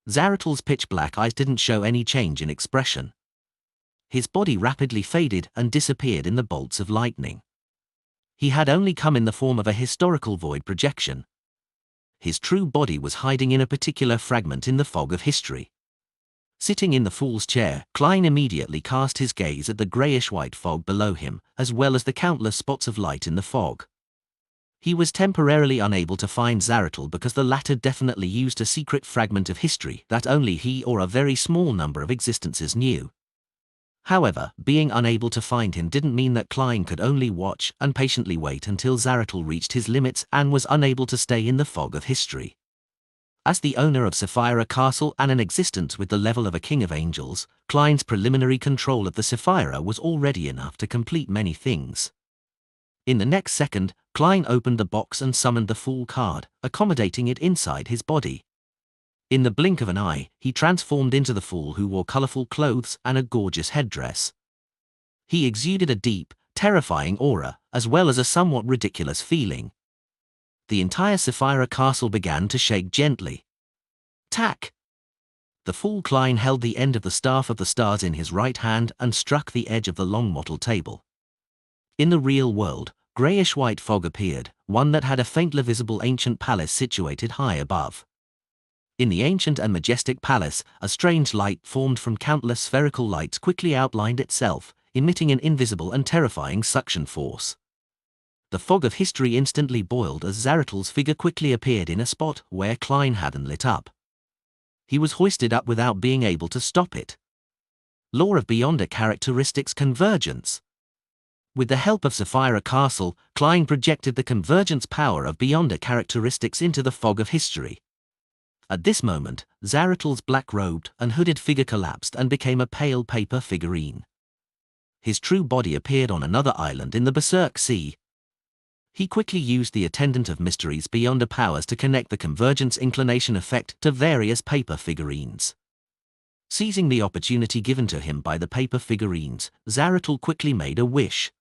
Zaratul's pitch-black eyes didn't show any change in expression. His body rapidly faded and disappeared in the bolts of lightning. He had only come in the form of a historical void projection. His true body was hiding in a particular fragment in the fog of history. Sitting in the fool's chair, Klein immediately cast his gaze at the greyish-white fog below him, as well as the countless spots of light in the fog. He was temporarily unable to find Zaratul because the latter definitely used a secret fragment of history that only he or a very small number of existences knew. However, being unable to find him didn't mean that Klein could only watch and patiently wait until Zaratul reached his limits and was unable to stay in the fog of history. As the owner of Sapphira Castle and an existence with the level of a king of angels, Klein's preliminary control of the Sapphira was already enough to complete many things. In the next second, Klein opened the box and summoned the Fool card, accommodating it inside his body. In the blink of an eye, he transformed into the Fool, who wore colorful clothes and a gorgeous headdress. He exuded a deep, terrifying aura, as well as a somewhat ridiculous feeling. The entire Sapphira Castle began to shake gently. Tack! The Fool Klein held the end of the Staff of the Stars in his right hand and struck the edge of the long wattle table. In the real world, greyish-white fog appeared, one that had a faintly visible ancient palace situated high above. In the ancient and majestic palace, a strange light formed from countless spherical lights quickly outlined itself, emitting an invisible and terrifying suction force. The fog of history instantly boiled as Zaratul's figure quickly appeared in a spot where Klein hadn't lit up. He was hoisted up without being able to stop it. Law of Beyonder characteristics convergence. With the help of Sapphira Castle, Klein projected the convergence power of Beyonder characteristics into the fog of history. At this moment, Zaratul's black-robed and hooded figure collapsed and became a pale paper figurine. His true body appeared on another island in the Berserk Sea. He quickly used the Attendant of Mysteries Beyonder powers to connect the convergence inclination effect to various paper figurines. Seizing the opportunity given to him by the paper figurines, Zaratul quickly made a wish.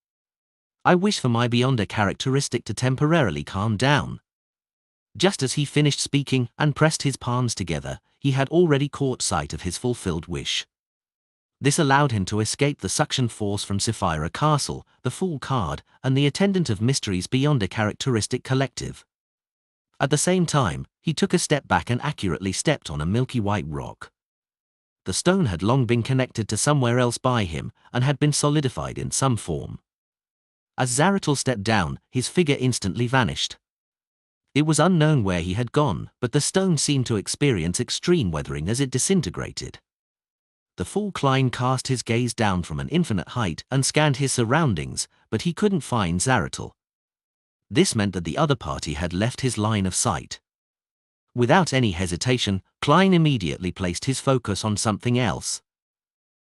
I wish for my Beyonder characteristic to temporarily calm down. Just as he finished speaking and pressed his palms together, he had already caught sight of his fulfilled wish. This allowed him to escape the suction force from Sapphira Castle, the Fool card, and the Attendant of Mysteries Beyonder characteristic collective. At the same time, he took a step back and accurately stepped on a milky white rock. The stone had long been connected to somewhere else by him and had been solidified in some form. As Zaratul stepped down, his figure instantly vanished. It was unknown where he had gone, but the stone seemed to experience extreme weathering as it disintegrated. The Fool Klein cast his gaze down from an infinite height and scanned his surroundings, but he couldn't find Zaratul. This meant that the other party had left his line of sight. Without any hesitation, Klein immediately placed his focus on something else.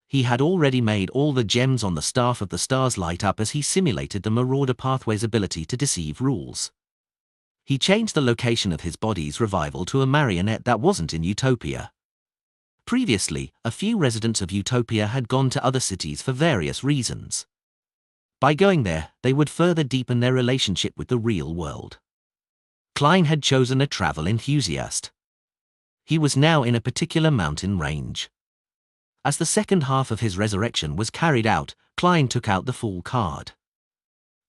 He had already made all the gems on the Staff of the Stars light up as he simulated the Marauder Pathway's ability to deceive rules. He changed the location of his body's revival to a marionette that wasn't in Utopia. Previously, a few residents of Utopia had gone to other cities for various reasons. By going there, they would further deepen their relationship with the real world. Klein had chosen a travel enthusiast. He was now in a particular mountain range. As the second half of his resurrection was carried out, Klein took out the Fool card.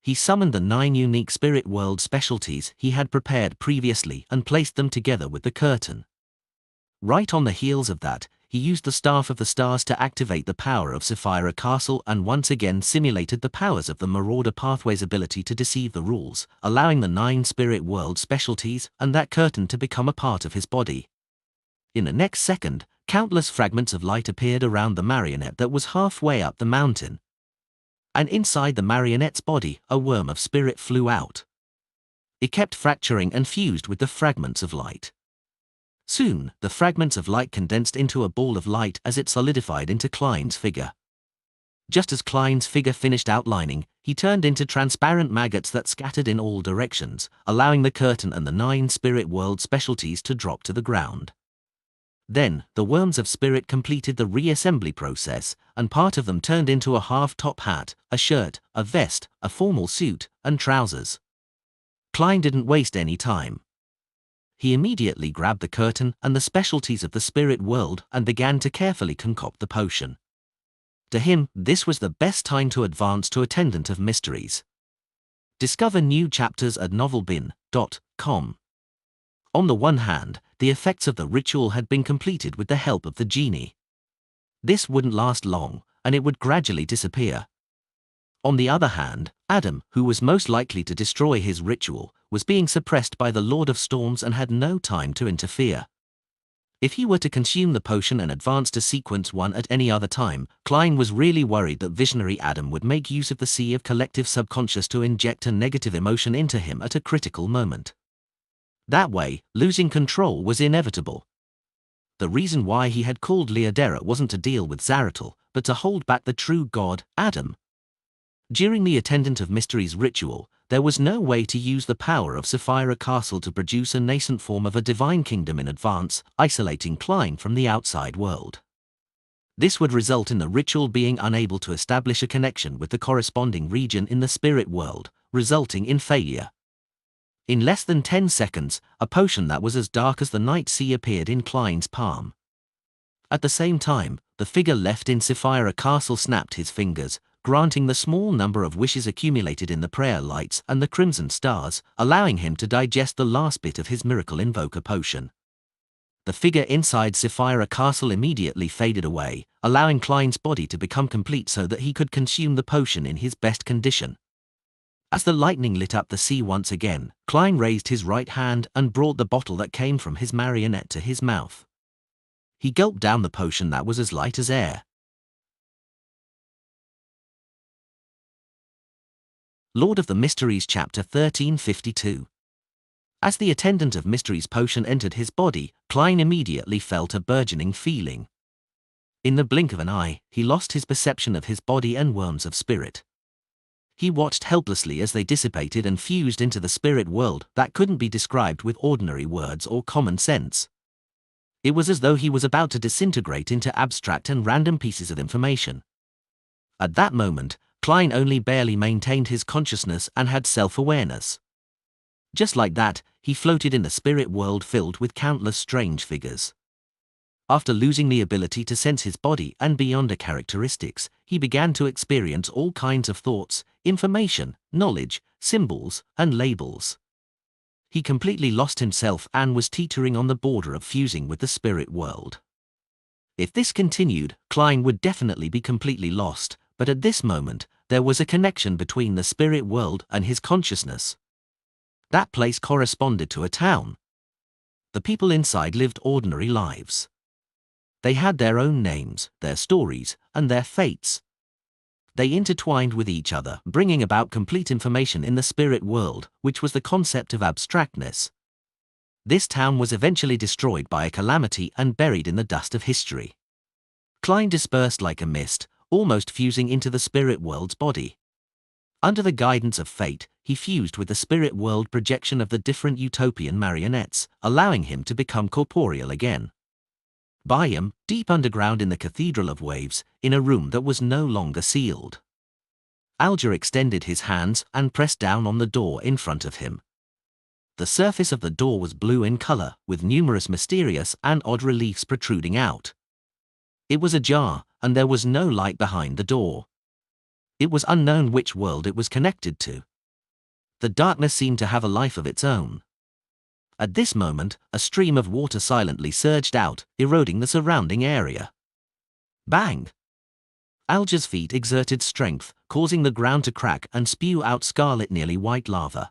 He summoned the 9 unique spirit world specialties he had prepared previously and placed them together with the curtain. Right on the heels of that, he used the Staff of the Stars to activate the power of Sapphira Castle and once again simulated the powers of the Marauder Pathway's ability to deceive the rules, allowing the 9 spirit world specialties and that curtain to become a part of his body. In the next second, countless fragments of light appeared around the marionette that was halfway up the mountain. And inside the marionette's body, a worm of spirit flew out. It kept fracturing and fused with the fragments of light. Soon, the fragments of light condensed into a ball of light as it solidified into Klein's figure. Just as Klein's figure finished outlining, he turned into transparent maggots that scattered in all directions, allowing the curtain and the 9 spirit world specialties to drop to the ground. Then, the worms of spirit completed the reassembly process, and part of them turned into a half-top hat, a shirt, a vest, a formal suit, and trousers. Klein didn't waste any time. He immediately grabbed the curtain and the specialties of the spirit world and began to carefully concoct the potion. To him, this was the best time to advance to Attendant of Mysteries. Discover new chapters at novelbin.com. On the one hand, the effects of the ritual had been completed with the help of the genie. This wouldn't last long, and it would gradually disappear. On the other hand, Adam, who was most likely to destroy his ritual, was being suppressed by the Lord of Storms and had no time to interfere. If he were to consume the potion and advance to Sequence 1 at any other time, Klein was really worried that visionary Adam would make use of the Sea of Collective Subconscious to inject a negative emotion into him at a critical moment. That way, losing control was inevitable. The reason why he had called Leodera wasn't to deal with Zaratul, but to hold back the true god, Adam. During the Attendant of Mysteries ritual, there was no way to use the power of Sapphira Castle to produce a nascent form of a divine kingdom in advance, isolating Klein from the outside world. This would result in the ritual being unable to establish a connection with the corresponding region in the spirit world, resulting in failure. In less than 10 seconds, a potion that was as dark as the night sea appeared in Klein's palm. At the same time, the figure left in Sapphira Castle snapped his fingers, granting the small number of wishes accumulated in the prayer lights and the crimson stars, allowing him to digest the last bit of his miracle invoker potion. The figure inside Sapphira Castle immediately faded away, allowing Klein's body to become complete so that he could consume the potion in his best condition. As the lightning lit up the sea once again, Klein raised his right hand and brought the bottle that came from his marionette to his mouth. He gulped down the potion that was as light as air. Lord of the Mysteries Chapter 1352. As the Attendant of Mysteries potion entered his body, Klein immediately felt a burgeoning feeling. In the blink of an eye, he lost his perception of his body and worms of spirit. He watched helplessly as they dissipated and fused into the spirit world that couldn't be described with ordinary words or common sense. It was as though he was about to disintegrate into abstract and random pieces of information. At that moment, Klein only barely maintained his consciousness and had self-awareness. Just like that, he floated in the spirit world filled with countless strange figures. After losing the ability to sense his body and beyond characteristics, he began to experience all kinds of thoughts, information, knowledge, symbols, and labels. He completely lost himself and was teetering on the border of fusing with the spirit world. If this continued, Klein would definitely be completely lost, but at this moment, there was a connection between the spirit world and his consciousness. That place corresponded to a town. The people inside lived ordinary lives. They had their own names, their stories, and their fates. They intertwined with each other, bringing about complete information in the spirit world, which was the concept of abstractness. This town was eventually destroyed by a calamity and buried in the dust of history. Klein dispersed like a mist, almost fusing into the spirit world's body. Under the guidance of fate, he fused with the spirit world projection of the different utopian marionettes, allowing him to become corporeal again. By him, deep underground in the Cathedral of Waves, in a room that was no longer sealed. Alger extended his hands and pressed down on the door in front of him. The surface of the door was blue in color, with numerous mysterious and odd reliefs protruding out. It was ajar, and there was no light behind the door. It was unknown which world it was connected to. The darkness seemed to have a life of its own. At this moment, a stream of water silently surged out, eroding the surrounding area. Bang! Alger's feet exerted strength, causing the ground to crack and spew out scarlet, nearly white lava.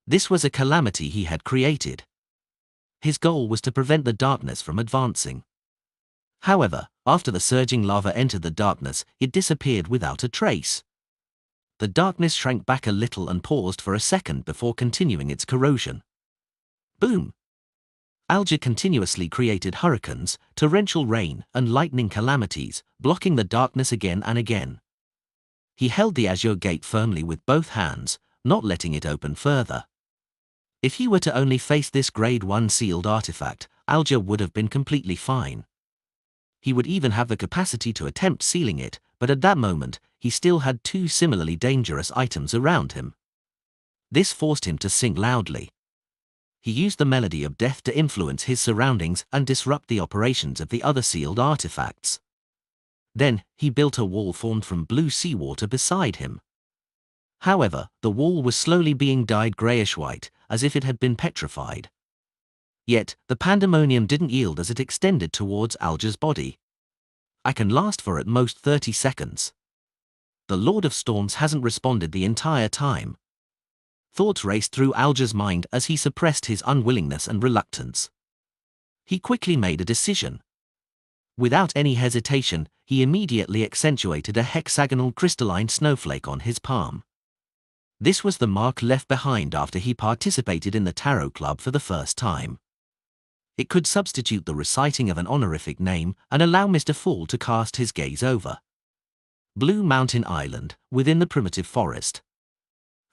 This was a calamity he had created. His goal was to prevent the darkness from advancing. However, after the surging lava entered the darkness, it disappeared without a trace. The darkness shrank back a little and paused for a second before continuing its corrosion. Boom! Alger continuously created hurricanes, torrential rain, and lightning calamities, blocking the darkness again and again. He held the azure gate firmly with both hands, not letting it open further. If he were to only face this Grade 1 sealed artifact, Alger would have been completely fine. He would even have the capacity to attempt sealing it, but at that moment, he still had two similarly dangerous items around him. This forced him to sing loudly. He used the melody of death to influence his surroundings and disrupt the operations of the other sealed artifacts. Then, he built a wall formed from blue seawater beside him. However, the wall was slowly being dyed grayish-white, as if it had been petrified. Yet, the pandemonium didn't yield as it extended towards Alger's body. I can last for at most 30 seconds. The Lord of Storms hasn't responded the entire time. Thoughts raced through Alger's mind as he suppressed his unwillingness and reluctance. He quickly made a decision. Without any hesitation, he immediately accentuated a hexagonal crystalline snowflake on his palm. This was the mark left behind after he participated in the Tarot Club for the first time. It could substitute the reciting of an honorific name and allow Mr. Fall to cast his gaze over Blue Mountain Island, within the primitive forest.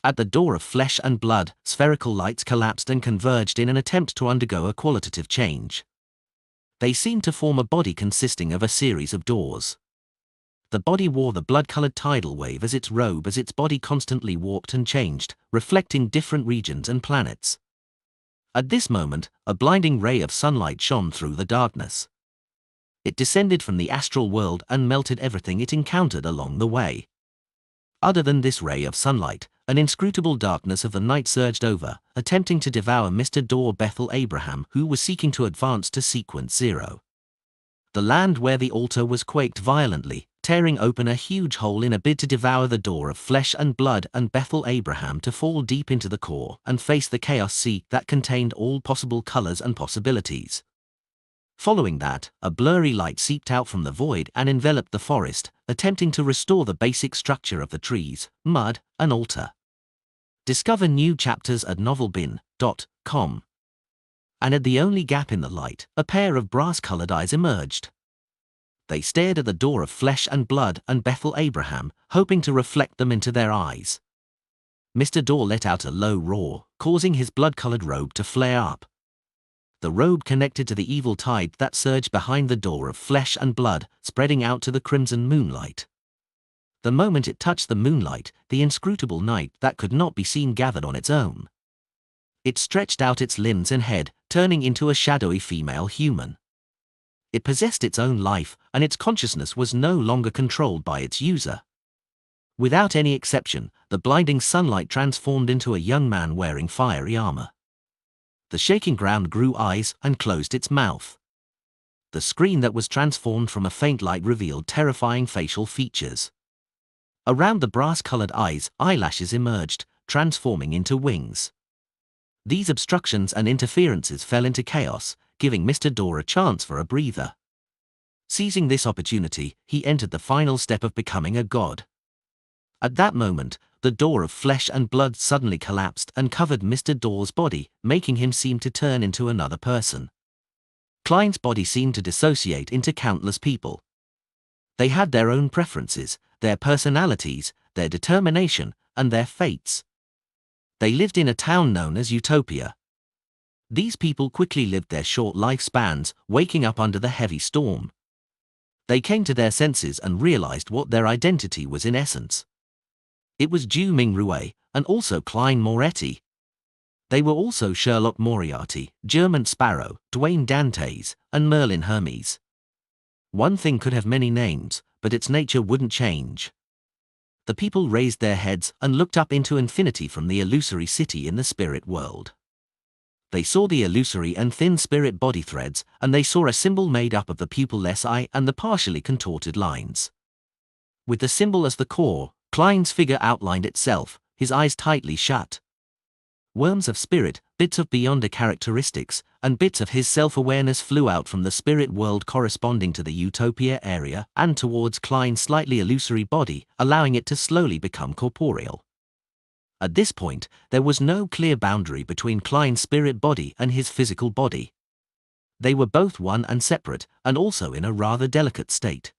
At the door of flesh and blood, spherical lights collapsed and converged in an attempt to undergo a qualitative change. They seemed to form a body consisting of a series of doors. The body wore the blood-colored tidal wave as its robe as its body constantly warped and changed, reflecting different regions and planets. At this moment, a blinding ray of sunlight shone through the darkness. It descended from the astral world and melted everything it encountered along the way. Other than this ray of sunlight, an inscrutable darkness of the night surged over, attempting to devour Mr. Dor Bethel Abraham, who was seeking to advance to Sequence 0. The land where the altar was quaked violently, tearing open a huge hole in a bid to devour the door of flesh and blood and Bethel Abraham to fall deep into the core and face the chaos sea that contained all possible colors and possibilities. Following that, a blurry light seeped out from the void and enveloped the forest, attempting to restore the basic structure of the trees, mud, and altar. Discover new chapters at novelbin.com. And at the only gap in the light, a pair of brass-colored eyes emerged. They stared at the door of flesh and blood and Bethel Abraham, hoping to reflect them into their eyes. Mr. Dor let out a low roar, causing his blood-colored robe to flare up. The robe connected to the evil tide that surged behind the door of flesh and blood, spreading out to the crimson moonlight. The moment it touched the moonlight, the inscrutable night that could not be seen gathered on its own. It stretched out its limbs and head, turning into a shadowy female human. It possessed its own life, and its consciousness was no longer controlled by its user. Without any exception, the blinding sunlight transformed into a young man wearing fiery armor. The shaking ground grew eyes and closed its mouth. The screen that was transformed from a faint light revealed terrifying facial features. Around the brass-colored eyes, eyelashes emerged, transforming into wings. These obstructions and interferences fell into chaos, giving Mr. Dor a chance for a breather. Seizing this opportunity, he entered the final step of becoming a god. At that moment, the door of flesh and blood suddenly collapsed and covered Mr. Dor's body, making him seem to turn into another person. Klein's body seemed to dissociate into countless people. They had their own preferences, their personalities, their determination, and their fates. They lived in a town known as Utopia. These people quickly lived their short lifespans, waking up under the heavy storm. They came to their senses and realized what their identity was in essence. It was Ju Ming Rue, and also Klein Moretti. They were also Sherlock Moriarty, German Sparrow, Dwayne Dantes, and Merlin Hermes. One thing could have many names, but its nature wouldn't change. The people raised their heads and looked up into infinity from the illusory city in the spirit world. They saw the illusory and thin spirit body threads, and they saw a symbol made up of the pupilless eye and the partially contorted lines. With the symbol as the core, Klein's figure outlined itself, his eyes tightly shut. Worms of spirit, bits of Beyonder characteristics, and bits of his self-awareness flew out from the spirit world corresponding to the Utopia area and towards Klein's slightly illusory body, allowing it to slowly become corporeal. At this point, there was no clear boundary between Klein's spirit body and his physical body. They were both one and separate, and also in a rather delicate state.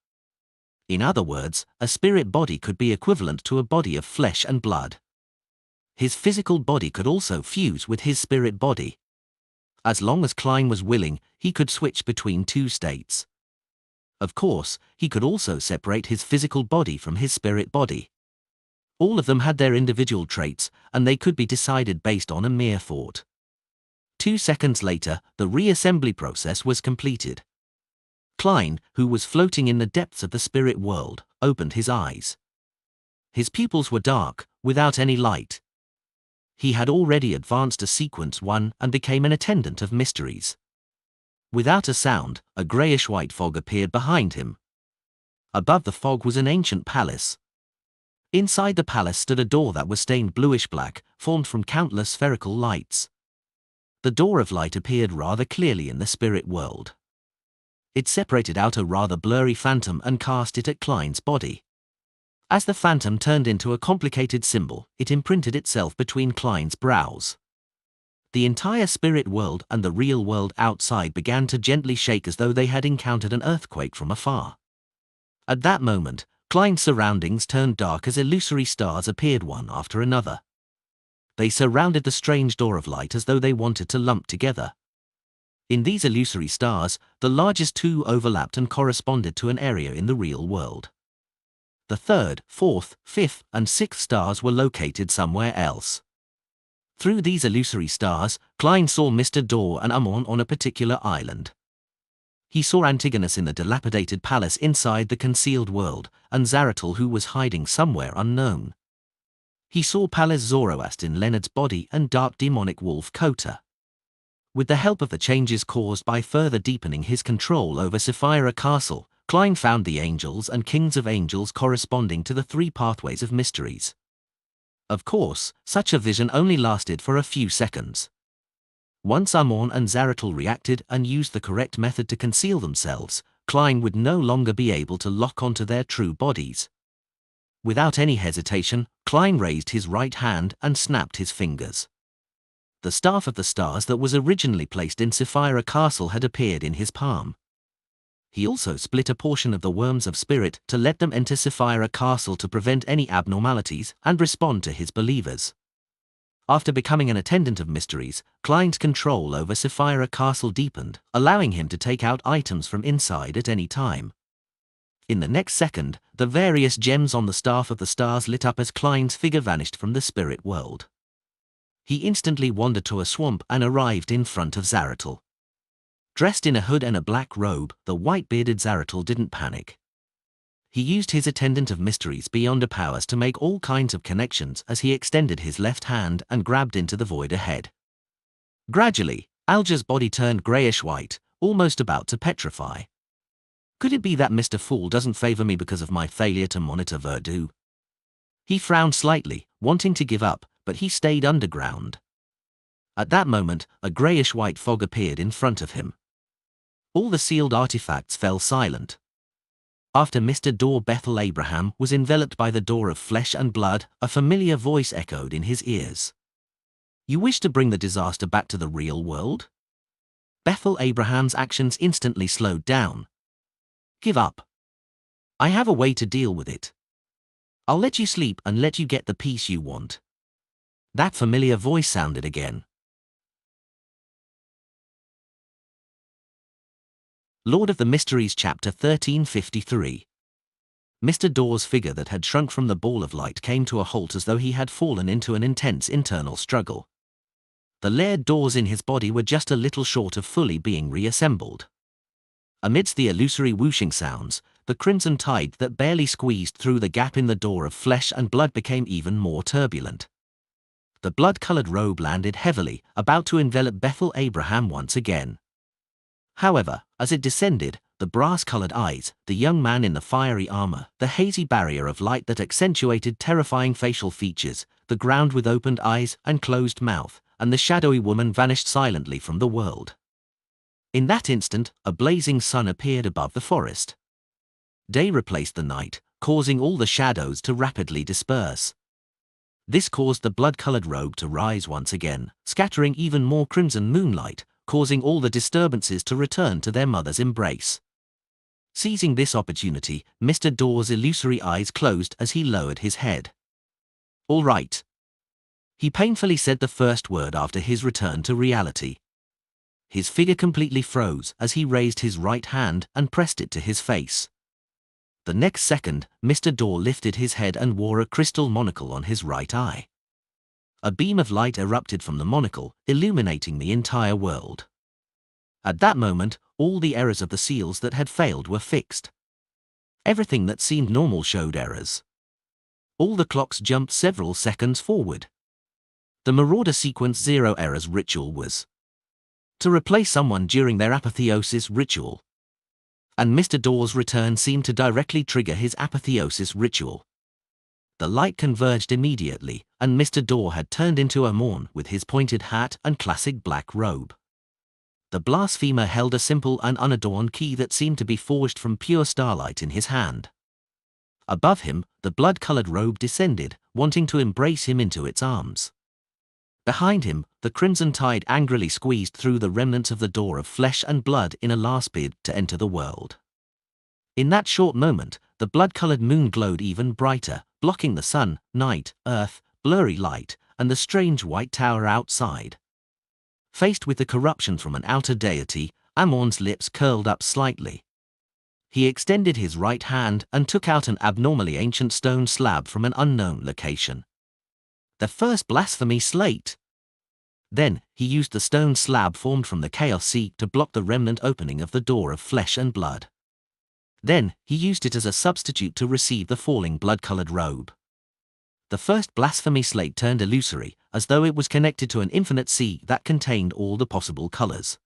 In other words, a spirit body could be equivalent to a body of flesh and blood. His physical body could also fuse with his spirit body. As long as Klein was willing, he could switch between two states. Of course, he could also separate his physical body from his spirit body. All of them had their individual traits, and they could be decided based on a mere thought. 2 seconds later, the reassembly process was completed. Klein, who was floating in the depths of the spirit world, opened his eyes. His pupils were dark, without any light. He had already advanced to Sequence 1 and became an attendant of mysteries. Without a sound, a grayish-white fog appeared behind him. Above the fog was an ancient palace. Inside the palace stood a door that was stained bluish-black, formed from countless spherical lights. The door of light appeared rather clearly in the spirit world. It separated out a rather blurry phantom and cast it at Klein's body. As the phantom turned into a complicated symbol, it imprinted itself between Klein's brows. The entire spirit world and the real world outside began to gently shake as though they had encountered an earthquake from afar. At that moment, Klein's surroundings turned dark as illusory stars appeared one after another. They surrounded the strange door of light as though they wanted to lump together. In these illusory stars, the largest 2 overlapped and corresponded to an area in the real world. The 3rd, 4th, 5th, and 6th stars were located somewhere else. Through these illusory stars, Klein saw Mr. Dor and Amon on a particular island. He saw Antigonus in the dilapidated palace inside the concealed world, and Zaratul who was hiding somewhere unknown. He saw Palace Zoroast in Leonard's body and dark demonic wolf Kota. With the help of the changes caused by further deepening his control over Sapphira Castle, Klein found the angels and kings of angels corresponding to the 3 pathways of mysteries. Of course, such a vision only lasted for a few seconds. Once Amon and Zaratul reacted and used the correct method to conceal themselves, Klein would no longer be able to lock onto their true bodies. Without any hesitation, Klein raised his right hand and snapped his fingers. The staff of the stars that was originally placed in Sapphira Castle had appeared in his palm. He also split a portion of the worms of spirit to let them enter Sapphira Castle to prevent any abnormalities and respond to his believers. After becoming an attendant of mysteries, Klein's control over Sapphira Castle deepened, allowing him to take out items from inside at any time. In the next second, the various gems on the staff of the stars lit up as Klein's figure vanished from the spirit world. He instantly wandered to a swamp and arrived in front of Zaratul. Dressed in a hood and a black robe, the white-bearded Zaratul didn't panic. He used his attendant of mysteries beyond powers to make all kinds of connections as he extended his left hand and grabbed into the void ahead. Gradually, Alger's body turned grayish-white, almost about to petrify. Could it be that Mr. Fool doesn't favor me because of my failure to monitor Verdu? He frowned slightly, wanting to give up, but he stayed underground. At that moment, a grayish-white fog appeared in front of him. All the sealed artifacts fell silent. After Mr. Dor Bethel Abraham was enveloped by the door of flesh and blood, a familiar voice echoed in his ears. You wish to bring the disaster back to the real world? Bethel Abraham's actions instantly slowed down. Give up. I have a way to deal with it. I'll let you sleep and let you get the peace you want. That familiar voice sounded again. Lord of the Mysteries Chapter 1353. Mr. Dor's figure that had shrunk from the ball of light came to a halt as though he had fallen into an intense internal struggle. The layered doors in his body were just a little short of fully being reassembled. Amidst the illusory whooshing sounds, the crimson tide that barely squeezed through the gap in the door of flesh and blood became even more turbulent. The blood-colored robe landed heavily, about to envelop Bethel Abraham once again. However, as it descended, the brass-colored eyes, the young man in the fiery armor, the hazy barrier of light that accentuated terrifying facial features, the ground with opened eyes and closed mouth, and the shadowy woman vanished silently from the world. In that instant, a blazing sun appeared above the forest. Day replaced the night, causing all the shadows to rapidly disperse. This caused the blood-colored robe to rise once again, scattering even more crimson moonlight, causing all the disturbances to return to their mother's embrace. Seizing this opportunity, Mr. Dor's illusory eyes closed as he lowered his head. All right. He painfully said the first word after his return to reality. His figure completely froze as he raised his right hand and pressed it to his face. The next second, Mr. Daw lifted his head and wore a crystal monocle on his right eye. A beam of light erupted from the monocle, illuminating the entire world. At that moment, all the errors of the seals that had failed were fixed. Everything that seemed normal showed errors. All the clocks jumped several seconds forward. The Marauder Sequence Zero Errors ritual was to replace someone during their apotheosis ritual. And Mr. Daw's return seemed to directly trigger his apotheosis ritual. The light converged immediately, and Mr. Daw had turned into a Morn with his pointed hat and classic black robe. The blasphemer held a simple and unadorned key that seemed to be forged from pure starlight in his hand. Above him, the blood-colored robe descended, wanting to embrace him into its arms. Behind him, the crimson tide angrily squeezed through the remnants of the door of flesh and blood in a last bid to enter the world. In that short moment, the blood-colored moon glowed even brighter, blocking the sun, night, earth, blurry light, and the strange white tower outside. Faced with the corruption from an outer deity, Amon's lips curled up slightly. He extended his right hand and took out an abnormally ancient stone slab from an unknown location. The first blasphemy slate! Then, he used the stone slab formed from the Chaos Sea to block the remnant opening of the door of flesh and blood. Then, he used it as a substitute to receive the falling blood-colored robe. The first blasphemy slate turned illusory, as though it was connected to an infinite sea that contained all the possible colors.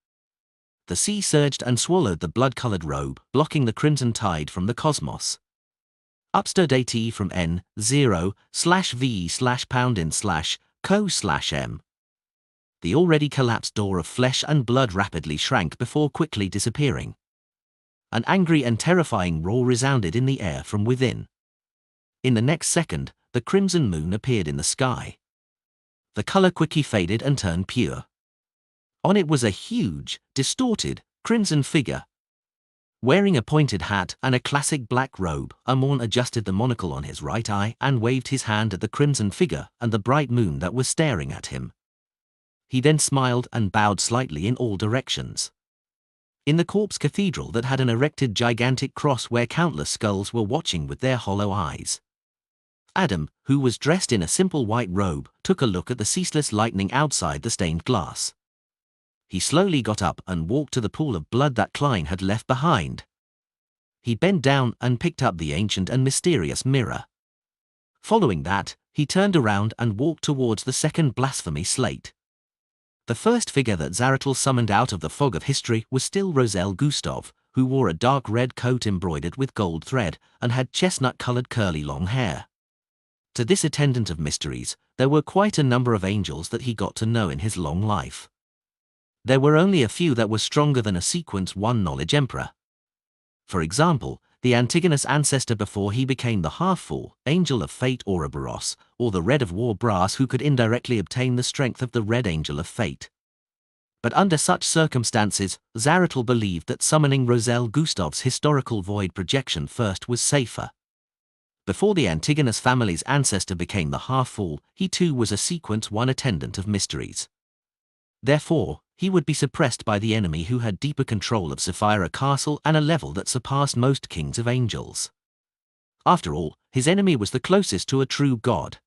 The sea surged and swallowed the blood-colored robe, blocking the crimson tide from the cosmos. Upstirred AT from N0/V/pound/co/M. The already collapsed door of flesh and blood rapidly shrank before quickly disappearing. An angry and terrifying roar resounded in the air from within. In the next second, the crimson moon appeared in the sky. The color quickly faded and turned pure. On it was a huge, distorted, crimson figure. Wearing a pointed hat and a classic black robe, Amon adjusted the monocle on his right eye and waved his hand at the crimson figure and the bright moon that was staring at him. He then smiled and bowed slightly in all directions. In the corpse cathedral that had an erected gigantic cross where countless skulls were watching with their hollow eyes. Adam, who was dressed in a simple white robe, took a look at the ceaseless lightning outside the stained glass. He slowly got up and walked to the pool of blood that Klein had left behind. He bent down and picked up the ancient and mysterious mirror. Following that, he turned around and walked towards the second blasphemy slate. The first figure that Zaratul summoned out of the fog of history was still Roselle Gustave, who wore a dark red coat embroidered with gold thread and had chestnut-colored curly long hair. To this attendant of mysteries, there were quite a number of angels that he got to know in his long life. There were only a few that were stronger than a Sequence 1 Knowledge Emperor. For example, the Antigonus ancestor before he became the half-fool, Angel of Fate Ouroboros, or the Red of War Brass who could indirectly obtain the strength of the Red Angel of Fate. But under such circumstances, Zaratul believed that summoning Roselle Gustave's historical void projection first was safer. Before the Antigonus family's ancestor became the half-fool, he too was a Sequence 1 attendant of mysteries. Therefore, he would be suppressed by the enemy who had deeper control of Sapphira Castle and a level that surpassed most kings of angels. After all, his enemy was the closest to a true god.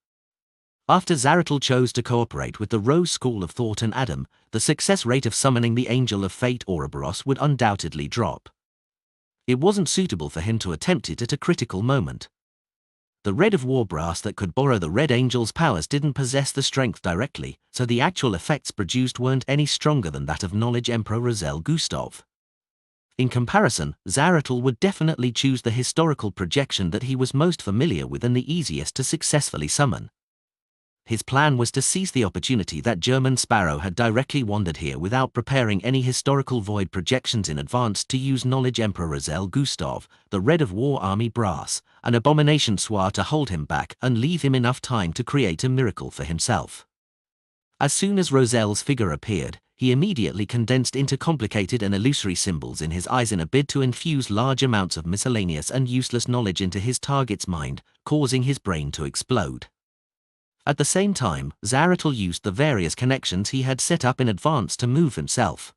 After Zaratul chose to cooperate with the Rose School of Thought and Adam, the success rate of summoning the Angel of Fate Ouroboros would undoubtedly drop. It wasn't suitable for him to attempt it at a critical moment. The Red of War Brass that could borrow the Red Angel's powers didn't possess the strength directly, so the actual effects produced weren't any stronger than that of Knowledge Emperor Roselle Gustave. In comparison, Zaratul would definitely choose the historical projection that he was most familiar with and the easiest to successfully summon. His plan was to seize the opportunity that German Sparrow had directly wandered here without preparing any historical void projections in advance to use Knowledge Emperor Roselle Gustave, the Red of War Army Brass, an abomination soir to hold him back and leave him enough time to create a miracle for himself. As soon as Roselle's figure appeared, he immediately condensed into complicated and illusory symbols in his eyes in a bid to infuse large amounts of miscellaneous and useless knowledge into his target's mind, causing his brain to explode. At the same time, Zaratul used the various connections he had set up in advance to move himself.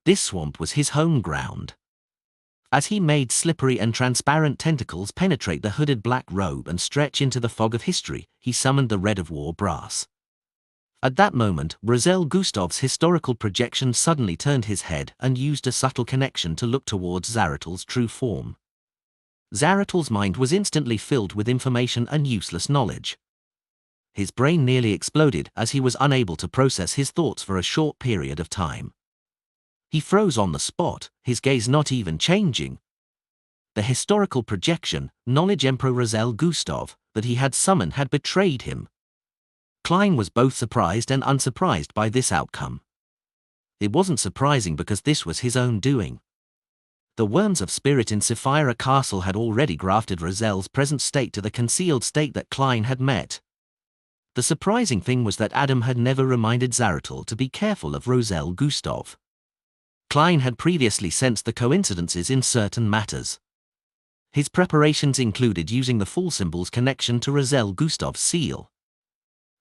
This swamp was his home ground. As he made slippery and transparent tentacles penetrate the hooded black robe and stretch into the fog of history, he summoned the Red of War brass. At that moment, Roselle Gustav's historical projection suddenly turned his head and used a subtle connection to look towards Zaratul's true form. Zaratul's mind was instantly filled with information and useless knowledge. His brain nearly exploded as he was unable to process his thoughts for a short period of time. He froze on the spot, his gaze not even changing. The historical projection, Knowledge Emperor Roselle Gustav, that he had summoned had betrayed him. Klein was both surprised and unsurprised by this outcome. It wasn't surprising because this was his own doing. The worms of spirit in Sapphira Castle had already grafted Roselle's present state to the concealed state that Klein had met. The surprising thing was that Adam had never reminded Zaratul to be careful of Roselle Gustav. Klein had previously sensed the coincidences in certain matters. His preparations included using the full symbol's connection to Roselle Gustav's seal.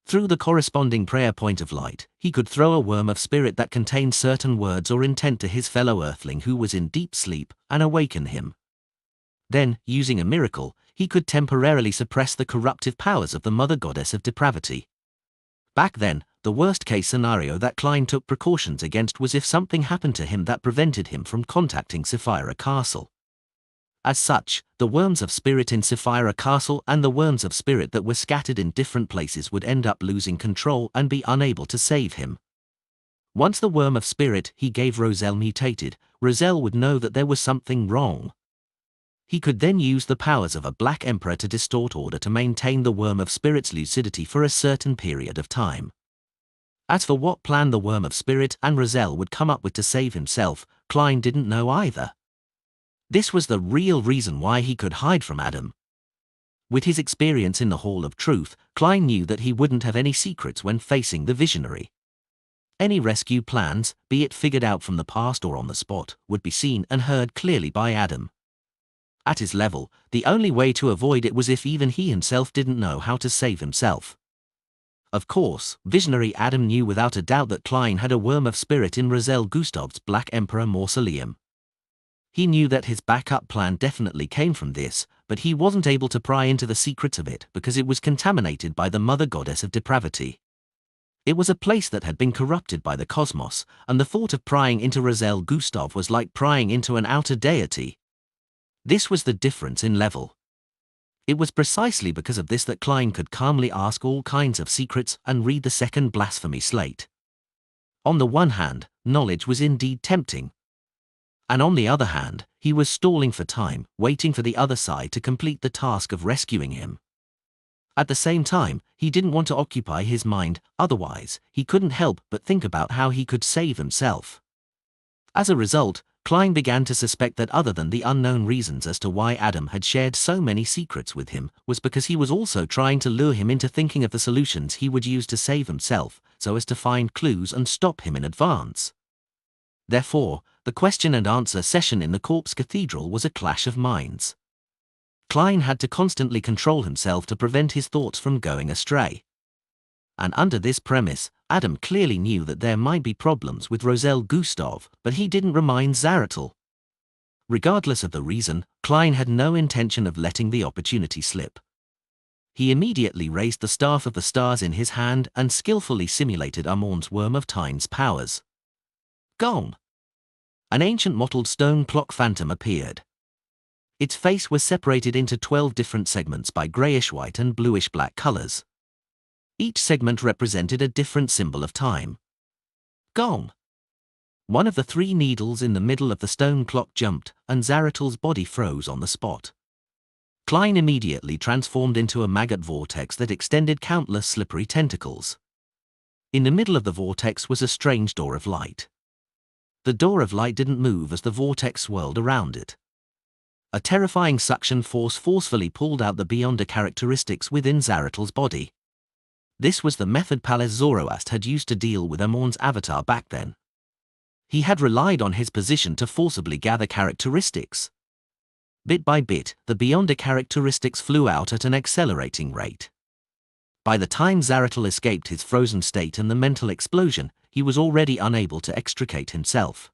Through the corresponding prayer point of light, he could throw a worm of spirit that contained certain words or intent to his fellow earthling who was in deep sleep, and awaken him. Then, using a miracle, he could temporarily suppress the corruptive powers of the Mother Goddess of Depravity. Back then, the worst-case scenario that Klein took precautions against was if something happened to him that prevented him from contacting Sapphira Castle. As such, the worms of spirit in Sapphira Castle and the worms of spirit that were scattered in different places would end up losing control and be unable to save him. Once the worm of spirit he gave Roselle mutated, Roselle would know that there was something wrong. He could then use the powers of a Black Emperor to distort order to maintain the worm of spirit's lucidity for a certain period of time. As for what plan the worm of spirit and Roselle would come up with to save himself, Klein didn't know either. This was the real reason why he could hide from Adam. With his experience in the Hall of Truth, Klein knew that he wouldn't have any secrets when facing the visionary. Any rescue plans, be it figured out from the past or on the spot, would be seen and heard clearly by Adam. At his level, the only way to avoid it was if even he himself didn't know how to save himself. Of course, visionary Adam knew without a doubt that Klein had a worm of spirit in Roselle Gustav's Black Emperor mausoleum. He knew that his backup plan definitely came from this, but he wasn't able to pry into the secrets of it because it was contaminated by the Mother Goddess of Depravity. It was a place that had been corrupted by the cosmos, and the thought of prying into Roselle Gustav was like prying into an outer deity. This was the difference in level. It was precisely because of this that Klein could calmly ask all kinds of secrets and read the second blasphemy slate. On the one hand, knowledge was indeed tempting. And on the other hand, he was stalling for time, waiting for the other side to complete the task of rescuing him. At the same time, he didn't want to occupy his mind, otherwise, he couldn't help but think about how he could save himself. As a result, Klein began to suspect that other than the unknown reasons as to why Adam had shared so many secrets with him, was because he was also trying to lure him into thinking of the solutions he would use to save himself, so as to find clues and stop him in advance. Therefore, the question and answer session in the Corpse Cathedral was a clash of minds. Klein had to constantly control himself to prevent his thoughts from going astray. And under this premise, Adam clearly knew that there might be problems with Roselle Gustav, but he didn't remind Zaratul. Regardless of the reason, Klein had no intention of letting the opportunity slip. He immediately raised the Staff of the Stars in his hand and skillfully simulated Amon's Worm of Time's powers. Gong! An ancient mottled stone clock phantom appeared. Its face was separated into 12 different segments by greyish-white and bluish-black colors. Each segment represented a different symbol of time. Gong! One of the 3 needles in the middle of the stone clock jumped, and Zaratul's body froze on the spot. Klein immediately transformed into a maggot vortex that extended countless slippery tentacles. In the middle of the vortex was a strange door of light. The door of light didn't move as the vortex swirled around it. A terrifying suction force forcefully pulled out the Beyonder characteristics within Zaratul's body. This was the method Pallas Zoroast had used to deal with Amon's avatar back then. He had relied on his position to forcibly gather characteristics. Bit by bit, the Beyonder characteristics flew out at an accelerating rate. By the time Zaratul escaped his frozen state and the mental explosion, he was already unable to extricate himself.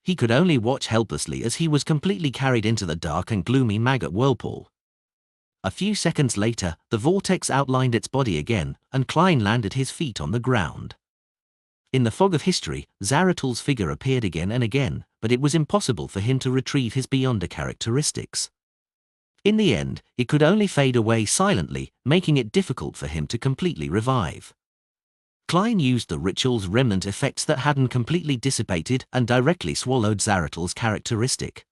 He could only watch helplessly as he was completely carried into the dark and gloomy maggot whirlpool. A few seconds later, the vortex outlined its body again, and Klein landed his feet on the ground. In the fog of history, Zaratul's figure appeared again and again, but it was impossible for him to retrieve his Beyonder characteristics. In the end, it could only fade away silently, making it difficult for him to completely revive. Klein used the ritual's remnant effects that hadn't completely dissipated and directly swallowed Zaratul's characteristic.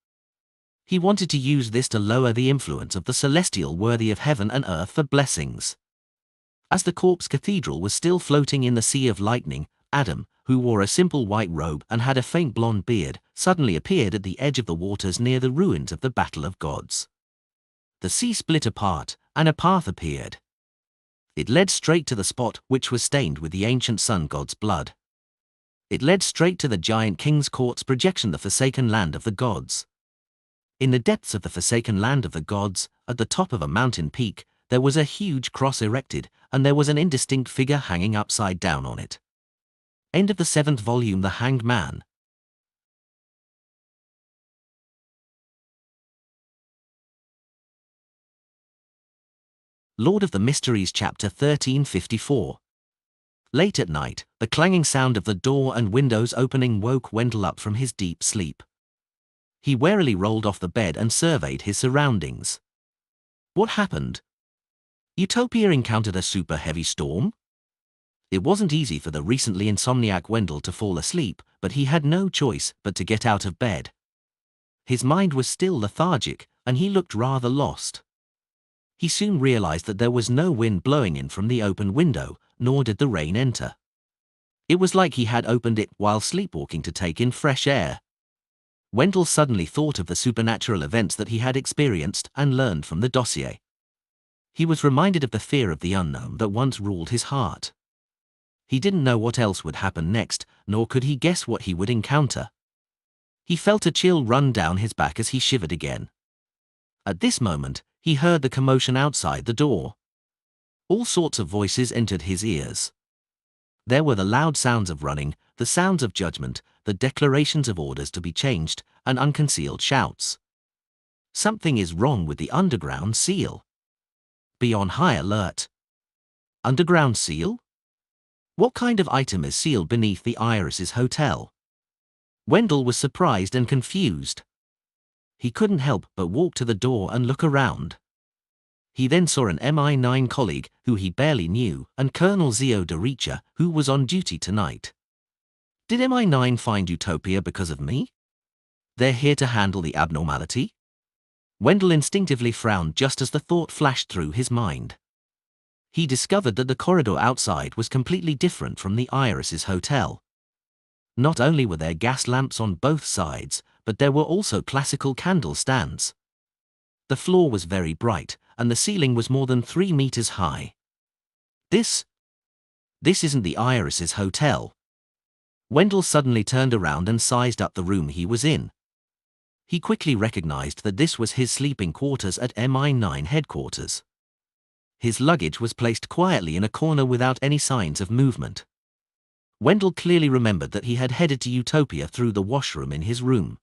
He wanted to use this to lower the influence of the celestial worthy of heaven and earth for blessings. As the corpse cathedral was still floating in the sea of lightning, Adam, who wore a simple white robe and had a faint blonde beard, suddenly appeared at the edge of the waters near the ruins of the Battle of Gods. The sea split apart, and a path appeared. It led straight to the spot which was stained with the ancient sun god's blood. It led straight to the giant king's court's projection, the forsaken land of the gods. In the depths of the forsaken land of the gods, at the top of a mountain peak, there was a huge cross erected, and there was an indistinct figure hanging upside down on it. End of the 7th volume. The Hanged Man. Lord of the Mysteries, Chapter 1354. Late at night, the clanging sound of the door and windows opening woke Wendell up from his deep sleep. He warily rolled off the bed and surveyed his surroundings. What happened? Utopia encountered a super heavy storm? It wasn't easy for the recently insomniac Wendell to fall asleep, but he had no choice but to get out of bed. His mind was still lethargic, and he looked rather lost. He soon realized that there was no wind blowing in from the open window, nor did the rain enter. It was like he had opened it while sleepwalking to take in fresh air. Wendell suddenly thought of the supernatural events that he had experienced and learned from the dossier. He was reminded of the fear of the unknown that once ruled his heart. He didn't know what else would happen next, nor could he guess what he would encounter. He felt a chill run down his back as he shivered again. At this moment, he heard the commotion outside the door. All sorts of voices entered his ears. There were the loud sounds of running, the sounds of judgment, the declarations of orders to be changed, and unconcealed shouts. Something is wrong with the underground seal. Be on high alert. Underground seal? What kind of item is sealed beneath the Iris's hotel? Wendell was surprised and confused. He couldn't help but walk to the door and look around. He then saw an MI9 colleague, who he barely knew, and Colonel Zio de Richa, who was on duty tonight. Did MI9 find Utopia because of me? They're here to handle the abnormality? Wendell instinctively frowned just as the thought flashed through his mind. He discovered that the corridor outside was completely different from the Iris's hotel. Not only were there gas lamps on both sides, but there were also classical candle stands. The floor was very bright, and the ceiling was more than 3 meters high. This isn't the Iris's hotel. Wendell suddenly turned around and sized up the room he was in. He quickly recognized that this was his sleeping quarters at MI9 headquarters. His luggage was placed quietly in a corner without any signs of movement. Wendell clearly remembered that he had headed to Utopia through the washroom in his room.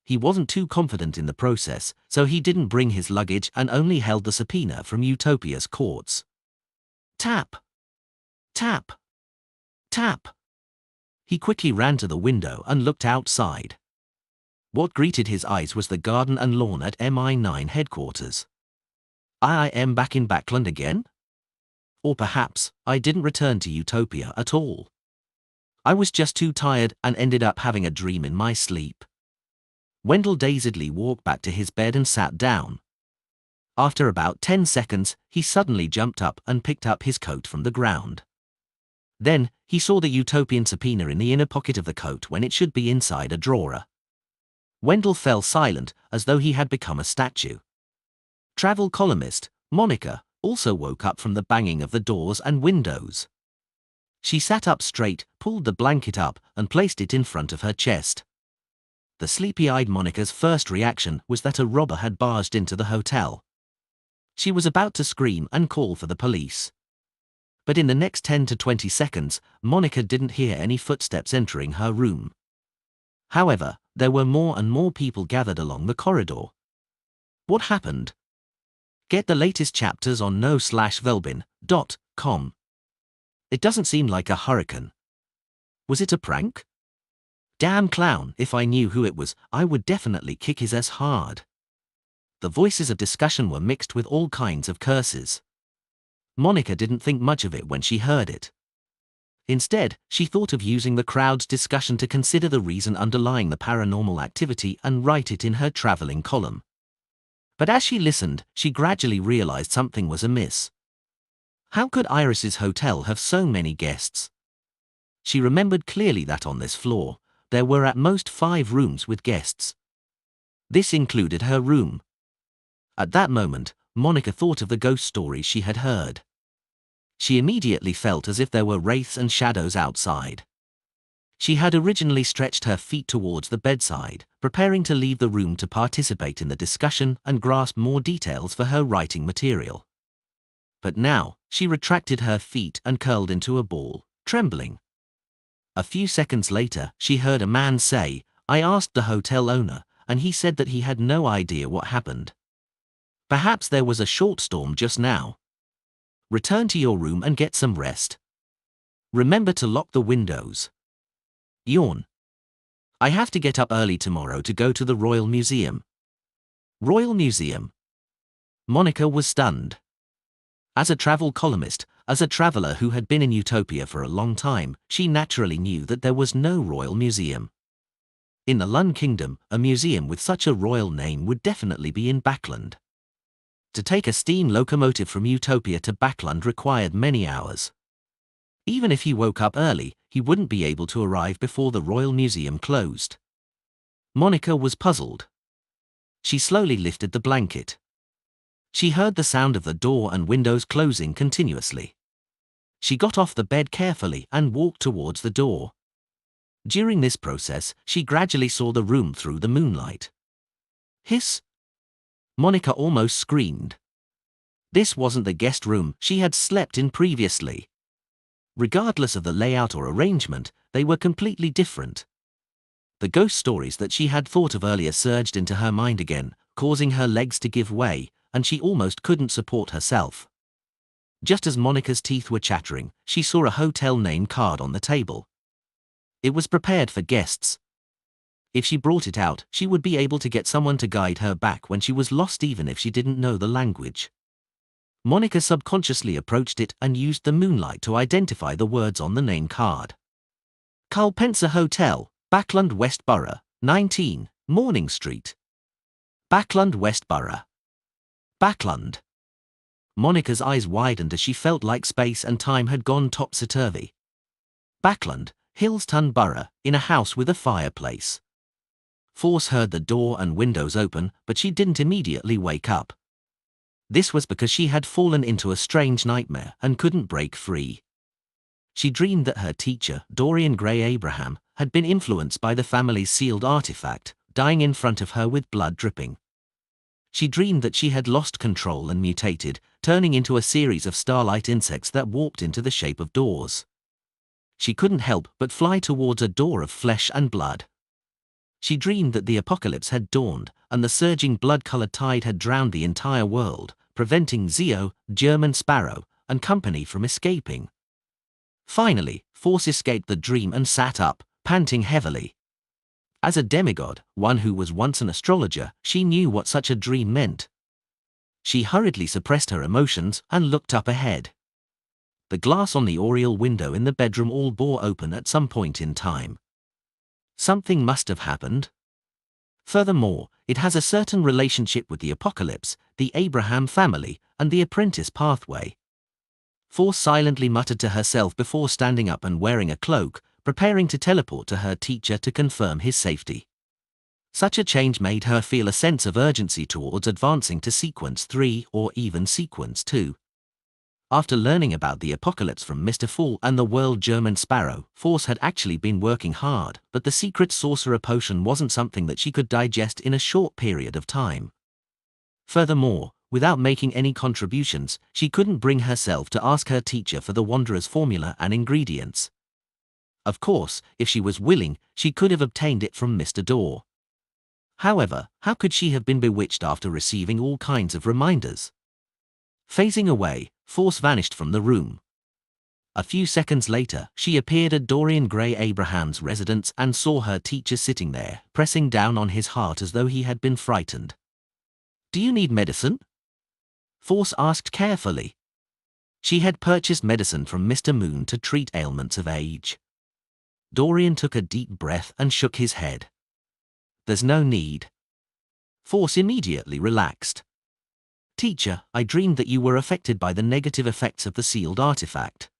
He wasn't too confident in the process, so he didn't bring his luggage and only held the subpoena from Utopia's courts. Tap! Tap! Tap! He quickly ran to the window and looked outside. What greeted his eyes was the garden and lawn at MI9 headquarters. I am back in Backland again? Or perhaps, I didn't return to Utopia at all. I was just too tired and ended up having a dream in my sleep. Wendell dazedly walked back to his bed and sat down. After about 10 seconds, he suddenly jumped up and picked up his coat from the ground. Then, he saw the Utopian subpoena in the inner pocket of the coat when it should be inside a drawer. Wendell fell silent, as though he had become a statue. Travel columnist, Monica, also woke up from the banging of the doors and windows. She sat up straight, pulled the blanket up, and placed it in front of her chest. The sleepy-eyed Monica's first reaction was that a robber had barged into the hotel. She was about to scream and call for the police. But in the next 10 to 20 seconds, Monica didn't hear any footsteps entering her room. However, there were more and more people gathered along the corridor. What happened? Get the latest chapters on no/velbin.com. It doesn't seem like a hurricane. Was it a prank? Damn clown, if I knew who it was, I would definitely kick his ass hard. The voices of discussion were mixed with all kinds of curses. Monica didn't think much of it when she heard it. Instead, she thought of using the crowd's discussion to consider the reason underlying the paranormal activity and write it in her traveling column. But as she listened, she gradually realized something was amiss. How could Iris's hotel have so many guests? She remembered clearly that on this floor, there were at most 5 rooms with guests. This included her room. At that moment, Monica thought of the ghost stories she had heard. She immediately felt as if there were wraiths and shadows outside. She had originally stretched her feet towards the bedside, preparing to leave the room to participate in the discussion and grasp more details for her writing material. But now, she retracted her feet and curled into a ball, trembling. A few seconds later, she heard a man say, "I asked the hotel owner, and he said that he had no idea what happened. Perhaps there was a short storm just now. Return to your room and get some rest. Remember to lock the windows." Yawn. I have to get up early tomorrow to go to the Royal Museum. Royal Museum? Monica was stunned. As a travel columnist, as a traveler who had been in Utopia for a long time, she naturally knew that there was no Royal Museum. In the Lund Kingdom, a museum with such a royal name would definitely be in Backland. To take a steam locomotive from Utopia to Backland required many hours. Even if he woke up early, he wouldn't be able to arrive before the Royal Museum closed. Monica was puzzled. She slowly lifted the blanket. She heard the sound of the door and windows closing continuously. She got off the bed carefully and walked towards the door. During this process, she gradually saw the room through the moonlight. Hiss! Monica almost screamed. This wasn't the guest room she had slept in previously. Regardless of the layout or arrangement, they were completely different. The ghost stories that she had thought of earlier surged into her mind again, causing her legs to give way, and she almost couldn't support herself. Just as Monica's teeth were chattering, she saw a hotel name card on the table. It was prepared for guests. If she brought it out, she would be able to get someone to guide her back when she was lost, even if she didn't know the language. Monica subconsciously approached it and used the moonlight to identify the words on the name card. Culpensa Hotel, Backland West Borough, 19, Morning Street. Backland West Borough. Backland. Monica's eyes widened as she felt like space and time had gone topsy-turvy. Backland, Hillston Borough, in a house with a fireplace. Force heard the door and windows open, but she didn't immediately wake up. This was because she had fallen into a strange nightmare and couldn't break free. She dreamed that her teacher, Dorian Gray Abraham, had been influenced by the family's sealed artifact, dying in front of her with blood dripping. She dreamed that she had lost control and mutated, turning into a series of starlight insects that warped into the shape of doors. She couldn't help but fly towards a door of flesh and blood. She dreamed that the apocalypse had dawned, and the surging blood-colored tide had drowned the entire world, preventing Zio, German Sparrow, and company from escaping. Finally, Force escaped the dream and sat up, panting heavily. As a demigod, one who was once an astrologer, she knew what such a dream meant. She hurriedly suppressed her emotions and looked up ahead. The glass on the oriel window in the bedroom all bore open at some point in time. Something must have happened. Furthermore, it has a certain relationship with the apocalypse, the Abraham family, and the apprentice pathway. Force silently muttered to herself before standing up and wearing a cloak, preparing to teleport to her teacher to confirm his safety. Such a change made her feel a sense of urgency towards advancing to Sequence 3 or even Sequence 2. After learning about the apocalypse from Mr. Fool and the world German Sparrow, Force had actually been working hard, but the secret sorcerer potion wasn't something that she could digest in a short period of time. Furthermore, without making any contributions, she couldn't bring herself to ask her teacher for the Wanderer's formula and ingredients. Of course, if she was willing, she could have obtained it from Mr. Dorr. However, how could she have been bewitched after receiving all kinds of reminders? Phasing away, Force vanished from the room. A few seconds later, she appeared at Dorian Gray Abraham's residence and saw her teacher sitting there, pressing down on his heart as though he had been frightened. "Do you need medicine?" Force asked carefully. She had purchased medicine from Mr. Moon to treat ailments of age. Dorian took a deep breath and shook his head. "There's no need." Force immediately relaxed. "Teacher, I dreamed that you were affected by the negative effects of the sealed artifact.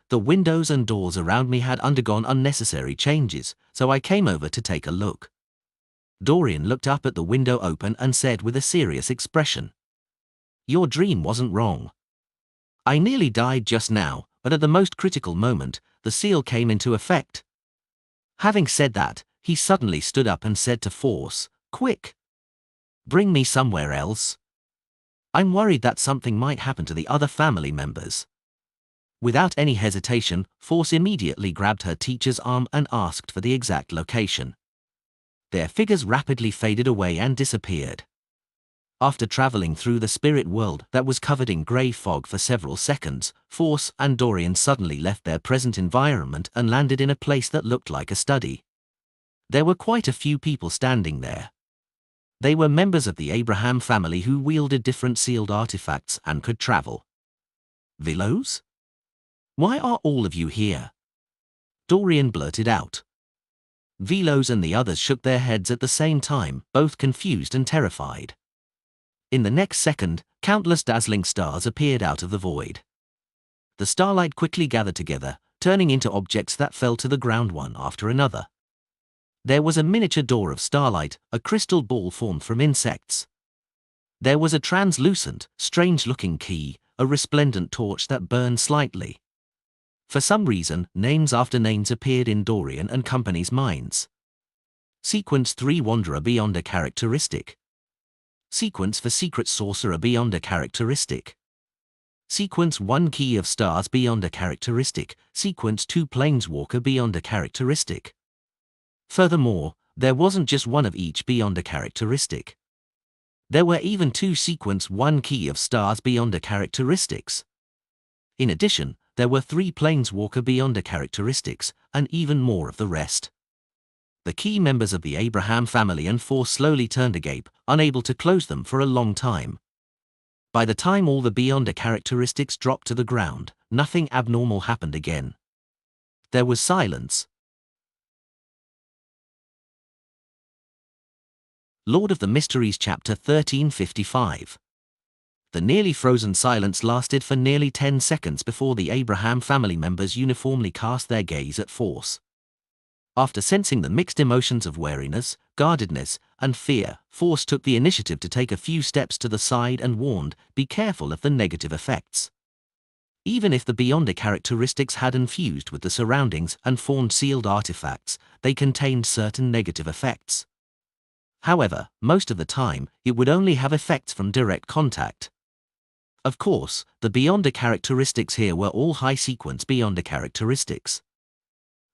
The windows and doors around me had undergone unnecessary changes, so I came over to take a look." Dorian looked up at the window open and said with a serious expression, "Your dream wasn't wrong. I nearly died just now, but at the most critical moment, the seal came into effect." Having said that, he suddenly stood up and said to Force, "Quick! Bring me somewhere else. I'm worried that something might happen to the other family members." Without any hesitation, Force immediately grabbed her teacher's arm and asked for the exact location. Their figures rapidly faded away and disappeared. After traveling through the spirit world that was covered in grey fog for several seconds, Force and Dorian suddenly left their present environment and landed in a place that looked like a study. There were quite a few people standing there. They were members of the Abraham family who wielded different sealed artifacts and could travel. "Velos? Why are all of you here?" Dorian blurted out. Velos and the others shook their heads at the same time, both confused and terrified. In the next second, countless dazzling stars appeared out of the void. The starlight quickly gathered together, turning into objects that fell to the ground one after another. There was a miniature door of starlight, a crystal ball formed from insects. There was a translucent, strange-looking key, a resplendent torch that burned slightly. For some reason, names after names appeared in Dorian and company's minds. Sequence 3 Wanderer beyond a characteristic. Sequence for Secret Sorcerer beyond a characteristic. Sequence 1 Key of Stars beyond a characteristic. Sequence 2 Planeswalker beyond a characteristic. Furthermore, there wasn't just one of each beyond a characteristic. There were even 2 Sequence 1 Key of Stars beyond a characteristics. In addition, there were 3 Planeswalker beyond a characteristics, and even more of the rest. The key members of the Abraham family and Force slowly turned agape, unable to close them for a long time. By the time all the beyond a characteristics dropped to the ground, nothing abnormal happened again. There was silence. Lord of the Mysteries Chapter 1355. The nearly frozen silence lasted for nearly 10 seconds before the Abraham family members uniformly cast their gaze at Force. After sensing the mixed emotions of wariness, guardedness, and fear, Force took the initiative to take a few steps to the side and warned, "Be careful of the negative effects." Even if the Beyonder characteristics had infused with the surroundings and formed sealed artifacts, they contained certain negative effects. However, most of the time, it would only have effects from direct contact. Of course, the Beyonder characteristics here were all high-sequence Beyonder characteristics.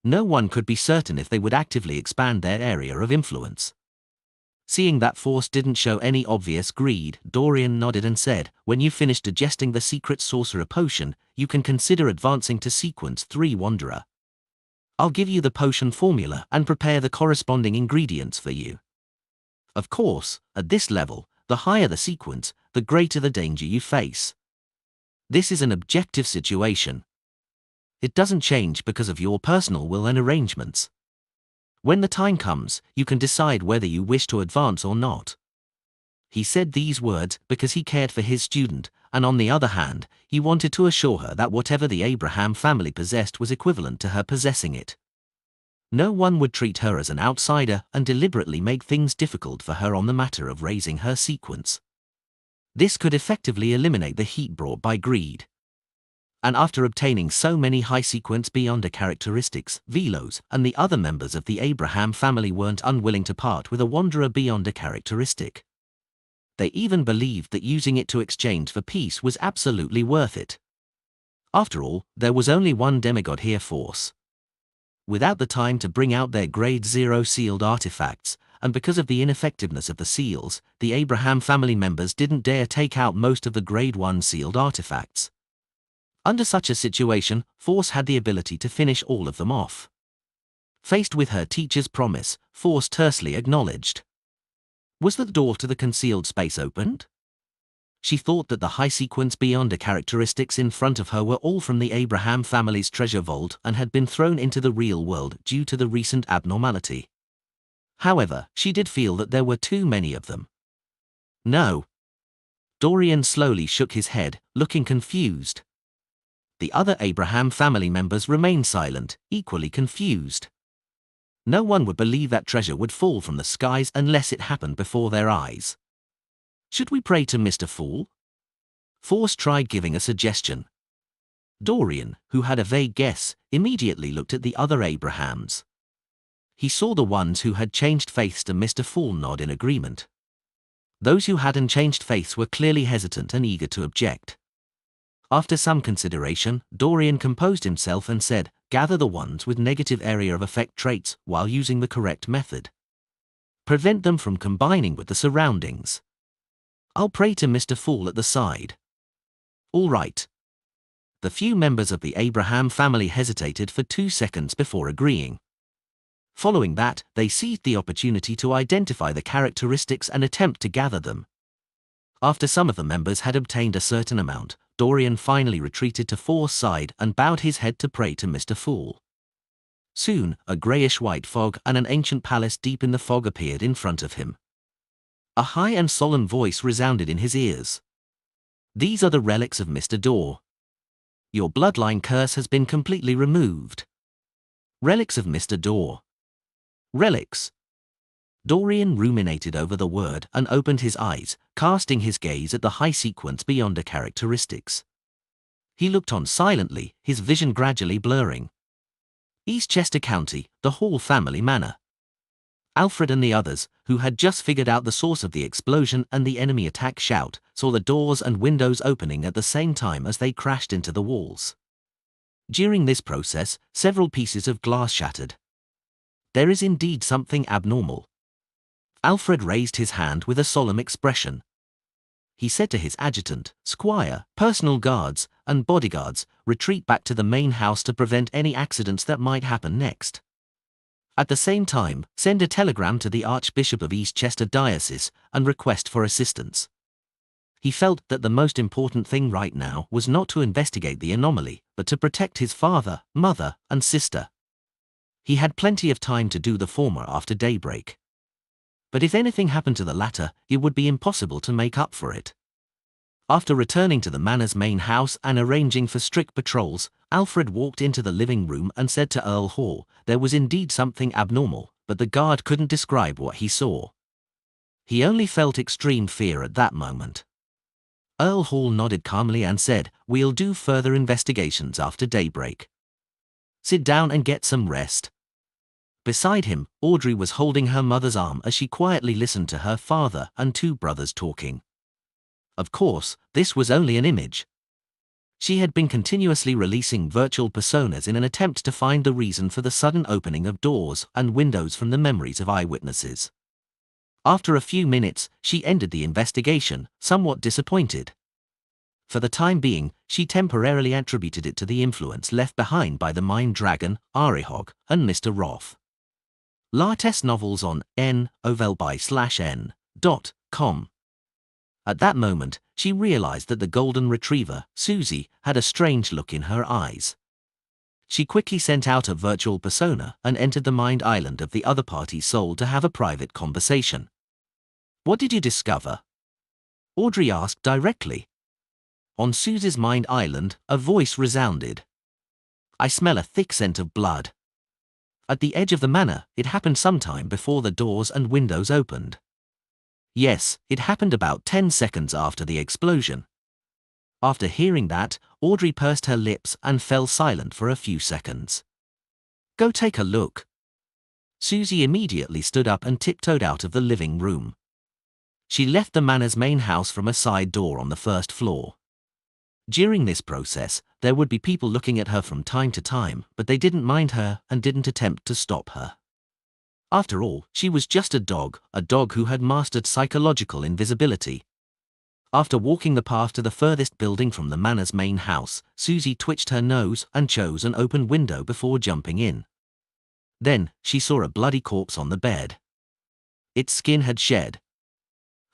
No one could be certain if they would actively expand their area of influence. Seeing that Force didn't show any obvious greed, Dorian nodded and said, "When you finish digesting the secret sorcerer potion, you can consider advancing to Sequence 3 Wanderer. I'll give you the potion formula and prepare the corresponding ingredients for you." Of course, at this level, the higher the sequence, the greater the danger you face. This is an objective situation. It doesn't change because of your personal will and arrangements. When the time comes, you can decide whether you wish to advance or not. He said these words because he cared for his student, and on the other hand, he wanted to assure her that whatever the Abraham family possessed was equivalent to her possessing it. No one would treat her as an outsider and deliberately make things difficult for her on the matter of raising her sequence. This could effectively eliminate the heat brought by greed. And after obtaining so many high-sequence Beyonder characteristics, Velos and the other members of the Abraham family weren't unwilling to part with a Wanderer Beyonder characteristic. They even believed that using it to exchange for peace was absolutely worth it. After all, there was only one demigod here, Force. Without the time to bring out their Grade 0 sealed artifacts, and because of the ineffectiveness of the seals, the Abraham family members didn't dare take out most of the Grade 1 sealed artifacts. Under such a situation, Force had the ability to finish all of them off. Faced with her teacher's promise, Force tersely acknowledged. Was the door to the concealed space opened? She thought that the high-sequence Beyonder characteristics in front of her were all from the Abraham family's treasure vault and had been thrown into the real world due to the recent abnormality. However, she did feel that there were too many of them. No. Dorian slowly shook his head, looking confused. The other Abraham family members remained silent, equally confused. No one would believe that treasure would fall from the skies unless it happened before their eyes. Should we pray to Mr. Fool? Force tried giving a suggestion. Dorian, who had a vague guess, immediately looked at the other Abrahams. He saw the ones who had changed faiths to Mr. Fool nod in agreement. Those who hadn't changed faiths were clearly hesitant and eager to object. After some consideration, Dorian composed himself and said, "Gather the ones with negative area of effect traits while using the correct method. Prevent them from combining with the surroundings. I'll pray to Mr. Fool at the side." All right. The few members of the Abraham family hesitated for 2 seconds before agreeing. Following that, they seized the opportunity to identify the characteristics and attempt to gather them. After some of the members had obtained a certain amount, Dorian finally retreated to Force's side and bowed his head to pray to Mr. Fool. Soon, a greyish-white fog and an ancient palace deep in the fog appeared in front of him. A high and solemn voice resounded in his ears. "These are the relics of Mr. Dor. Your bloodline curse has been completely removed. Relics of Mr. Dor. Relics." Dorian ruminated over the word and opened his eyes, casting his gaze at the high-sequence Beyonder characteristics. He looked on silently, his vision gradually blurring. Eastchester County, the Hall family manor. Alfred and the others, who had just figured out the source of the explosion and the enemy attack shout, saw the doors and windows opening at the same time as they crashed into the walls. During this process, several pieces of glass shattered. There is indeed something abnormal. Alfred raised his hand with a solemn expression. He said to his adjutant, "Squire, personal guards, and bodyguards, retreat back to the main house to prevent any accidents that might happen next. At the same time, send a telegram to the Archbishop of Eastchester Diocese and request for assistance." He felt that the most important thing right now was not to investigate the anomaly, but to protect his father, mother, and sister. He had plenty of time to do the former after daybreak. But if anything happened to the latter, it would be impossible to make up for it. After returning to the manor's main house and arranging for strict patrols, Alfred walked into the living room and said to Earl Hall, there was indeed something abnormal, but the guard couldn't describe what he saw. He only felt extreme fear at that moment. Earl Hall nodded calmly and said, "We'll do further investigations after daybreak. Sit down and get some rest." Beside him, Audrey was holding her mother's arm as she quietly listened to her father and 2 brothers talking. Of course, this was only an image. She had been continuously releasing virtual personas in an attempt to find the reason for the sudden opening of doors and windows from the memories of eyewitnesses. After a few minutes, she ended the investigation, somewhat disappointed. For the time being, she temporarily attributed it to the influence left behind by the Mind Dragon, Arihog, and Mr. Roth. Latest novels on novelby/n.com. At that moment, she realized that the golden retriever, Susie, had a strange look in her eyes. She quickly sent out a virtual persona and entered the mind island of the other party's soul to have a private conversation. "What did you discover?" Audrey asked directly. On Susie's mind island, a voice resounded. "I smell a thick scent of blood. At the edge of the manor, it happened sometime before the doors and windows opened." Yes, it happened about 10 seconds after the explosion. After hearing that, Audrey pursed her lips and fell silent for a few seconds. "Go take a look." Susie immediately stood up and tiptoed out of the living room. She left the manor's main house from a side door on the first floor. During this process, There would be people looking at her from time to time, but they didn't mind her and didn't attempt to stop her. After all, she was just a dog who had mastered psychological invisibility. After walking the path to the furthest building from the manor's main house, Susie twitched her nose and chose an open window before jumping in. Then, she saw a bloody corpse on the bed. Its skin had shed.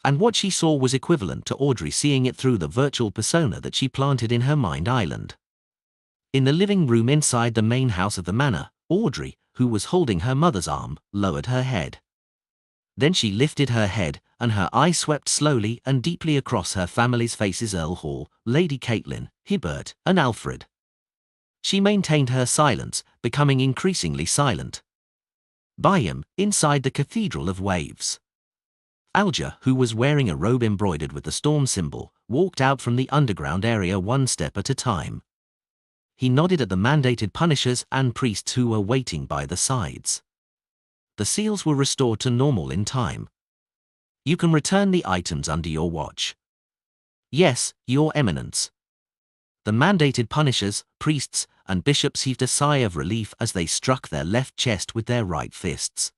And what she saw was equivalent to Audrey seeing it through the virtual persona that she planted in her mind island. In the living room inside the main house of the manor, Audrey, who was holding her mother's arm, lowered her head. Then she lifted her head, and her eye swept slowly and deeply across her family's faces: Earl Hall, Lady Caitlin, Hibbert, and Alfred. She maintained her silence, becoming increasingly silent. Byam, inside the Cathedral of Waves. Alger, who was wearing a robe embroidered with the storm symbol, walked out from the underground area one step at a time. He nodded at the mandated punishers and priests who were waiting by the sides. The seals were restored to normal in time. You can return the items under your watch. Yes, Your Eminence. The mandated punishers, priests, and bishops heaved a sigh of relief as they struck their left chest with their right fists.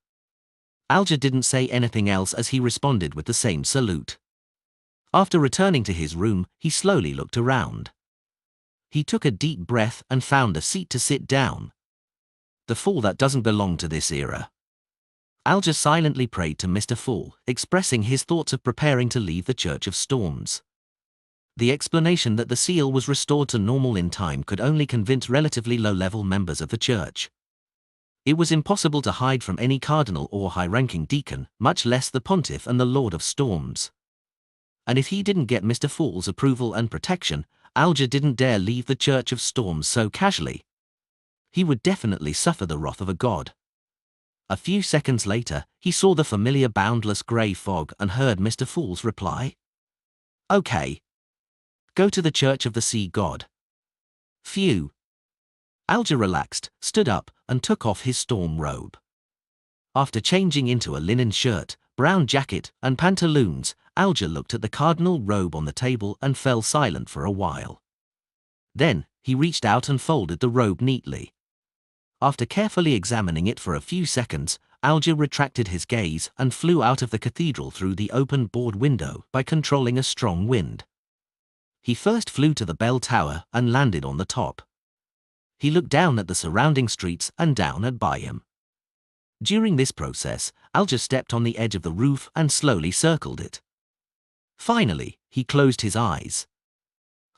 Alger didn't say anything else as he responded with the same salute. After returning to his room, he slowly looked around. He took a deep breath and found a seat to sit down. The fool that doesn't belong to this era. Alger silently prayed to Mr. Fool, expressing his thoughts of preparing to leave the Church of Storms. The explanation that the seal was restored to normal in time could only convince relatively low-level members of the church. It was impossible to hide from any cardinal or high-ranking deacon, much less the pontiff and the Lord of Storms. And if he didn't get Mr. Fool's approval and protection, Alger didn't dare leave the Church of Storms so casually. He would definitely suffer the wrath of a god. A few seconds later, he saw the familiar boundless grey fog and heard Mr. Fool's reply. Okay. Go to the Church of the Sea God. Phew. Alger relaxed, stood up, and took off his storm robe. After changing into a linen shirt, brown jacket, and pantaloons, Alger looked at the cardinal robe on the table and fell silent for a while. Then, he reached out and folded the robe neatly. After carefully examining it for a few seconds, Alger retracted his gaze and flew out of the cathedral through the open board window by controlling a strong wind. He first flew to the bell tower and landed on the top. He looked down at the surrounding streets and down at Byam. During this process, Alger stepped on the edge of the roof and slowly circled it. Finally, he closed his eyes.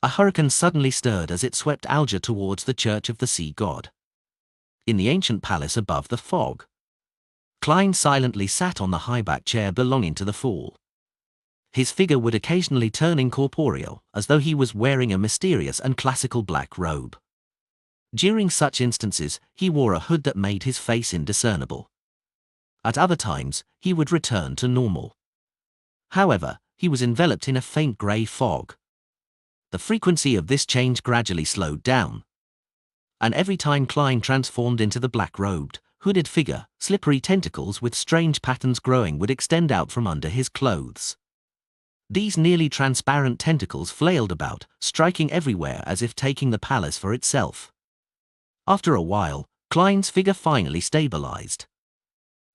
A hurricane suddenly stirred as it swept Alger towards the Church of the Sea God. In the ancient palace above the fog, Klein silently sat on the high-backed chair belonging to the Fool. His figure would occasionally turn incorporeal, as though he was wearing a mysterious and classical black robe. During such instances, he wore a hood that made his face indiscernible. At other times, he would return to normal. However, he was enveloped in a faint grey fog. The frequency of this change gradually slowed down. And every time Klein transformed into the black-robed, hooded figure, slippery tentacles with strange patterns growing would extend out from under his clothes. These nearly transparent tentacles flailed about, striking everywhere as if taking the palace for itself. After a while, Klein's figure finally stabilized.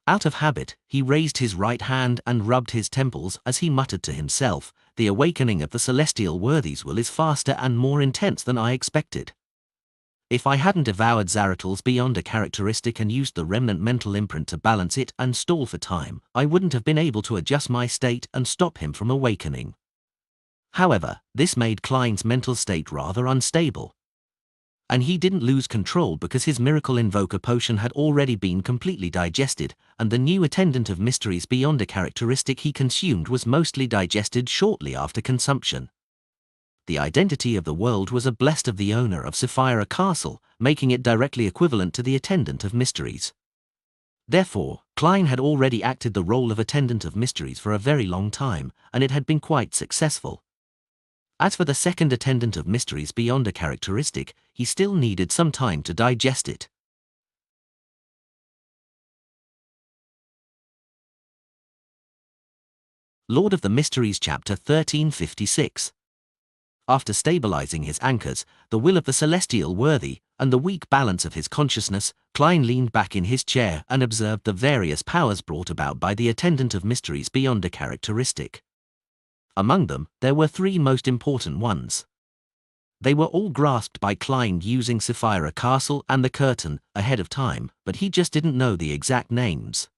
Out of habit, he raised his right hand and rubbed his temples as he muttered to himself, "The awakening of the celestial worthies will is faster and more intense than I expected. If I hadn't devoured Zaratal's beyond a characteristic and used the remnant mental imprint to balance it and stall for time, I wouldn't have been able to adjust my state and stop him from awakening." However, this made Klein's mental state rather unstable. And he didn't lose control because his miracle invoker potion had already been completely digested, and the new attendant of mysteries beyond a characteristic he consumed was mostly digested shortly after consumption. The identity of the world was a blessed of the owner of Sapphira Castle, making it directly equivalent to the attendant of mysteries. Therefore, Klein had already acted the role of attendant of mysteries for a very long time, and it had been quite successful. As for the second attendant of mysteries beyond a characteristic, he still needed some time to digest it. Lord of the Mysteries Chapter 1356. After stabilizing his anchors, the will of the celestial worthy, and the weak balance of his consciousness, Klein leaned back in his chair and observed the various powers brought about by the attendant of mysteries beyond a characteristic. Among them, there were three most important ones. They were all grasped by Klein using Sapphira Castle and the Curtain ahead of time, but he just didn't know the exact names.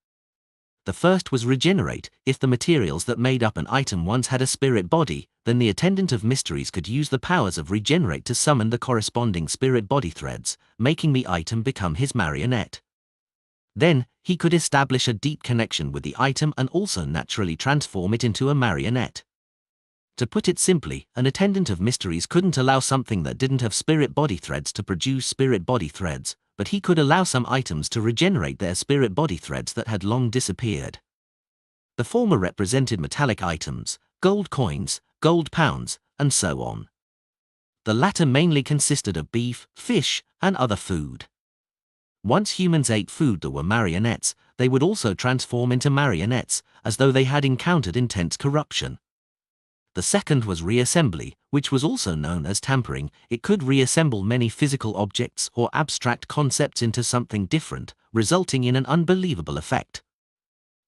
The first was regenerate. If the materials that made up an item once had a spirit body, then the attendant of mysteries could use the powers of regenerate to summon the corresponding spirit body threads, making the item become his marionette. Then, he could establish a deep connection with the item and also naturally transform it into a marionette. To put it simply, an attendant of mysteries couldn't allow something that didn't have spirit body threads to produce spirit body threads, but he could allow some items to regenerate their spirit body threads that had long disappeared. The former represented metallic items, gold coins, gold pounds, and so on. The latter mainly consisted of beef, fish, and other food. Once humans ate food that were marionettes, they would also transform into marionettes, as though they had encountered intense corruption. The second was reassembly, which was also known as tampering. It could reassemble many physical objects or abstract concepts into something different, resulting in an unbelievable effect.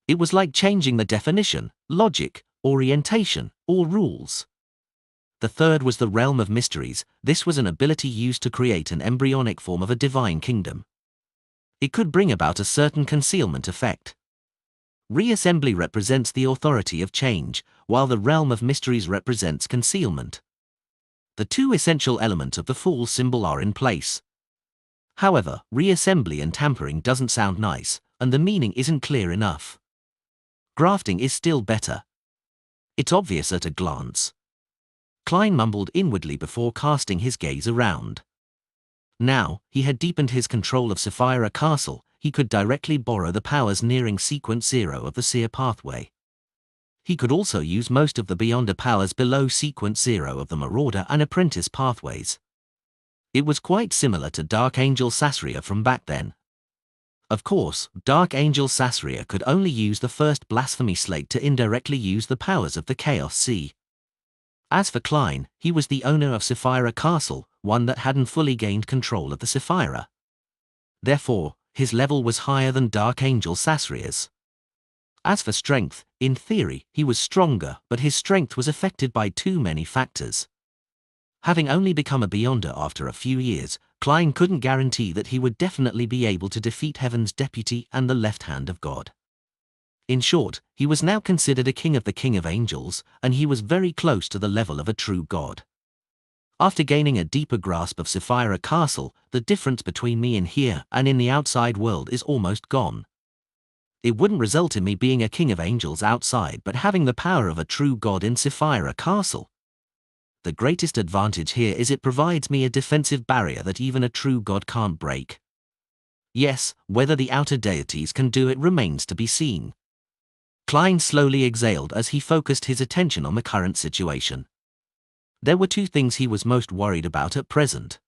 It was like changing the definition, logic, orientation, or rules. The third was the realm of mysteries. This was an ability used to create an embryonic form of a divine kingdom. It could bring about a certain concealment effect. Reassembly represents the authority of change, while the realm of mysteries represents concealment. The two essential elements of the fool symbol are in place. However, reassembly and tampering doesn't sound nice, and the meaning isn't clear enough. Grafting is still better. It's obvious at a glance. Klein mumbled inwardly before casting his gaze around. Now, he had deepened his control of Sapphira Castle. He could directly borrow the powers nearing Sequence 0 of the Seer Pathway. He could also use most of the Beyonder powers below Sequence 0 of the Marauder and Apprentice pathways. It was quite similar to Dark Angel Sasria from back then. Of course, Dark Angel Sasria could only use the first blasphemy slate to indirectly use the powers of the Chaos Sea. As for Klein, he was the owner of Sapphira Castle, one that hadn't fully gained control of the Sapphira. Therefore, his level was higher than Dark Angel Sasria's. As for strength, in theory, he was stronger, but his strength was affected by too many factors. Having only become a Beyonder after a few years, Klein couldn't guarantee that he would definitely be able to defeat Heaven's Deputy and the Left Hand of God. In short, he was now considered a king of the King of Angels, and he was very close to the level of a true god. After gaining a deeper grasp of Sapphira Castle, the difference between me in here and in the outside world is almost gone. It wouldn't result in me being a king of angels outside but having the power of a true god in Sapphira Castle. The greatest advantage here is it provides me a defensive barrier that even a true god can't break. Yes, whether the outer deities can do it remains to be seen. Klein slowly exhaled as he focused his attention on the current situation. There were two things he was most worried about at present.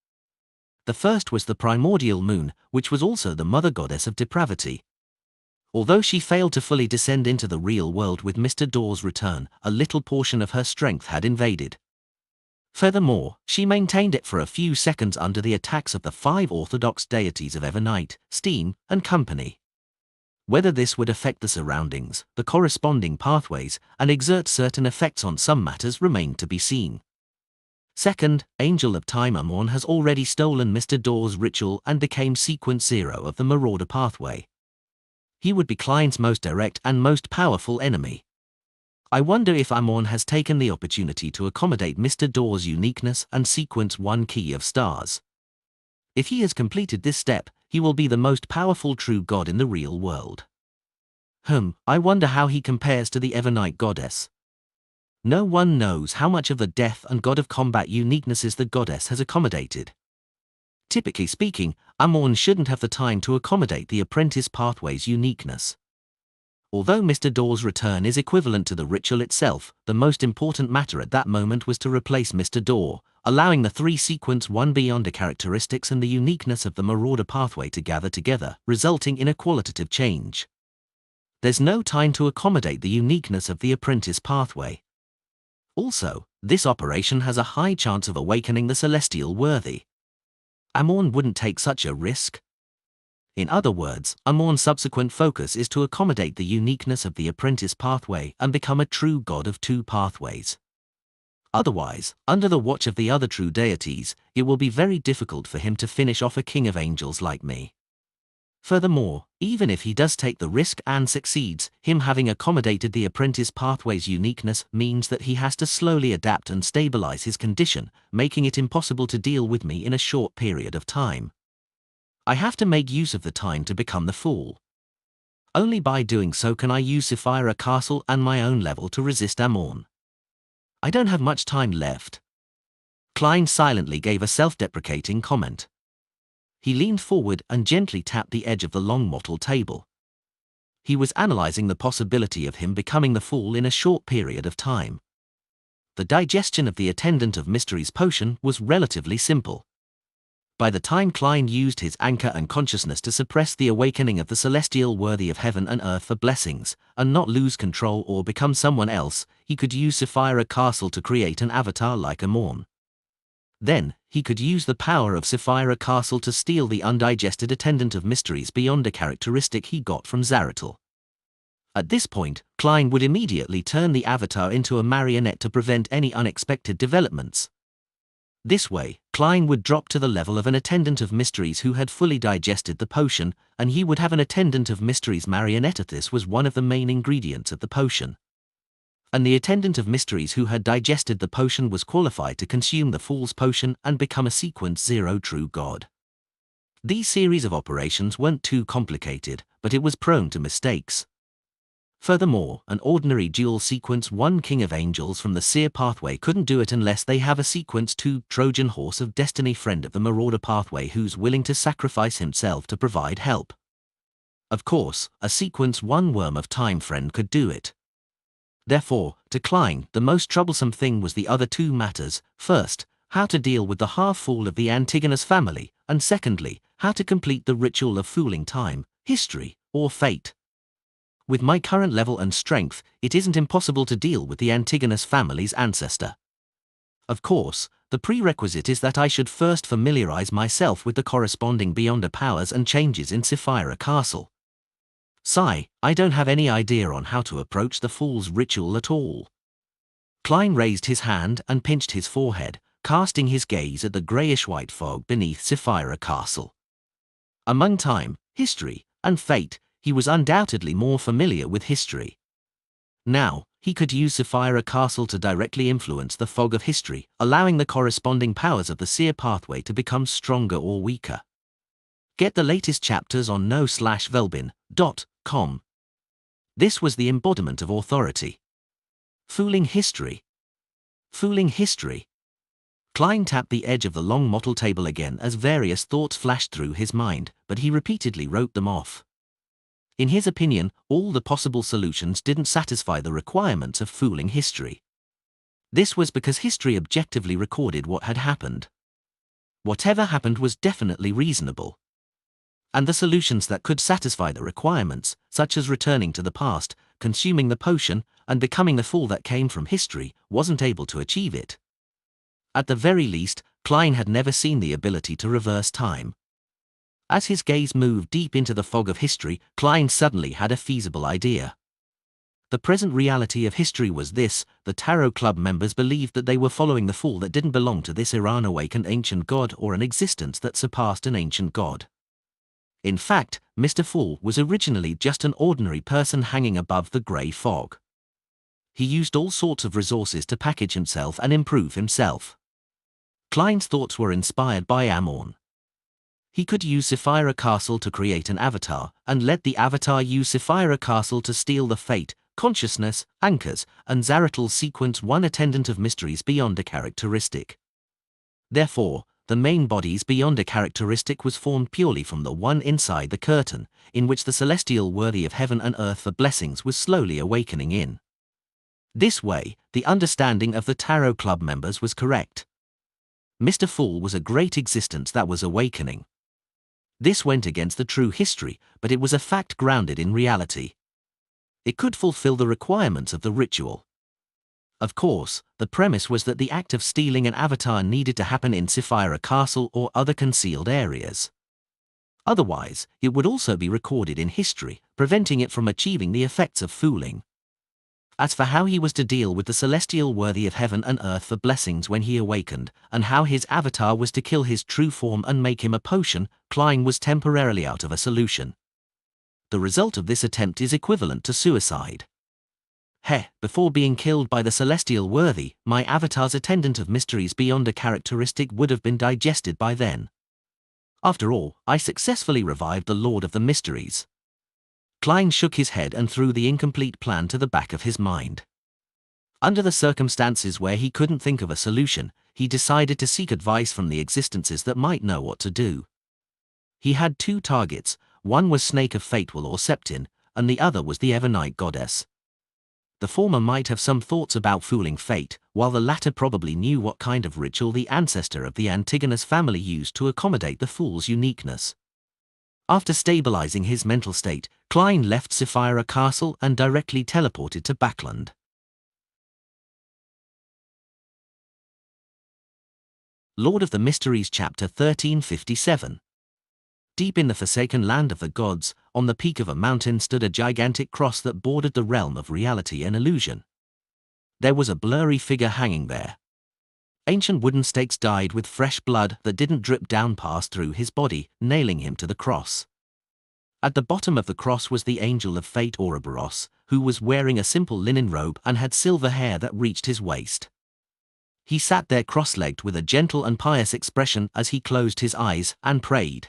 The first was the primordial moon, which was also the mother goddess of depravity. Although she failed to fully descend into the real world with Mr. Dawes' return, a little portion of her strength had invaded. Furthermore, she maintained it for a few seconds under the attacks of the 5 orthodox deities of Evernight, Steam, and Company. Whether this would affect the surroundings, the corresponding pathways, and exert certain effects on some matters remained to be seen. Second, Angel of Time Amon has already stolen Mr. Dawes' ritual and became Sequence 0 of the Marauder pathway. He would be Klein's most direct and most powerful enemy. I wonder if Amon has taken the opportunity to accommodate Mr. Dawes' uniqueness and Sequence 1 key of stars. If he has completed this step, he will be the most powerful true god in the real world. I wonder how he compares to the Evernight goddess. No one knows how much of the death and god of combat uniquenesses the goddess has accommodated. Typically speaking, Amon shouldn't have the time to accommodate the apprentice pathway's uniqueness. Although Mr. Dawes' return is equivalent to the ritual itself, the most important matter at that moment was to replace Mr. Daw, allowing the 3 Sequence 1 Beyonder characteristics and the uniqueness of the Marauder pathway to gather together, resulting in a qualitative change. There's no time to accommodate the uniqueness of the apprentice pathway. Also, This operation has a high chance of awakening the celestial worthy. Amorn wouldn't take such a risk. In other words, Amorn's subsequent focus is to accommodate the uniqueness of the apprentice pathway and become a true god of two pathways. Otherwise, under the watch of the other true deities, it will be very difficult for him to finish off a king of angels like me. Furthermore, even if he does take the risk and succeeds, him having accommodated the apprentice pathway's uniqueness means that he has to slowly adapt and stabilize his condition, making it impossible to deal with me in a short period of time. I have to make use of the time to become the fool. Only by doing so can I use Sapphira Castle and my own level to resist Amorn. I don't have much time left. Klein silently gave a self-deprecating comment. He leaned forward and gently tapped the edge of the long wattle table. He was analyzing the possibility of him becoming the fool in a short period of time. The digestion of the Attendant of Mysteries potion was relatively simple. By the time Klein used his anchor and consciousness to suppress the awakening of the celestial worthy of heaven and earth for blessings, and not lose control or become someone else, he could use Sapphira Castle to create an avatar like Amorn. Then, he could use the power of Sapphira Castle to steal the undigested Attendant of Mysteries beyond a characteristic he got from Zaratul. At this point, Klein would immediately turn the avatar into a marionette to prevent any unexpected developments. This way, Klein would drop to the level of an Attendant of Mysteries who had fully digested the potion, and he would have an Attendant of Mysteries marionette. This was one of the main ingredients of the potion. And the Attendant of Mysteries who had digested the potion was qualified to consume the Fool's Potion and become a Sequence 0 true god. These series of operations weren't too complicated, but it was prone to mistakes. Furthermore, an ordinary dual Sequence 1 King of Angels from the Seer pathway couldn't do it unless they have a Sequence 2 Trojan Horse of Destiny friend of the Marauder pathway who's willing to sacrifice himself to provide help. Of course, a Sequence 1 Worm of Time friend could do it. Therefore, to Klein, the most troublesome thing was the other two matters: first, how to deal with the half-fool of the Antigonus family, and secondly, how to complete the ritual of fooling time, history, or fate. With my current level and strength, it isn't impossible to deal with the Antigonus family's ancestor. Of course, the prerequisite is that I should first familiarize myself with the corresponding Beyonder powers and changes in Sapphira Castle. Sigh, I don't have any idea on how to approach the Fool's ritual at all. Klein raised his hand and pinched his forehead, casting his gaze at the greyish-white fog beneath Sapphira Castle. Among time, history, and fate, he was undoubtedly more familiar with history. Now, he could use Sapphira Castle to directly influence the fog of history, allowing the corresponding powers of the Seer pathway to become stronger or weaker. Get the latest chapters on no/velbin.com. This was the embodiment of authority. Fooling history. Fooling history. Klein tapped the edge of the long mottle table again as various thoughts flashed through his mind, but he repeatedly wrote them off. In his opinion, all the possible solutions didn't satisfy the requirements of fooling history. This was because history objectively recorded what had happened. Whatever happened was definitely reasonable. And the solutions that could satisfy the requirements, such as returning to the past, consuming the potion, and becoming the fool that came from history, wasn't able to achieve it. At the very least, Klein had never seen the ability to reverse time. As his gaze moved deep into the fog of history, Klein suddenly had a feasible idea. The present reality of history was this: the Tarot Club members believed that they were following the fool that didn't belong to this Iran-awakened ancient god or an existence that surpassed an ancient god. In fact, Mr. Fool was originally just an ordinary person hanging above the grey fog. He used all sorts of resources to package himself and improve himself. Klein's thoughts were inspired by Amorn. He could use Sapphira Castle to create an avatar, and let the avatar use Sapphira Castle to steal the fate, consciousness, anchors, and Zaratul's Sequence 1 Attendant of Mysteries beyond a characteristic. Therefore, the main body's beyond a characteristic was formed purely from the one inside the curtain, in which the celestial worthy of heaven and earth for blessings was slowly awakening in. This way, the understanding of the Tarot Club members was correct. Mr. Fool was a great existence that was awakening. This went against the true history, but it was a fact grounded in reality. It could fulfill the requirements of the ritual. Of course, the premise was that the act of stealing an avatar needed to happen in Sapphira Castle or other concealed areas. Otherwise, it would also be recorded in history, preventing it from achieving the effects of fooling. As for how he was to deal with the celestial worthy of heaven and earth for blessings when he awakened, and how his avatar was to kill his true form and make him a potion, Klein was temporarily out of a solution. The result of this attempt is equivalent to suicide. Before being killed by the celestial worthy, my avatar's attendant of mysteries beyond a characteristic would have been digested by then. After all, I successfully revived the Lord of the Mysteries. Klein shook his head and threw the incomplete plan to the back of his mind. Under the circumstances where he couldn't think of a solution, he decided to seek advice from the existences that might know what to do. He had two targets, one was Snake of Fatewell or Septin, and the other was the Evernight Goddess. The former might have some thoughts about fooling fate, while the latter probably knew what kind of ritual the ancestor of the Antigonus family used to accommodate the fool's uniqueness. After stabilizing his mental state, Klein left Sapphira Castle and directly teleported to Backland. Lord of the Mysteries Chapter 1357. Deep in the forsaken land of the gods, on the peak of a mountain stood a gigantic cross that bordered the realm of reality and illusion. There was a blurry figure hanging there. Ancient wooden stakes dyed with fresh blood that didn't drip down past through his body, nailing him to the cross. At the bottom of the cross was the angel of fate Ouroboros, who was wearing a simple linen robe and had silver hair that reached his waist. He sat there cross-legged with a gentle and pious expression as he closed his eyes and prayed.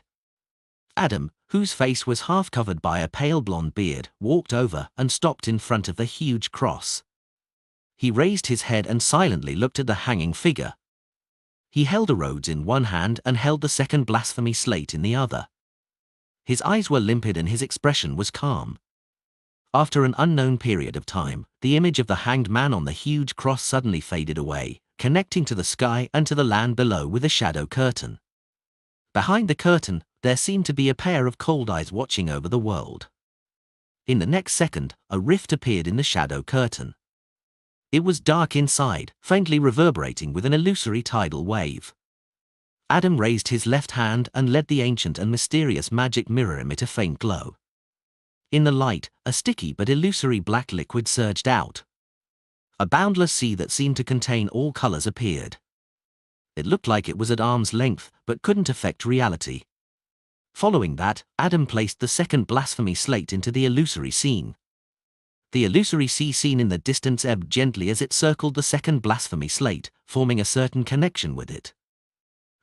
Adam, whose face was half covered by a pale blonde beard, walked over and stopped in front of the huge cross. He raised his head and silently looked at the hanging figure. He held a rose in one hand and held the second blasphemy slate in the other. His eyes were limpid and his expression was calm. After an unknown period of time, the image of the hanged man on the huge cross suddenly faded away, connecting to the sky and to the land below with a shadow curtain. Behind the curtain, there seemed to be a pair of cold eyes watching over the world. In the next second, a rift appeared in the shadow curtain. It was dark inside, faintly reverberating with an illusory tidal wave. Adam raised his left hand and let the ancient and mysterious magic mirror emit a faint glow. In the light, a sticky but illusory black liquid surged out. A boundless sea that seemed to contain all colors appeared. It looked like it was at arm's length, but couldn't affect reality. Following that, Adam placed the second blasphemy slate into the illusory scene. The illusory sea seen in the distance ebbed gently as it circled the second blasphemy slate, forming a certain connection with it.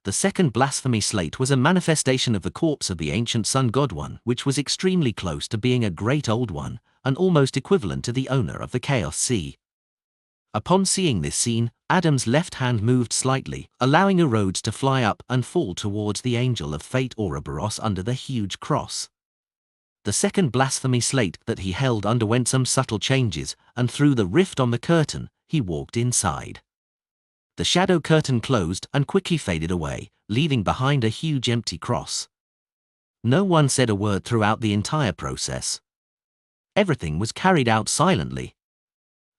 The second blasphemy slate was a manifestation of the corpse of the ancient sun god one, which was extremely close to being a great old one, and almost equivalent to the owner of the Chaos Sea. Upon seeing this scene, Adam's left hand moved slightly, allowing a rose to fly up and fall towards the angel of fate Ouroboros under the huge cross. The second blasphemy slate that he held underwent some subtle changes, and through the rift on the curtain, he walked inside. The shadow curtain closed and quickly faded away, leaving behind a huge empty cross. No one said a word throughout the entire process. Everything was carried out silently.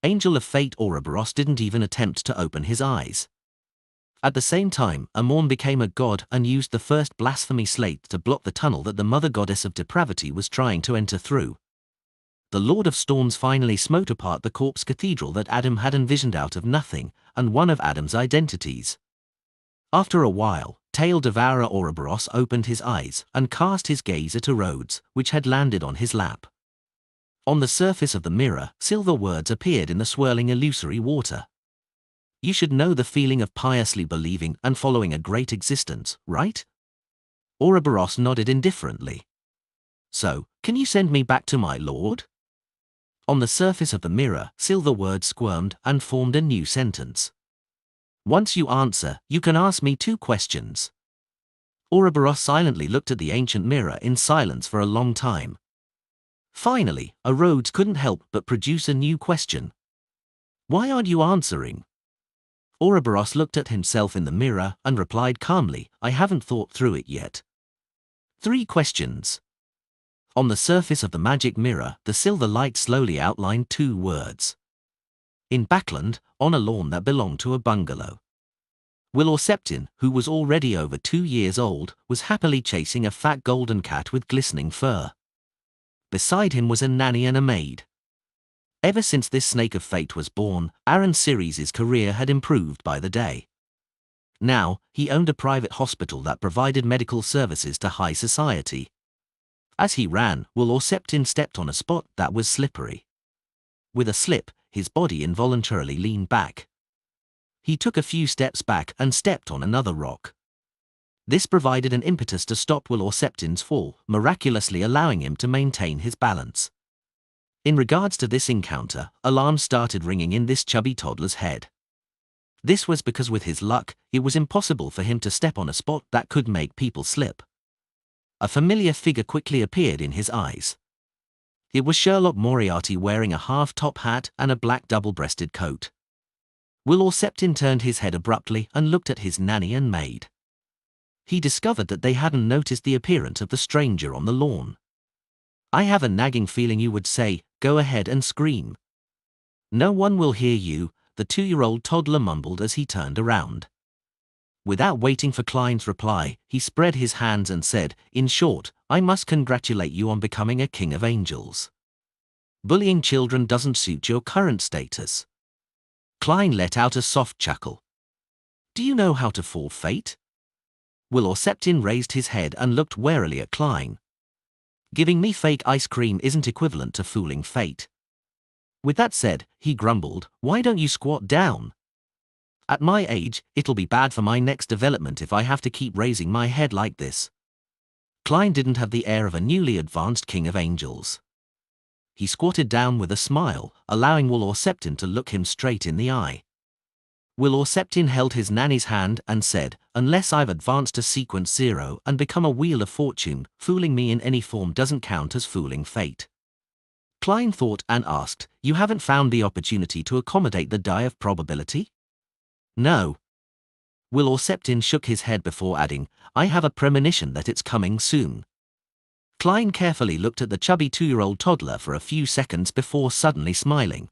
Angel of Fate Ouroboros didn't even attempt to open his eyes. At the same time, Amorn became a god and used the first blasphemy slate to block the tunnel that the mother goddess of depravity was trying to enter through. The Lord of Storms finally smote apart the corpse cathedral that Adam had envisioned out of nothing, and one of Adam's identities. After a while, Tail Devourer Ouroboros opened his eyes and cast his gaze at a rose, which had landed on his lap. On the surface of the mirror, silver words appeared in the swirling illusory water. You should know the feeling of piously believing and following a great existence, right? Ouroboros nodded indifferently. So, can you send me back to my lord? On the surface of the mirror, silver words squirmed and formed a new sentence. Once you answer, you can ask me 2 questions. Ouroboros silently looked at the ancient mirror in silence for a long time. Finally, a Rhodes couldn't help but produce a new question. Why aren't you answering? Ouroboros looked at himself in the mirror and replied calmly, I haven't thought through it yet. 3 questions. On the surface of the magic mirror, the silver light slowly outlined 2 words. in Backland, on a lawn that belonged to a bungalow. Will Septin, who was already over 2 years old, was happily chasing a fat golden cat with glistening fur. Beside him was a nanny and a maid. Ever since this snake of fate was born, Aaron Sirius's career had improved by the day. Now, he owned a private hospital that provided medical services to high society. As he ran, Will Septin stepped on a spot that was slippery. With a slip, his body involuntarily leaned back. He took a few steps back and stepped on another rock. This provided an impetus to stop Will Septin's fall, miraculously allowing him to maintain his balance. In regards to this encounter, alarms started ringing in this chubby toddler's head. This was because with his luck, it was impossible for him to step on a spot that could make people slip. A familiar figure quickly appeared in his eyes. It was Sherlock Moriarty wearing a half-top hat and a black double-breasted coat. Will Septin turned his head abruptly and looked at his nanny and maid. He discovered that they hadn't noticed the appearance of the stranger on the lawn. "I have a nagging feeling you would say, 'Go ahead and scream.' No one will hear you," the 2-year-old toddler mumbled as he turned around. Without waiting for Klein's reply, he spread his hands and said, "In short, I must congratulate you on becoming a king of angels. Bullying children doesn't suit your current status." Klein let out a soft chuckle. "Do you know how to fall fate?" Will Septin raised his head and looked warily at Klein. "Giving me fake ice cream isn't equivalent to fooling fate." With that said, he grumbled, "Why don't you squat down? At my age, it'll be bad for my next development if I have to keep raising my head like this." Klein didn't have the air of a newly advanced king of angels. He squatted down with a smile, allowing Will Septin to look him straight in the eye. Will Septin held his nanny's hand and said, "Unless I've advanced to sequence 0 and become a wheel of fortune, fooling me in any form doesn't count as fooling fate." Klein thought and asked, "You haven't found the opportunity to accommodate the die of probability?" "No." Will Septin shook his head before adding, "I have a premonition that it's coming soon." Klein carefully looked at the chubby 2-year-old toddler for a few seconds before suddenly smiling.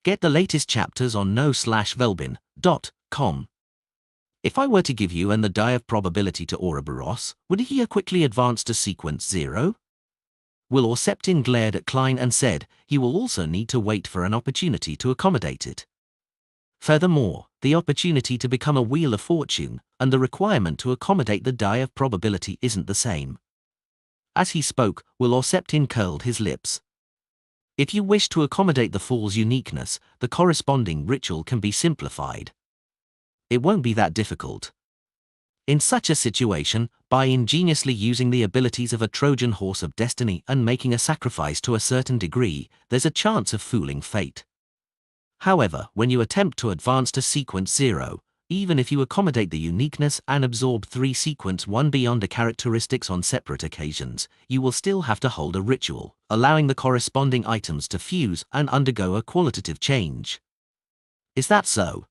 Get the latest chapters on no/velbin.com. If I were to give you the die of probability to Ouroboros, would he quickly advance to sequence 0? Will Septin glared at Klein and said, "He will also need to wait for an opportunity to accommodate it. Furthermore, the opportunity to become a wheel of fortune and the requirement to accommodate the die of probability isn't the same." As he spoke, Will Septin curled his lips. "If you wish to accommodate the fool's uniqueness, the corresponding ritual can be simplified. It won't be that difficult. In such a situation, by ingeniously using the abilities of a Trojan horse of destiny and making a sacrifice to a certain degree, there's a chance of fooling fate. However, when you attempt to advance to sequence 0, even if you accommodate the uniqueness and absorb 3 sequence 1 beyond the characteristics on separate occasions, you will still have to hold a ritual, allowing the corresponding items to fuse and undergo a qualitative change. Is that so?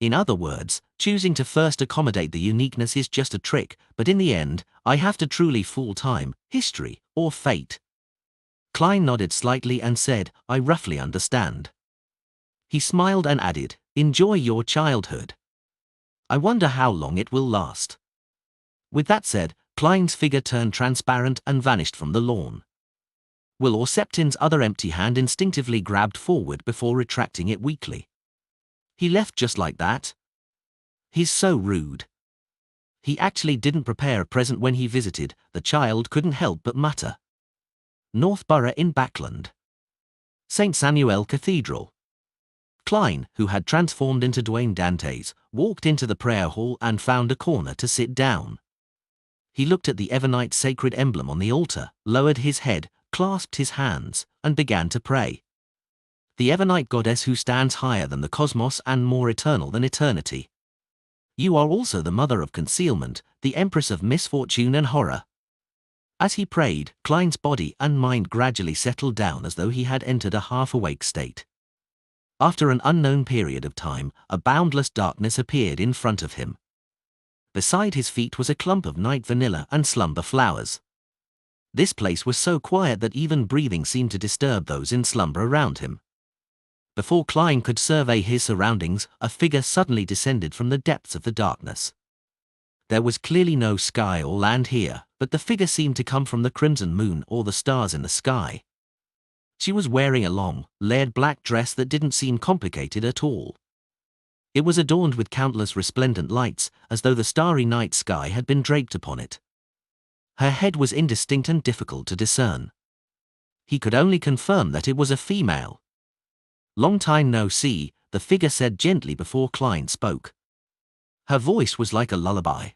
In other words, choosing to first accommodate the uniqueness is just a trick, but in the end, I have to truly fool time, history, or fate." Klein nodded slightly and said, "I roughly understand." He smiled and added, "Enjoy your childhood. I wonder how long it will last." With that said, Klein's figure turned transparent and vanished from the lawn. Will Septin's other empty hand instinctively grabbed forward before retracting it weakly. "He left just like that? He's so rude." "He actually didn't prepare a present when he visited," the child couldn't help but mutter. Northborough in Backland. St. Samuel Cathedral. Klein, who had transformed into Dwayne Dantes, walked into the prayer hall and found a corner to sit down. He looked at the Evernite sacred emblem on the altar, lowered his head, clasped his hands, and began to pray. The Evernite goddess who stands higher than the cosmos and more eternal than eternity. You are also the mother of concealment, the empress of misfortune and horror. As he prayed, Klein's body and mind gradually settled down as though he had entered a half-awake state. After an unknown period of time, a boundless darkness appeared in front of him. Beside his feet was a clump of night vanilla and slumber flowers. This place was so quiet that even breathing seemed to disturb those in slumber around him. Before Klein could survey his surroundings, a figure suddenly descended from the depths of the darkness. There was clearly no sky or land here, but the figure seemed to come from the crimson moon or the stars in the sky. She was wearing a long, layered black dress that didn't seem complicated at all. It was adorned with countless resplendent lights, as though the starry night sky had been draped upon it. Her head was indistinct and difficult to discern. He could only confirm that it was a female. "Long time no see," the figure said gently before Klein spoke. Her voice was like a lullaby.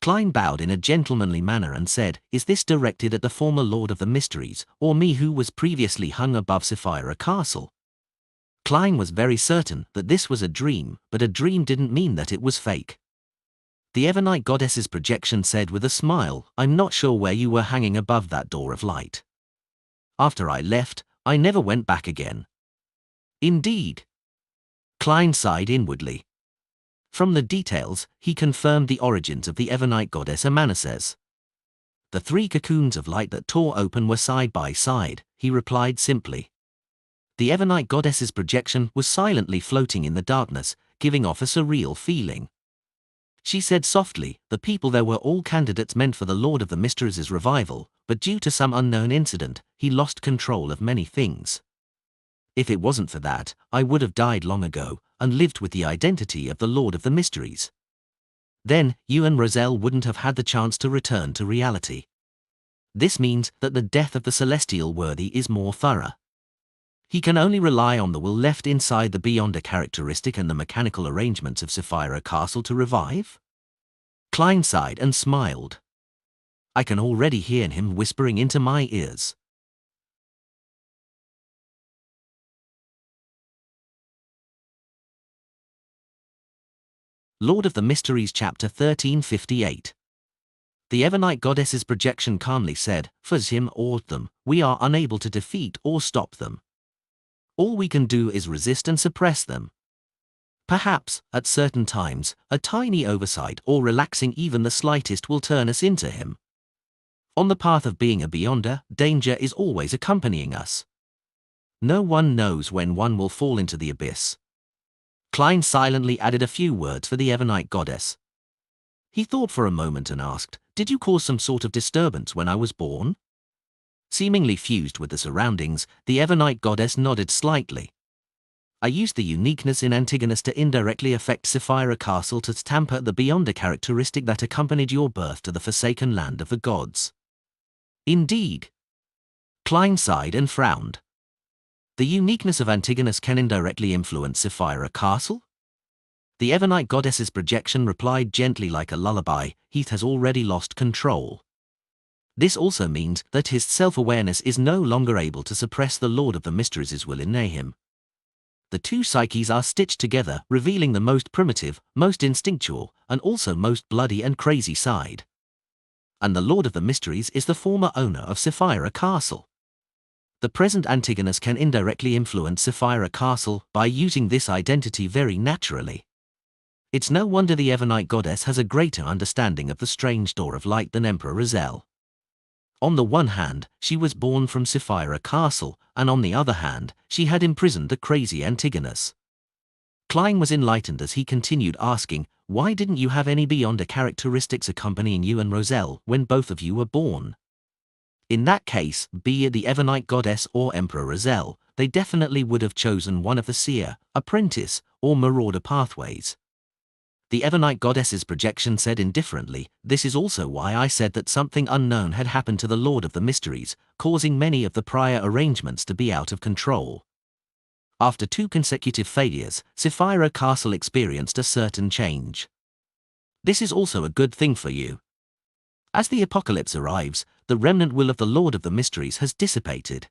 Klein bowed in a gentlemanly manner and said, "Is this directed at the former Lord of the Mysteries, or me who was previously hung above Sapphira Castle?" Klein was very certain that this was a dream, but a dream didn't mean that it was fake. The Evernite goddess's projection said with a smile, "I'm not sure where you were hanging above that door of light. After I left, I never went back again." "Indeed." Klein sighed inwardly. From the details, he confirmed the origins of the Evernite goddess Amanases. "The three cocoons of light that tore open were side by side," he replied simply. The Evernite goddess's projection was silently floating in the darkness, giving off a surreal feeling. She said softly, "The people there were all candidates meant for the Lord of the Mysteries' revival, but due to some unknown incident, he lost control of many things. If it wasn't for that, I would have died long ago, and lived with the identity of the Lord of the Mysteries. Then, you and Roselle wouldn't have had the chance to return to reality. This means that the death of the celestial worthy is more thorough. He can only rely on the will left inside the Beyonder characteristic and the mechanical arrangements of Sapphira Castle to revive." Klein sighed and smiled. "I can already hear him whispering into my ears." Lord of the Mysteries Chapter 1358. The Evernite goddess's projection calmly said, "For him or them, we are unable to defeat or stop them. All we can do is resist and suppress them. Perhaps, at certain times, a tiny oversight or relaxing even the slightest will turn us into him. On the path of being a Beyonder, danger is always accompanying us. No one knows when one will fall into the abyss." Klein silently added a few words for the Evernite goddess. He thought for a moment and asked, "Did you cause some sort of disturbance when I was born?" Seemingly fused with the surroundings, the Evernite goddess nodded slightly. "I used the uniqueness in Antigonus to indirectly affect Sapphira Castle to tamper the Beyonder characteristic that accompanied your birth to the forsaken land of the gods." "Indeed." Klein sighed and frowned. "The uniqueness of Antigonus can indirectly influence Sapphira Castle?" The Evernite goddess's projection replied gently like a lullaby, "He has already lost control. This also means that his self-awareness is no longer able to suppress the Lord of the Mysteries' will in him. The two psyches are stitched together, revealing the most primitive, most instinctual, and also most bloody and crazy side. And the Lord of the Mysteries is the former owner of Sapphira Castle. The present Antigonus can indirectly influence Sapphira Castle by using this identity very naturally. It's no wonder the Evernite goddess has a greater understanding of the strange door of light than Emperor Roselle. On the one hand, she was born from Sapphira Castle, and on the other hand, she had imprisoned the crazy Antigonus." Klein was enlightened as he continued asking, "Why didn't you have any Beyonder characteristics accompanying you and Roselle when both of you were born? In that case, be it the Evernite goddess or Emperor Roselle, they definitely would have chosen one of the seer, apprentice, or marauder pathways." The Evernite goddess's projection said indifferently, "This is also why I said that something unknown had happened to the Lord of the Mysteries, causing many of the prior arrangements to be out of control. After 2 consecutive failures, Sapphira Castle experienced a certain change. This is also a good thing for you. As the apocalypse arrives, the remnant will of the Lord of the Mysteries has dissipated.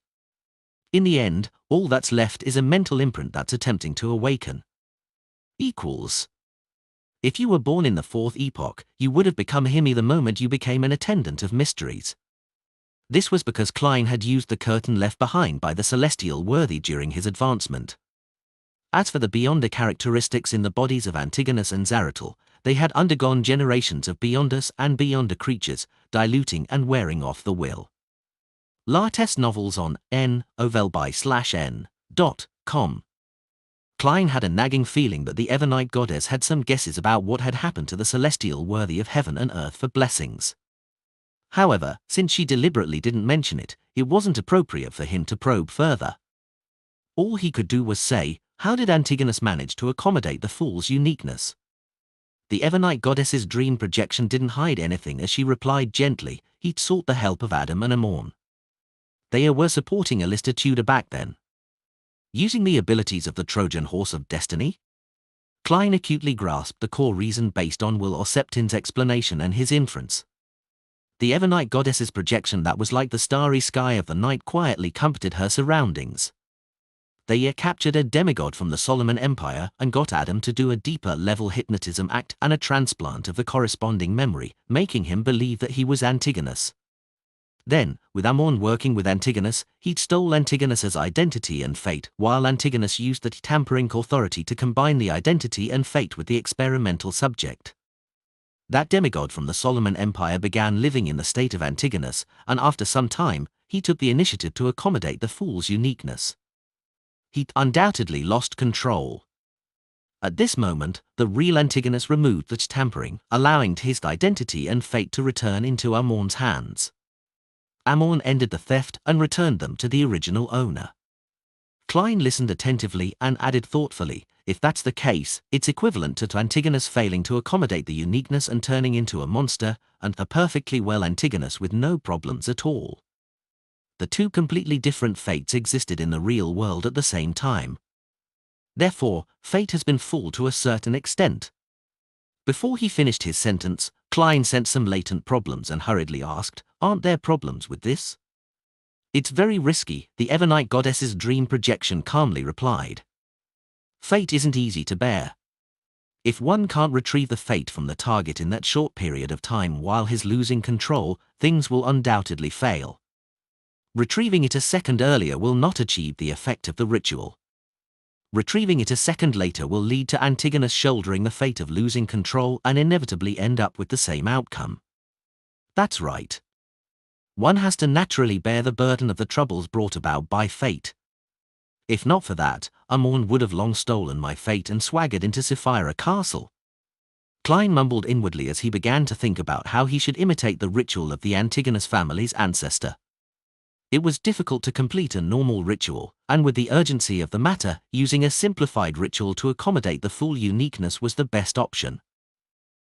In the end, all that's left is a mental imprint that's attempting to awaken. Equals. If you were born in the 4th epoch, you would have become Himi the moment you became an attendant of mysteries." This was because Klein had used the curtain left behind by the celestial worthy during his advancement. As for the Beyonder characteristics in the bodies of Antigonus and Zaratul, they had undergone generations of Beyonders and Beyonder creatures, diluting and wearing off the will. Latest novels on n.ovelby/n.com Klein had a nagging feeling that the Evernight goddess had some guesses about what had happened to the celestial worthy of heaven and earth for blessings. However, since she deliberately didn't mention it, it wasn't appropriate for him to probe further. All he could do was say, how did Antigonus manage to accommodate the fool's uniqueness? The Evernight goddess's dream projection didn't hide anything as she replied gently, he'd sought the help of Adam and Amorn. They were supporting Alistair Tudor back then. Using the abilities of the Trojan horse of destiny? Klein acutely grasped the core reason based on Will Osseptin's explanation and his inference. The Evernight goddess's projection that was like the starry sky of the night quietly comforted her surroundings. They captured a demigod from the Solomon Empire and got Adam to do a deeper level hypnotism act and a transplant of the corresponding memory, making him believe that he was Antigonus. Then, with Amorn working with Antigonus, he'd stole Antigonus's identity and fate, while Antigonus used the tampering authority to combine the identity and fate with the experimental subject. That demigod from the Solomon Empire began living in the state of Antigonus, and after some time, he took the initiative to accommodate the fool's uniqueness. He'd undoubtedly lost control. At this moment, the real Antigonus removed the tampering, allowing his identity and fate to return into Amorn's hands. Amorn ended the theft and returned them to the original owner. Klein listened attentively and added thoughtfully, if that's the case, it's equivalent to Antigonus failing to accommodate the uniqueness and turning into a monster, and a perfectly well Antigonus with no problems at all. The two completely different fates existed in the real world at the same time. Therefore, fate has been fooled to a certain extent. Before he finished his sentence, Klein sensed some latent problems and hurriedly asked, aren't there problems with this? It's very risky, the Evernight goddess's dream projection calmly replied. Fate isn't easy to bear. If one can't retrieve the fate from the target in that short period of time while he's losing control, things will undoubtedly fail. Retrieving it a second earlier will not achieve the effect of the ritual. Retrieving it a second later will lead to Antigonus shouldering the fate of losing control and inevitably end up with the same outcome. That's right. One has to naturally bear the burden of the troubles brought about by fate. If not for that, Amorn would have long stolen my fate and swaggered into Sapphira Castle. Klein mumbled inwardly as he began to think about how he should imitate the ritual of the Antigonus family's ancestor. It was difficult to complete a normal ritual, and with the urgency of the matter, using a simplified ritual to accommodate the full uniqueness was the best option.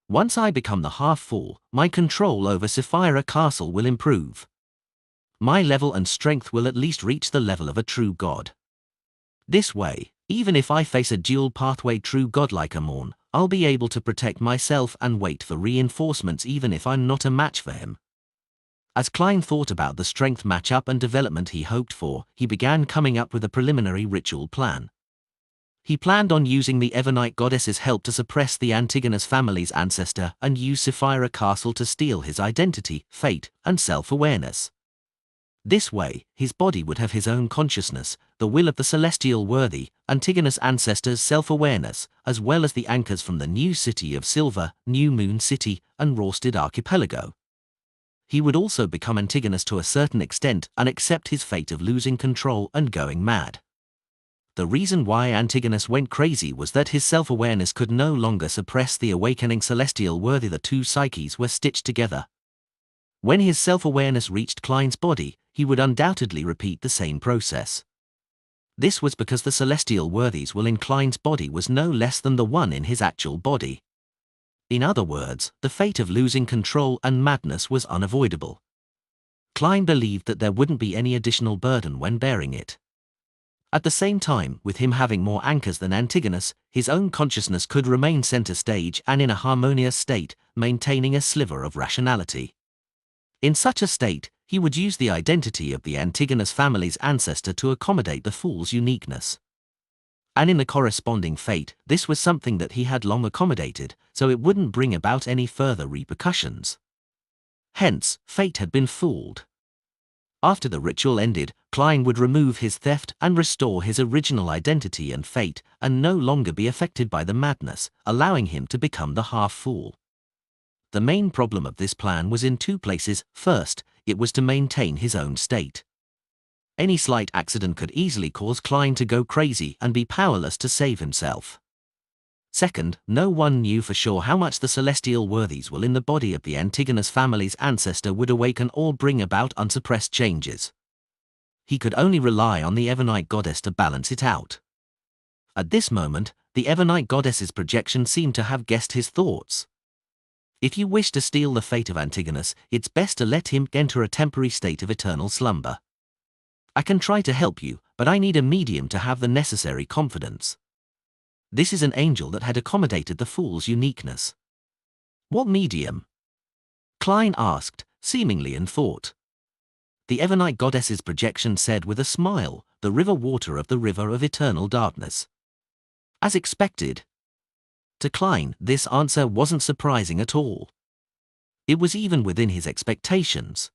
Once I become the half-fool, my control over Sapphira Castle will improve. My level and strength will at least reach the level of a true god. This way, even if I face a dual pathway true god like Amorn, I'll be able to protect myself and wait for reinforcements even if I'm not a match for him. As Klein thought about the strength matchup and development he hoped for, he began coming up with a preliminary ritual plan. He planned on using the Evernight goddess's help to suppress the Antigonus family's ancestor and use Sapphira Castle to steal his identity, fate, and self-awareness. This way, his body would have his own consciousness, the will of the celestial worthy, Antigonus' ancestors' self-awareness, as well as the anchors from the new city of Silver, New Moon City, and Rorsted Archipelago. He would also become Antigonus to a certain extent and accept his fate of losing control and going mad. The reason why Antigonus went crazy was that his self-awareness could no longer suppress the awakening celestial worthy. The two psyches were stitched together. When his self-awareness reached Klein's body, he would undoubtedly repeat the same process. This was because the celestial worthy's will in Klein's body was no less than the one in his actual body. In other words, the fate of losing control and madness was unavoidable. Klein believed that there wouldn't be any additional burden when bearing it. At the same time, with him having more anchors than Antigonus, his own consciousness could remain center stage and in a harmonious state, maintaining a sliver of rationality. In such a state, he would use the identity of the Antigonus family's ancestor to accommodate the fool's uniqueness. And in the corresponding fate, this was something that he had long accommodated, so it wouldn't bring about any further repercussions. Hence, fate had been fooled. After the ritual ended, Klein would remove his theft and restore his original identity and fate, and no longer be affected by the madness, allowing him to become the half-fool. The main problem of this plan was in two places. First, it was to maintain his own state. Any slight accident could easily cause Klein to go crazy and be powerless to save himself. Second, no one knew for sure how much the celestial worthies will in the body of the Antigonus family's ancestor would awaken or bring about unsuppressed changes. He could only rely on the Evernite goddess to balance it out. At this moment, the Evernite goddess's projection seemed to have guessed his thoughts. If you wish to steal the fate of Antigonus, it's best to let him enter a temporary state of eternal slumber. I can try to help you, but I need a medium to have the necessary confidence. This is an angel that had accommodated the fool's uniqueness. What medium? Klein asked, seemingly in thought. The Evernite goddess's projection said with a smile, the river water of the river of eternal darkness. As expected. To Klein, this answer wasn't surprising at all. It was even within his expectations.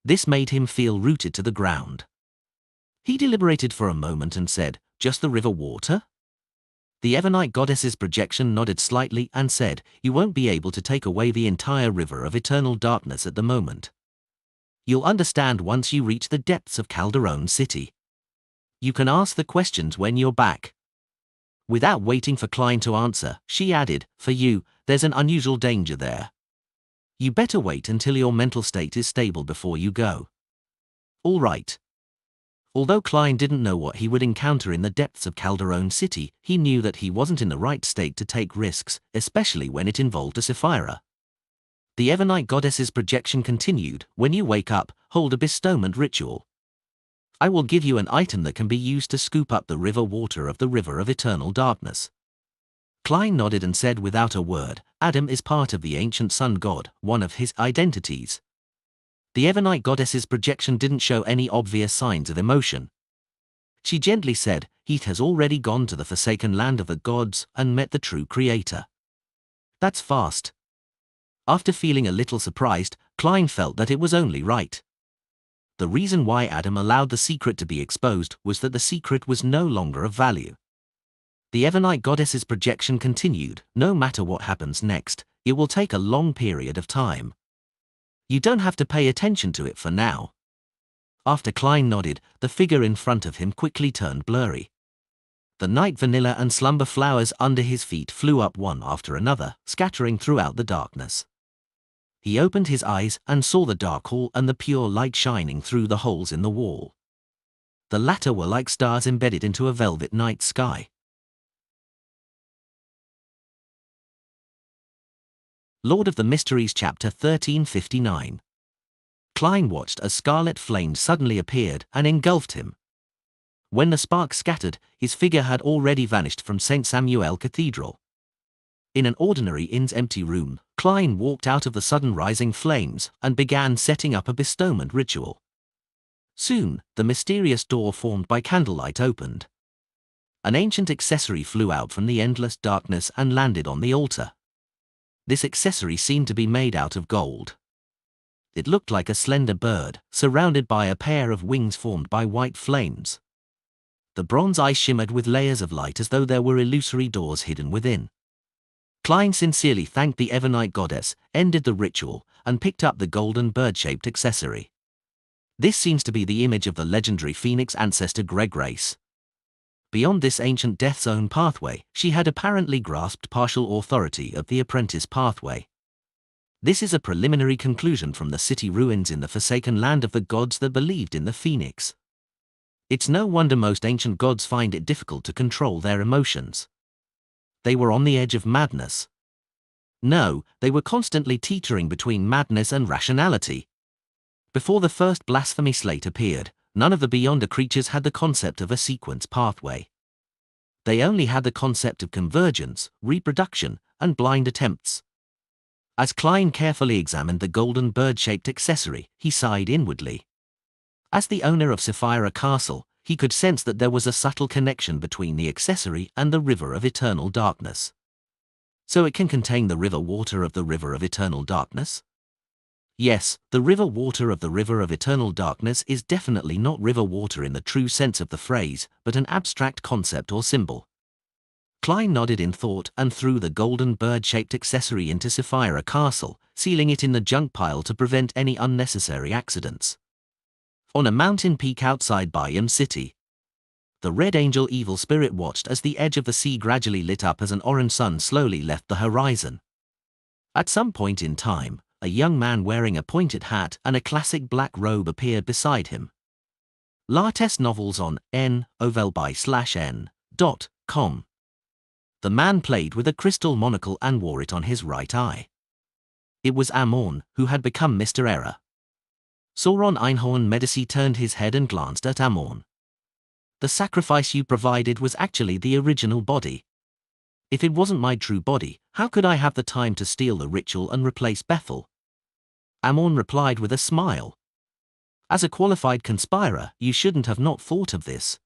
This made him feel rooted to the ground. He deliberated for a moment and said, "Just the river water?" The Evernite goddess's projection nodded slightly and said, "You won't be able to take away the entire river of eternal darkness at the moment. You'll understand once you reach the depths of Calderon City. You can ask the questions when you're back." Without waiting for Klein to answer, she added, "For you, there's an unusual danger there. You better wait until your mental state is stable before you go." All right. Although Klein didn't know what he would encounter in the depths of Calderon City, he knew that he wasn't in the right state to take risks, especially when it involved a Sapphira. The Evernite goddess's projection continued, "When you wake up, hold a bestowment ritual. I will give you an item that can be used to scoop up the river water of the river of eternal darkness." Klein nodded and said without a word, "Adam is part of the ancient sun god, one of his identities." The Evernite goddess's projection didn't show any obvious signs of emotion. She gently said, "He has already gone to the forsaken land of the gods and met the true creator." That's fast. After feeling a little surprised, Klein felt that it was only right. The reason why Adam allowed the secret to be exposed was that the secret was no longer of value. The Evernite goddess's projection continued, "No matter what happens next, it will take a long period of time. You don't have to pay attention to it for now." After Klein nodded, the figure in front of him quickly turned blurry. The night vanilla and slumber flowers under his feet flew up one after another, scattering throughout the darkness. He opened his eyes and saw the dark hall and the pure light shining through the holes in the wall. The latter were like stars embedded into a velvet night sky. Lord of the Mysteries Chapter 1359. Klein watched as scarlet flames suddenly appeared and engulfed him. When the sparks scattered, his figure had already vanished from St. Samuel Cathedral. In an ordinary inn's empty room, Klein walked out of the sudden rising flames and began setting up a bestowment ritual. Soon, the mysterious door formed by candlelight opened. An ancient accessory flew out from the endless darkness and landed on the altar. This accessory seemed to be made out of gold. It looked like a slender bird, surrounded by a pair of wings formed by white flames. The bronze eye shimmered with layers of light as though there were illusory doors hidden within. Klein sincerely thanked the Evernite goddess, ended the ritual, and picked up the golden bird-shaped accessory. This seems to be the image of the legendary phoenix ancestor Greg Race. Beyond this ancient death zone pathway, she had apparently grasped partial authority of the apprentice pathway. This is a preliminary conclusion from the city ruins in the forsaken land of the gods that believed in the phoenix. It's no wonder most ancient gods find it difficult to control their emotions. They were on the edge of madness. No, they were constantly teetering between madness and rationality. Before the first blasphemy slate appeared, none of the Beyonder creatures had the concept of a sequence pathway. They only had the concept of convergence, reproduction, and blind attempts. As Klein carefully examined the golden bird-shaped accessory, he sighed inwardly. As the owner of Sapphira Castle, he could sense that there was a subtle connection between the accessory and the river of eternal darkness. So it can contain the river water of the river of eternal darkness? Yes, the river water of the river of eternal darkness is definitely not river water in the true sense of the phrase, but an abstract concept or symbol. Klein nodded in thought and threw the golden bird-shaped accessory into Sapphira Castle, sealing it in the junk pile to prevent any unnecessary accidents. On a mountain peak outside Bayam City, the Red Angel evil spirit watched as the edge of the sea gradually lit up as an orange sun slowly left the horizon. At some point in time, a young man wearing a pointed hat and a classic black robe appeared beside him. Latest novels on novelby/n.com. The man played with a crystal monocle and wore it on his right eye. It was Amon, who had become Mr. Error. Sauron Einhorn Medici turned his head and glanced at Amon. The sacrifice you provided was actually the original body. If it wasn't my true body, how could I have the time to steal the ritual and replace Bethel? Amon replied with a smile. As a qualified conspirer, you shouldn't have not thought of this.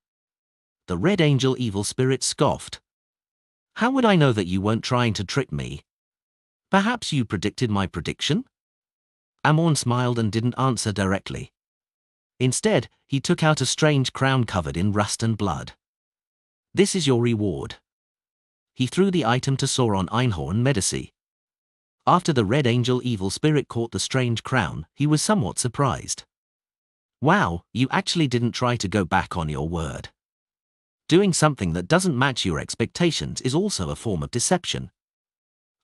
The Red Angel evil spirit scoffed. How would I know that you weren't trying to trick me? Perhaps you predicted my prediction? Amon smiled and didn't answer directly. Instead, he took out a strange crown covered in rust and blood. This is your reward. He threw the item to Sauron Einhorn Medici. After the Red Angel evil spirit caught the strange crown, he was somewhat surprised. Wow, you actually didn't try to go back on your word. Doing something that doesn't match your expectations is also a form of deception.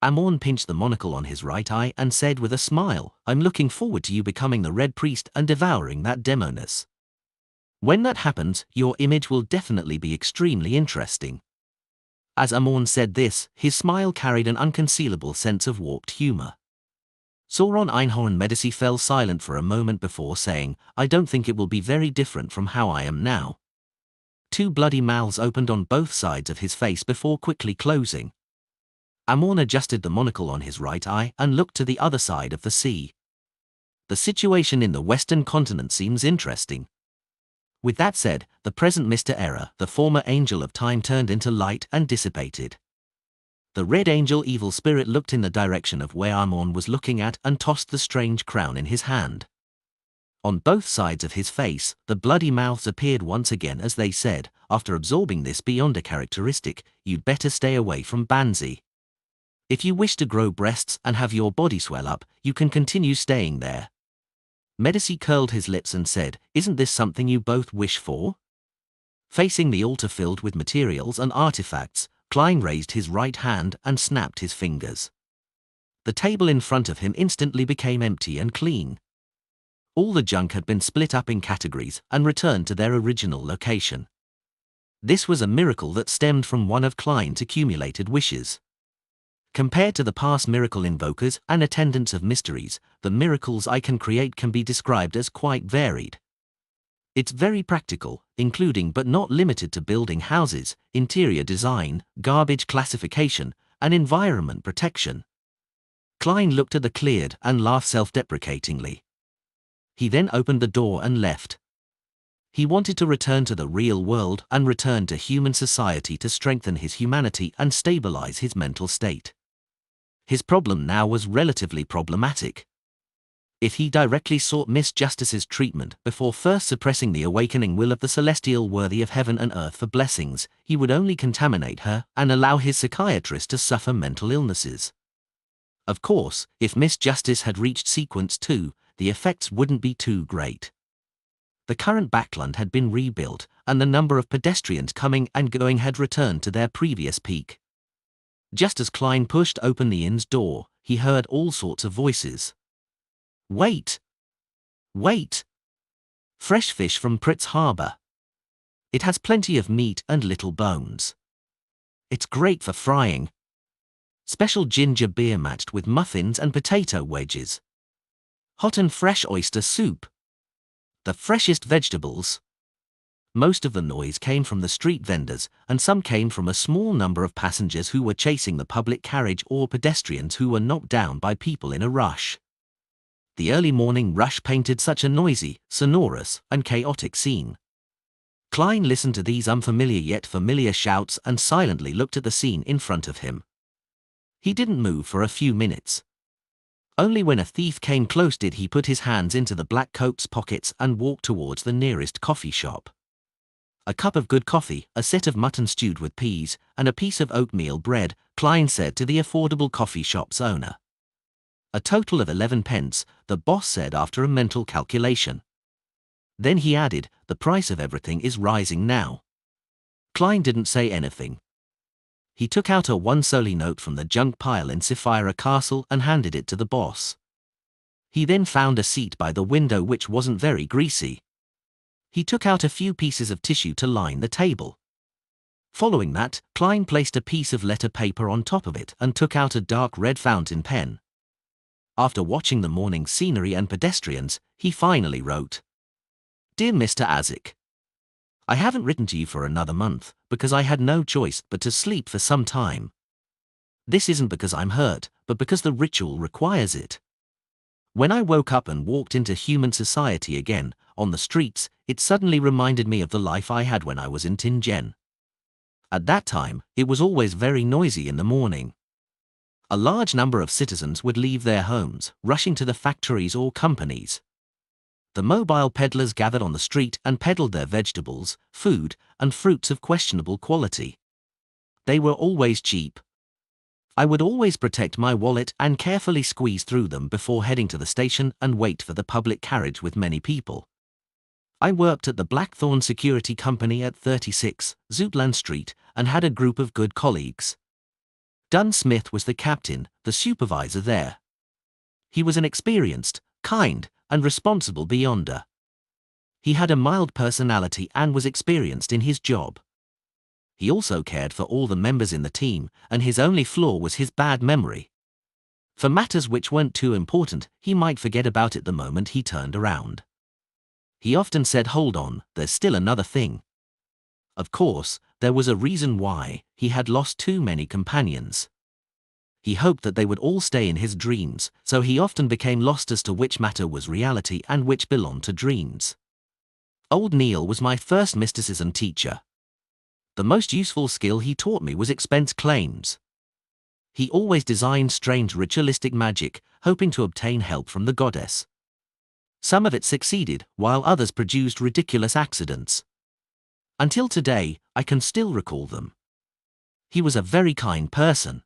Amon pinched the monocle on his right eye and said with a smile, I'm looking forward to you becoming the Red Priest and devouring that demoness. When that happens, your image will definitely be extremely interesting. As Amon said this, his smile carried an unconcealable sense of warped humor. Sauron Einhorn Medici fell silent for a moment before saying, I don't think it will be very different from how I am now. Two bloody mouths opened on both sides of his face before quickly closing. Amon adjusted the monocle on his right eye and looked to the other side of the sea. The situation in the Western continent seems interesting. With that said, the present Mr. Error, the former Angel of Time, turned into light and dissipated. The Red Angel evil spirit looked in the direction of where Amon was looking at and tossed the strange crown in his hand. On both sides of his face, the bloody mouths appeared once again as they said, after absorbing this beyond a characteristic, you'd better stay away from Banzi. If you wish to grow breasts and have your body swell up, you can continue staying there. Medici curled his lips and said, isn't this something you both wish for? Facing the altar filled with materials and artifacts, Klein raised his right hand and snapped his fingers. The table in front of him instantly became empty and clean. All the junk had been split up in categories and returned to their original location. This was a miracle that stemmed from one of Klein's accumulated wishes. Compared to the past miracle invokers and attendants of mysteries, the miracles I can create can be described as quite varied. It's very practical, including but not limited to building houses, interior design, garbage classification, and environment protection. Klein looked at the cleared and laughed self-deprecatingly. He then opened the door and left. He wanted to return to the real world and return to human society to strengthen his humanity and stabilize his mental state. His problem now was relatively problematic. If he directly sought Miss Justice's treatment before first suppressing the awakening will of the celestial worthy of heaven and earth for blessings, he would only contaminate her and allow his psychiatrist to suffer mental illnesses. Of course, if Miss Justice had reached sequence 2, the effects wouldn't be too great. The current backland had been rebuilt, and the number of pedestrians coming and going had returned to their previous peak. Just as Klein pushed open the inn's door, he heard all sorts of voices. Wait! Wait! Fresh fish from Pritz Harbor. It has plenty of meat and little bones. It's great for frying. Special ginger beer matched with muffins and potato wedges. Hot and fresh oyster soup. The freshest vegetables. Most of the noise came from the street vendors, and some came from a small number of passengers who were chasing the public carriage or pedestrians who were knocked down by people in a rush. The early morning rush painted such a noisy, sonorous, and chaotic scene. Klein listened to these unfamiliar yet familiar shouts and silently looked at the scene in front of him. He didn't move for a few minutes. Only when a thief came close did he put his hands into the black coat's pockets and walk towards the nearest coffee shop. A cup of good coffee, a set of mutton stewed with peas, and a piece of oatmeal bread, Klein said to the affordable coffee shop's owner. A total of 11 pence, the boss said after a mental calculation. Then he added, "The price of everything is rising now." Klein didn't say anything. He took out a one-solly note from the junk pile in Sapphira Castle and handed it to the boss. He then found a seat by the window which wasn't very greasy. He took out a few pieces of tissue to line the table. Following that, Klein placed a piece of letter paper on top of it and took out a dark red fountain pen. After watching the morning scenery and pedestrians, he finally wrote, "Dear Mr. Azik, I haven't written to you for another month, because I had no choice but to sleep for some time. This isn't because I'm hurt, but because the ritual requires it. When I woke up and walked into human society again, on the streets, it suddenly reminded me of the life I had when I was in Tingen. At that time, it was always very noisy in the morning. A large number of citizens would leave their homes, rushing to the factories or companies. The mobile peddlers gathered on the street and peddled their vegetables, food, and fruits of questionable quality. They were always cheap. I would always protect my wallet and carefully squeeze through them before heading to the station and wait for the public carriage with many people. I worked at the Blackthorn Security Company at 36 Zoutland Street and had a group of good colleagues. Dunn Smith was the captain, the supervisor there. He was an experienced, kind, and responsible beyonder. He had a mild personality and was experienced in his job. He also cared for all the members in the team, and his only flaw was his bad memory. For matters which weren't too important, he might forget about it the moment he turned around. He often said, "Hold on, there's still another thing." Of course, there was a reason why. He had lost too many companions. He hoped that they would all stay in his dreams, so he often became lost as to which matter was reality and which belonged to dreams. Old Neil was my first mysticism teacher. The most useful skill he taught me was expense claims. He always designed strange ritualistic magic, hoping to obtain help from the goddess. Some of it succeeded, while others produced ridiculous accidents. Until today, I can still recall them. He was a very kind person.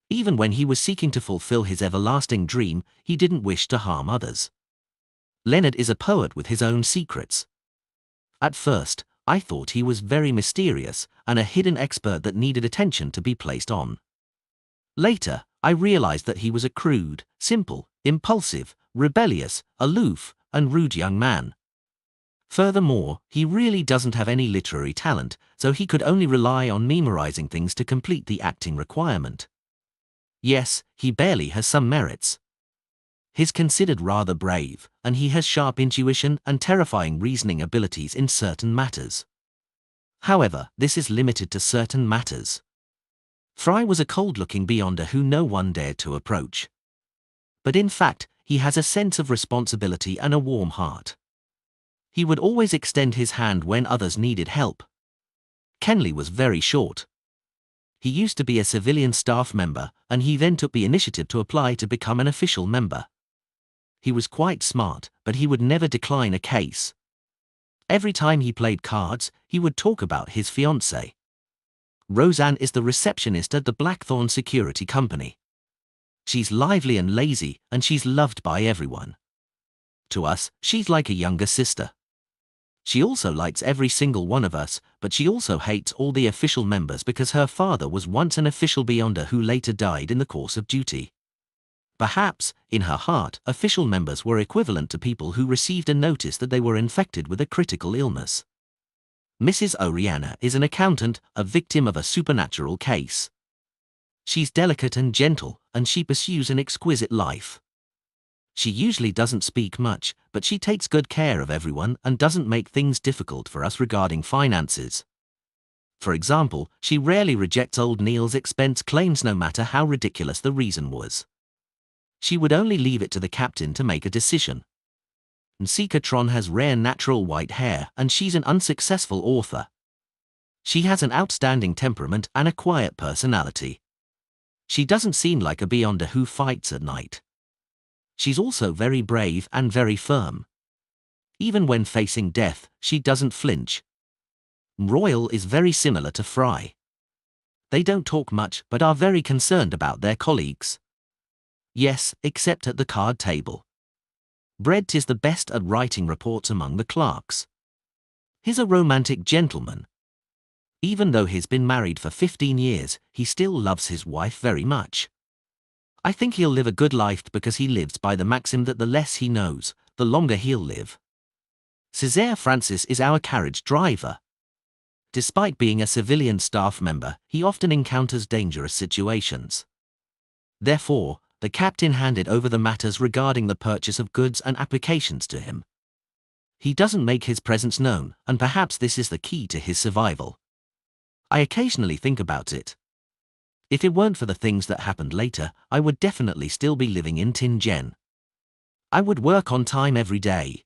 Even when he was seeking to fulfill his everlasting dream, he didn't wish to harm others. Leonard is a poet with his own secrets. At first, I thought he was very mysterious and a hidden expert that needed attention to be placed on. Later, I realized that he was a crude, simple, impulsive, rebellious, aloof, and rude young man. Furthermore, he really doesn't have any literary talent, so he could only rely on memorizing things to complete the acting requirement. Yes, he barely has some merits. He's considered rather brave, and he has sharp intuition and terrifying reasoning abilities in certain matters. However, this is limited to certain matters. Fry was a cold-looking beyonder who no one dared to approach. But in fact, he has a sense of responsibility and a warm heart. He would always extend his hand when others needed help. Kenley was very short. He used to be a civilian staff member, and he then took the initiative to apply to become an official member. He was quite smart, but he would never decline a case. Every time he played cards, he would talk about his fiancée. Roseanne is the receptionist at the Blackthorn Security Company. She's lively and lazy, and she's loved by everyone. To us, she's like a younger sister. She also likes every single one of us, but she also hates all the official members because her father was once an official beyonder who later died in the course of duty. Perhaps, in her heart, official members were equivalent to people who received a notice that they were infected with a critical illness. Mrs. Oriana is an accountant, a victim of a supernatural case. She's delicate and gentle, and she pursues an exquisite life. She usually doesn't speak much, but she takes good care of everyone and doesn't make things difficult for us regarding finances. For example, she rarely rejects old Neil's expense claims no matter how ridiculous the reason was. She would only leave it to the captain to make a decision. Nsika has rare natural white hair and she's an unsuccessful author. She has an outstanding temperament and a quiet personality. She doesn't seem like a beyonder who fights at night. She's also very brave and very firm. Even when facing death, she doesn't flinch. Royal is very similar to Fry. They don't talk much but are very concerned about their colleagues. Yes, except at the card table. Bread is the best at writing reports among the clerks. He's a romantic gentleman. Even though he's been married for 15 years, he still loves his wife very much. I think he'll live a good life because he lives by the maxim that the less he knows, the longer he'll live. Cesare Francis is our carriage driver. Despite being a civilian staff member, he often encounters dangerous situations. Therefore, the captain handed over the matters regarding the purchase of goods and applications to him. He doesn't make his presence known, and perhaps this is the key to his survival. I occasionally think about it. If it weren't for the things that happened later, I would definitely still be living in Tianjin. I would work on time every day.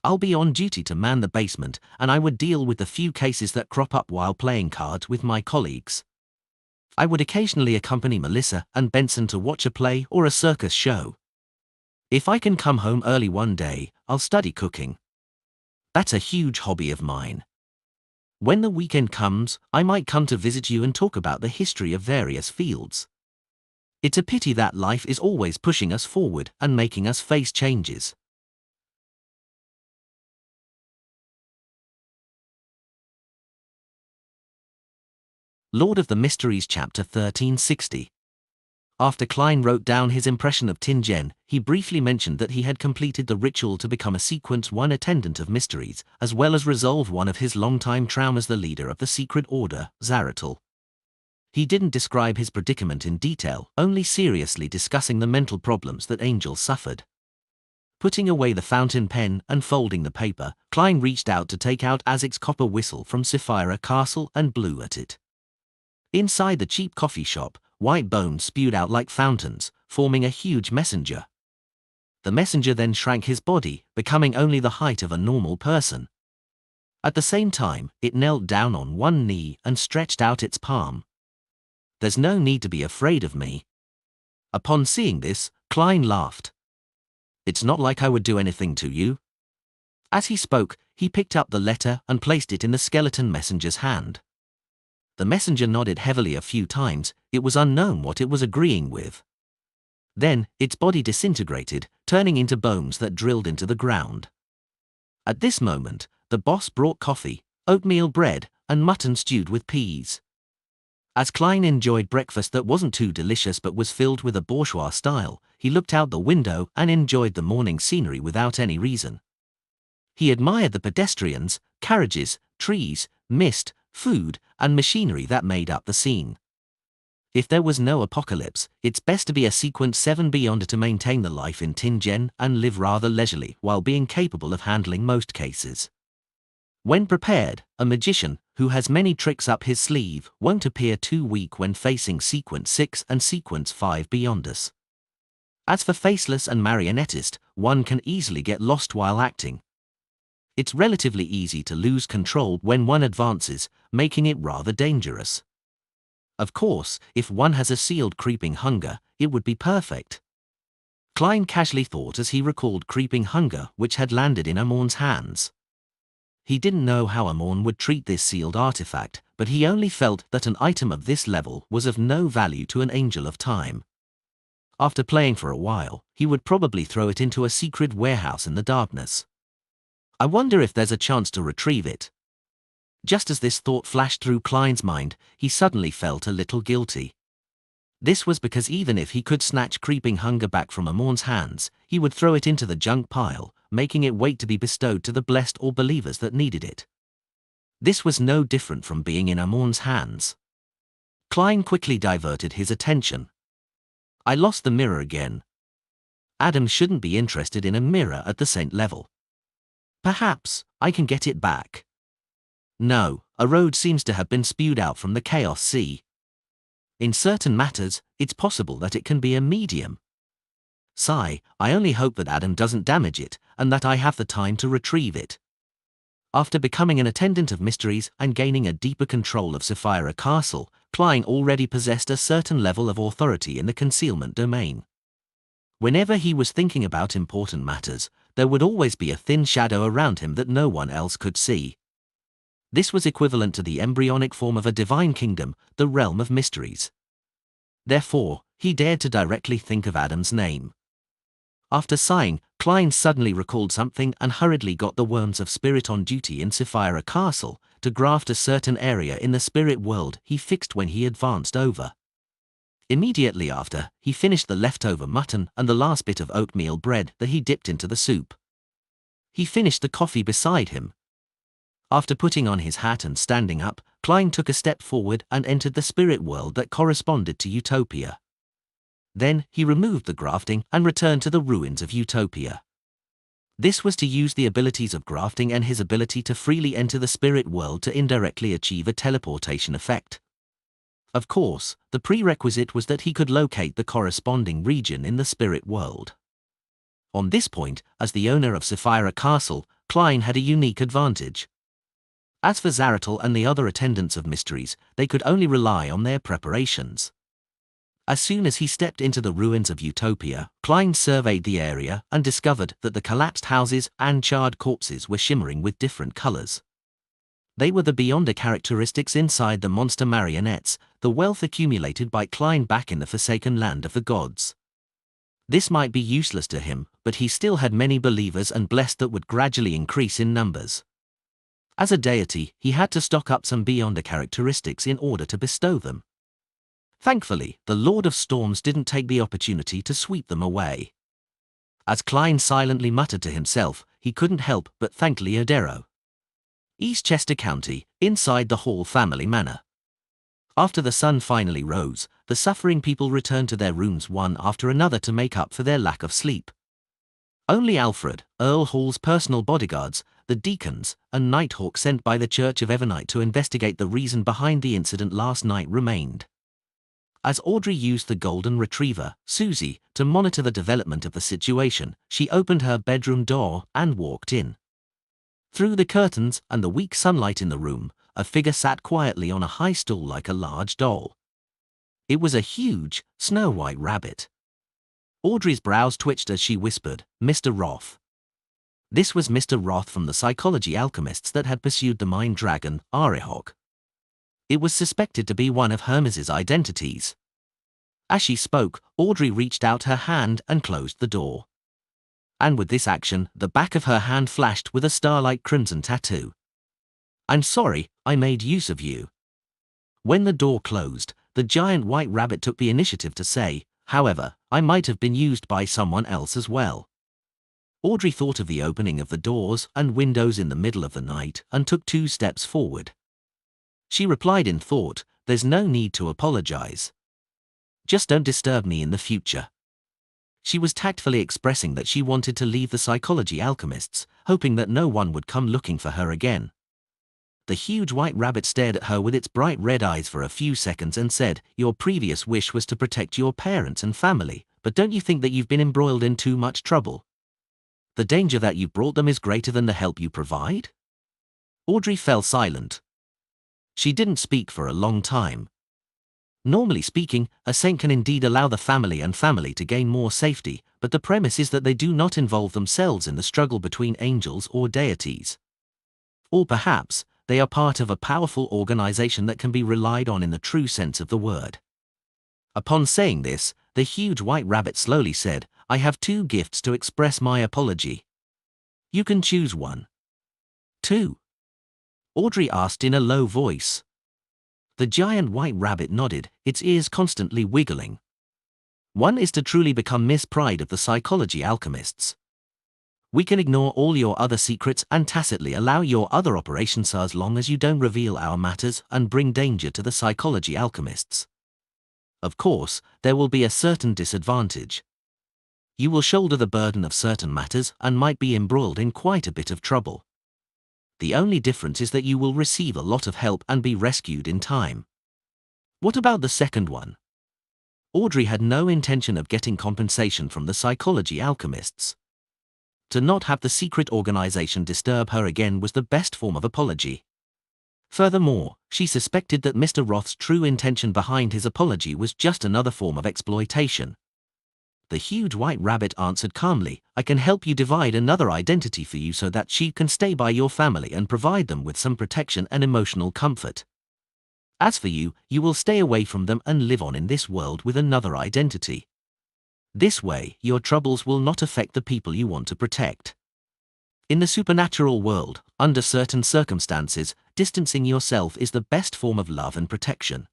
I'll be on duty to man the basement, and I would deal with the few cases that crop up while playing cards with my colleagues. I would occasionally accompany Melissa and Benson to watch a play or a circus show. If I can come home early one day, I'll study cooking. That's a huge hobby of mine. When the weekend comes, I might come to visit you and talk about the history of various fields. It's a pity that life is always pushing us forward and making us face changes. Lord of the Mysteries Chapter 1360. After Klein wrote down his impression of Tianjin, he briefly mentioned that he had completed the ritual to become a Sequence 1 attendant of mysteries, as well as resolve one of his longtime traumas, the leader of the secret order, Zaratul. He didn't describe his predicament in detail, only seriously discussing the mental problems that Angel suffered. Putting away the fountain pen and folding the paper, Klein reached out to take out Azic's copper whistle from Sapphira Castle and blew at it. Inside the cheap coffee shop, white bones spewed out like fountains, forming a huge messenger. The messenger then shrank his body, becoming only the height of a normal person. At the same time, it knelt down on one knee and stretched out its palm. "There's no need to be afraid of me." Upon seeing this, Klein laughed. "It's not like I would do anything to you." As he spoke, he picked up the letter and placed it in the skeleton messenger's hand. The messenger nodded heavily a few times. It was unknown what it was agreeing with. Then, its body disintegrated, turning into bones that drilled into the ground. At this moment, the boss brought coffee, oatmeal bread, and mutton stewed with peas. As Klein enjoyed breakfast that wasn't too delicious but was filled with a bourgeois style, he looked out the window and enjoyed the morning scenery without any reason. He admired the pedestrians, carriages, trees, mist, food, and machinery that made up the scene. If there was no apocalypse, it's best to be a Sequence 7 beyonder to maintain the life in Tianjin and live rather leisurely while being capable of handling most cases. When prepared, a magician, who has many tricks up his sleeve, won't appear too weak when facing Sequence 6 and Sequence 5 beyonders. As for faceless and marionettist, one can easily get lost while acting. It's relatively easy to lose control when one advances, making it rather dangerous. Of course, if one has a sealed creeping hunger, it would be perfect. Klein casually thought as he recalled creeping hunger which had landed in Amorn's hands. He didn't know how Amorn would treat this sealed artifact, but he only felt that an item of this level was of no value to an Angel of Time. After playing for a while, he would probably throw it into a secret warehouse in the darkness. I wonder if there's a chance to retrieve it. Just as this thought flashed through Klein's mind, he suddenly felt a little guilty. This was because even if he could snatch creeping hunger back from Amorn's hands, he would throw it into the junk pile, making it wait to be bestowed to the blessed or believers that needed it. This was no different from being in Amorn's hands. Klein quickly diverted his attention. "I lost the mirror again." Adam shouldn't be interested in a mirror at the Saint level. "Perhaps I can get it back." No, a road seems to have been spewed out from the Chaos Sea. In certain matters, it's possible that it can be a medium. Sigh, I only hope that Adam doesn't damage it, and that I have the time to retrieve it. After becoming an attendant of mysteries and gaining a deeper control of Sapphira Castle, Klein already possessed a certain level of authority in the concealment domain. Whenever he was thinking about important matters, there would always be a thin shadow around him that no one else could see. This was equivalent to the embryonic form of a divine kingdom, the realm of mysteries. Therefore, he dared to directly think of Adam's name. After sighing, Klein suddenly recalled something and hurriedly got the Worms of Spirit on duty in Sapphira Castle to graft a certain area in the spirit world he fixed when he advanced over. Immediately after, he finished the leftover mutton and the last bit of oatmeal bread that he dipped into the soup. He finished the coffee beside him. After putting on his hat and standing up, Klein took a step forward and entered the spirit world that corresponded to Utopia. Then, he removed the grafting and returned to the ruins of Utopia. This was to use the abilities of grafting and his ability to freely enter the spirit world to indirectly achieve a teleportation effect. Of course, the prerequisite was that he could locate the corresponding region in the spirit world. On this point, as the owner of Sapphira Castle, Klein had a unique advantage. As for Zaratul and the other attendants of mysteries, they could only rely on their preparations. As soon as he stepped into the ruins of Utopia, Klein surveyed the area and discovered that the collapsed houses and charred corpses were shimmering with different colors. They were the Beyonder characteristics inside the monster marionettes, the wealth accumulated by Klein back in the forsaken land of the gods. This might be useless to him, but he still had many believers and blessed that would gradually increase in numbers. As a deity, he had to stock up some Beyonder characteristics in order to bestow them. Thankfully, the Lord of Storms didn't take the opportunity to sweep them away. As Klein silently muttered to himself, he couldn't help but thank Leodero. Eastchester County, inside the Hall family manor. After the sun finally rose, the suffering people returned to their rooms one after another to make up for their lack of sleep. Only Alfred, Earl Hall's personal bodyguards, the deacons, and Nighthawk sent by the Church of Evernite to investigate the reason behind the incident last night remained. As Audrey used the golden retriever, Susie, to monitor the development of the situation, she opened her bedroom door and walked in. Through the curtains and the weak sunlight in the room, a figure sat quietly on a high stool like a large doll. It was a huge, snow-white rabbit. Audrey's brows twitched as she whispered, "Mr. Roth." This was Mr. Roth from the psychology alchemists that had pursued the mind dragon, Arihok. It was suspected to be one of Hermes's identities. As she spoke, Audrey reached out her hand and closed the door. And with this action, the back of her hand flashed with a starlight crimson tattoo. "I'm sorry, I made use of you." When the door closed, the giant white rabbit took the initiative to say, "However, I might have been used by someone else as well." Audrey thought of the opening of the doors and windows in the middle of the night and took 2 steps forward. She replied in thought, "There's no need to apologize. Just don't disturb me in the future." She was tactfully expressing that she wanted to leave the psychology alchemists, hoping that no one would come looking for her again. The huge white rabbit stared at her with its bright red eyes for a few seconds and said, "Your previous wish was to protect your parents and family, but don't you think that you've been embroiled in too much trouble? The danger that you've brought them is greater than the help you provide?" Audrey fell silent. She didn't speak for a long time. Normally speaking, a saint can indeed allow the family to gain more safety, but the premise is that they do not involve themselves in the struggle between angels or deities. Or perhaps, they are part of a powerful organization that can be relied on in the true sense of the word. Upon saying this, the huge white rabbit slowly said, "I have 2 gifts to express my apology. You can choose one." "2?" Audrey asked in a low voice. The giant white rabbit nodded, its ears constantly wiggling. "One is to truly become Miss Pride of the psychology alchemists. We can ignore all your other secrets and tacitly allow your other operations as long as you don't reveal our matters and bring danger to the psychology alchemists. Of course, there will be a certain disadvantage. You will shoulder the burden of certain matters and might be embroiled in quite a bit of trouble. The only difference is that you will receive a lot of help and be rescued in time." "What about the second one?" Audrey had no intention of getting compensation from the psychology alchemists. To not have the secret organization disturb her again was the best form of apology. Furthermore, she suspected that Mr. Roth's true intention behind his apology was just another form of exploitation. The huge white rabbit answered calmly, "I can help you divide another identity for you so that she can stay by your family and provide them with some protection and emotional comfort. As for you, you will stay away from them and live on in this world with another identity." This way, your troubles will not affect the people you want to protect. In the supernatural world, under certain circumstances, distancing yourself is the best form of love and protection.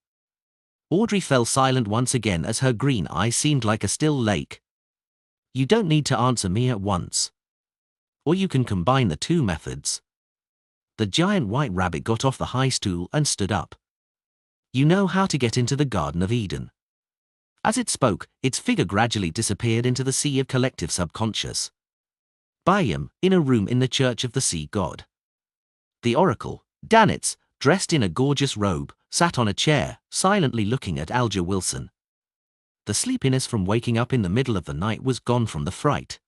Audrey fell silent once again as her green eye seemed like a still lake. You don't need to answer me at once. Or you can combine the two methods. The giant white rabbit got off the high stool and stood up. You know how to get into the Garden of Eden. As it spoke, its figure gradually disappeared into the sea of collective subconscious. Bayam, in a room in the Church of the Sea God. The oracle, Danitz, dressed in a gorgeous robe, sat on a chair, silently looking at Alger Wilson. The sleepiness from waking up in the middle of the night was gone from the fright.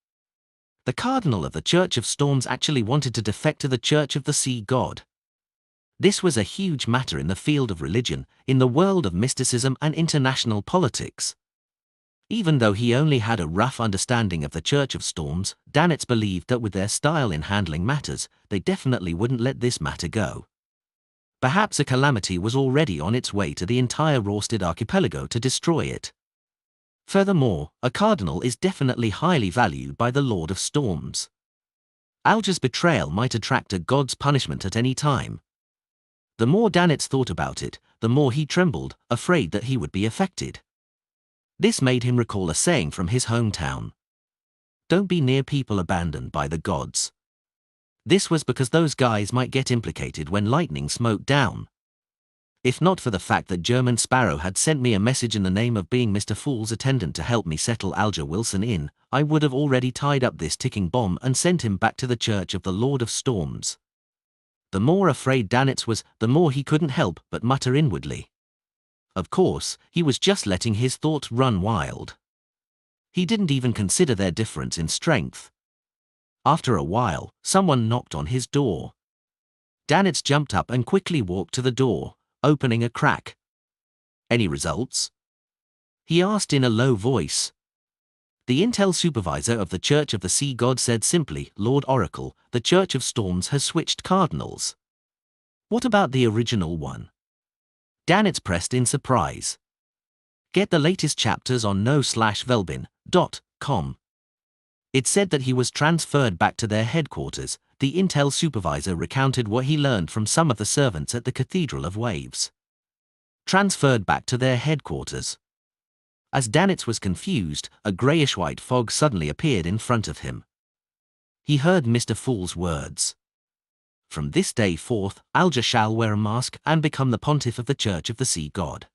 The cardinal of the Church of Storms actually wanted to defect to the Church of the Sea God. This was a huge matter in the field of religion, in the world of mysticism and international politics. Even though he only had a rough understanding of the Church of Storms, Danitz believed that with their style in handling matters, they definitely wouldn't let this matter go. Perhaps a calamity was already on its way to the entire Rorsted archipelago to destroy it. Furthermore, a cardinal is definitely highly valued by the Lord of Storms. Alger's betrayal might attract a god's punishment at any time. The more Danitz thought about it, the more he trembled, afraid that he would be affected. This made him recall a saying from his hometown. Don't be near people abandoned by the gods. This was because those guys might get implicated when lightning smote down. If not for the fact that German Sparrow had sent me a message in the name of being Mr. Fool's attendant to help me settle Alger Wilson in, I would have already tied up this ticking bomb and sent him back to the Church of the Lord of Storms. The more afraid Danitz was, the more he couldn't help but mutter inwardly. Of course, he was just letting his thoughts run wild. He didn't even consider their difference in strength. After a while, someone knocked on his door. Danitz jumped up and quickly walked to the door, opening a crack. Any results? He asked in a low voice. The intel supervisor of the Church of the Sea God said simply, Lord Oracle, the Church of Storms has switched cardinals. What about the original one? Danitz pressed in surprise. Get the latest chapters on no/velbin.com. It said that he was transferred back to their headquarters. The intel supervisor recounted what he learned from some of the servants at the Cathedral of Waves. Transferred back to their headquarters. As Danitz was confused, a greyish-white fog suddenly appeared in front of him. He heard Mr. Fool's words. From this day forth, Alger shall wear a mask and become the pontiff of the Church of the Sea God.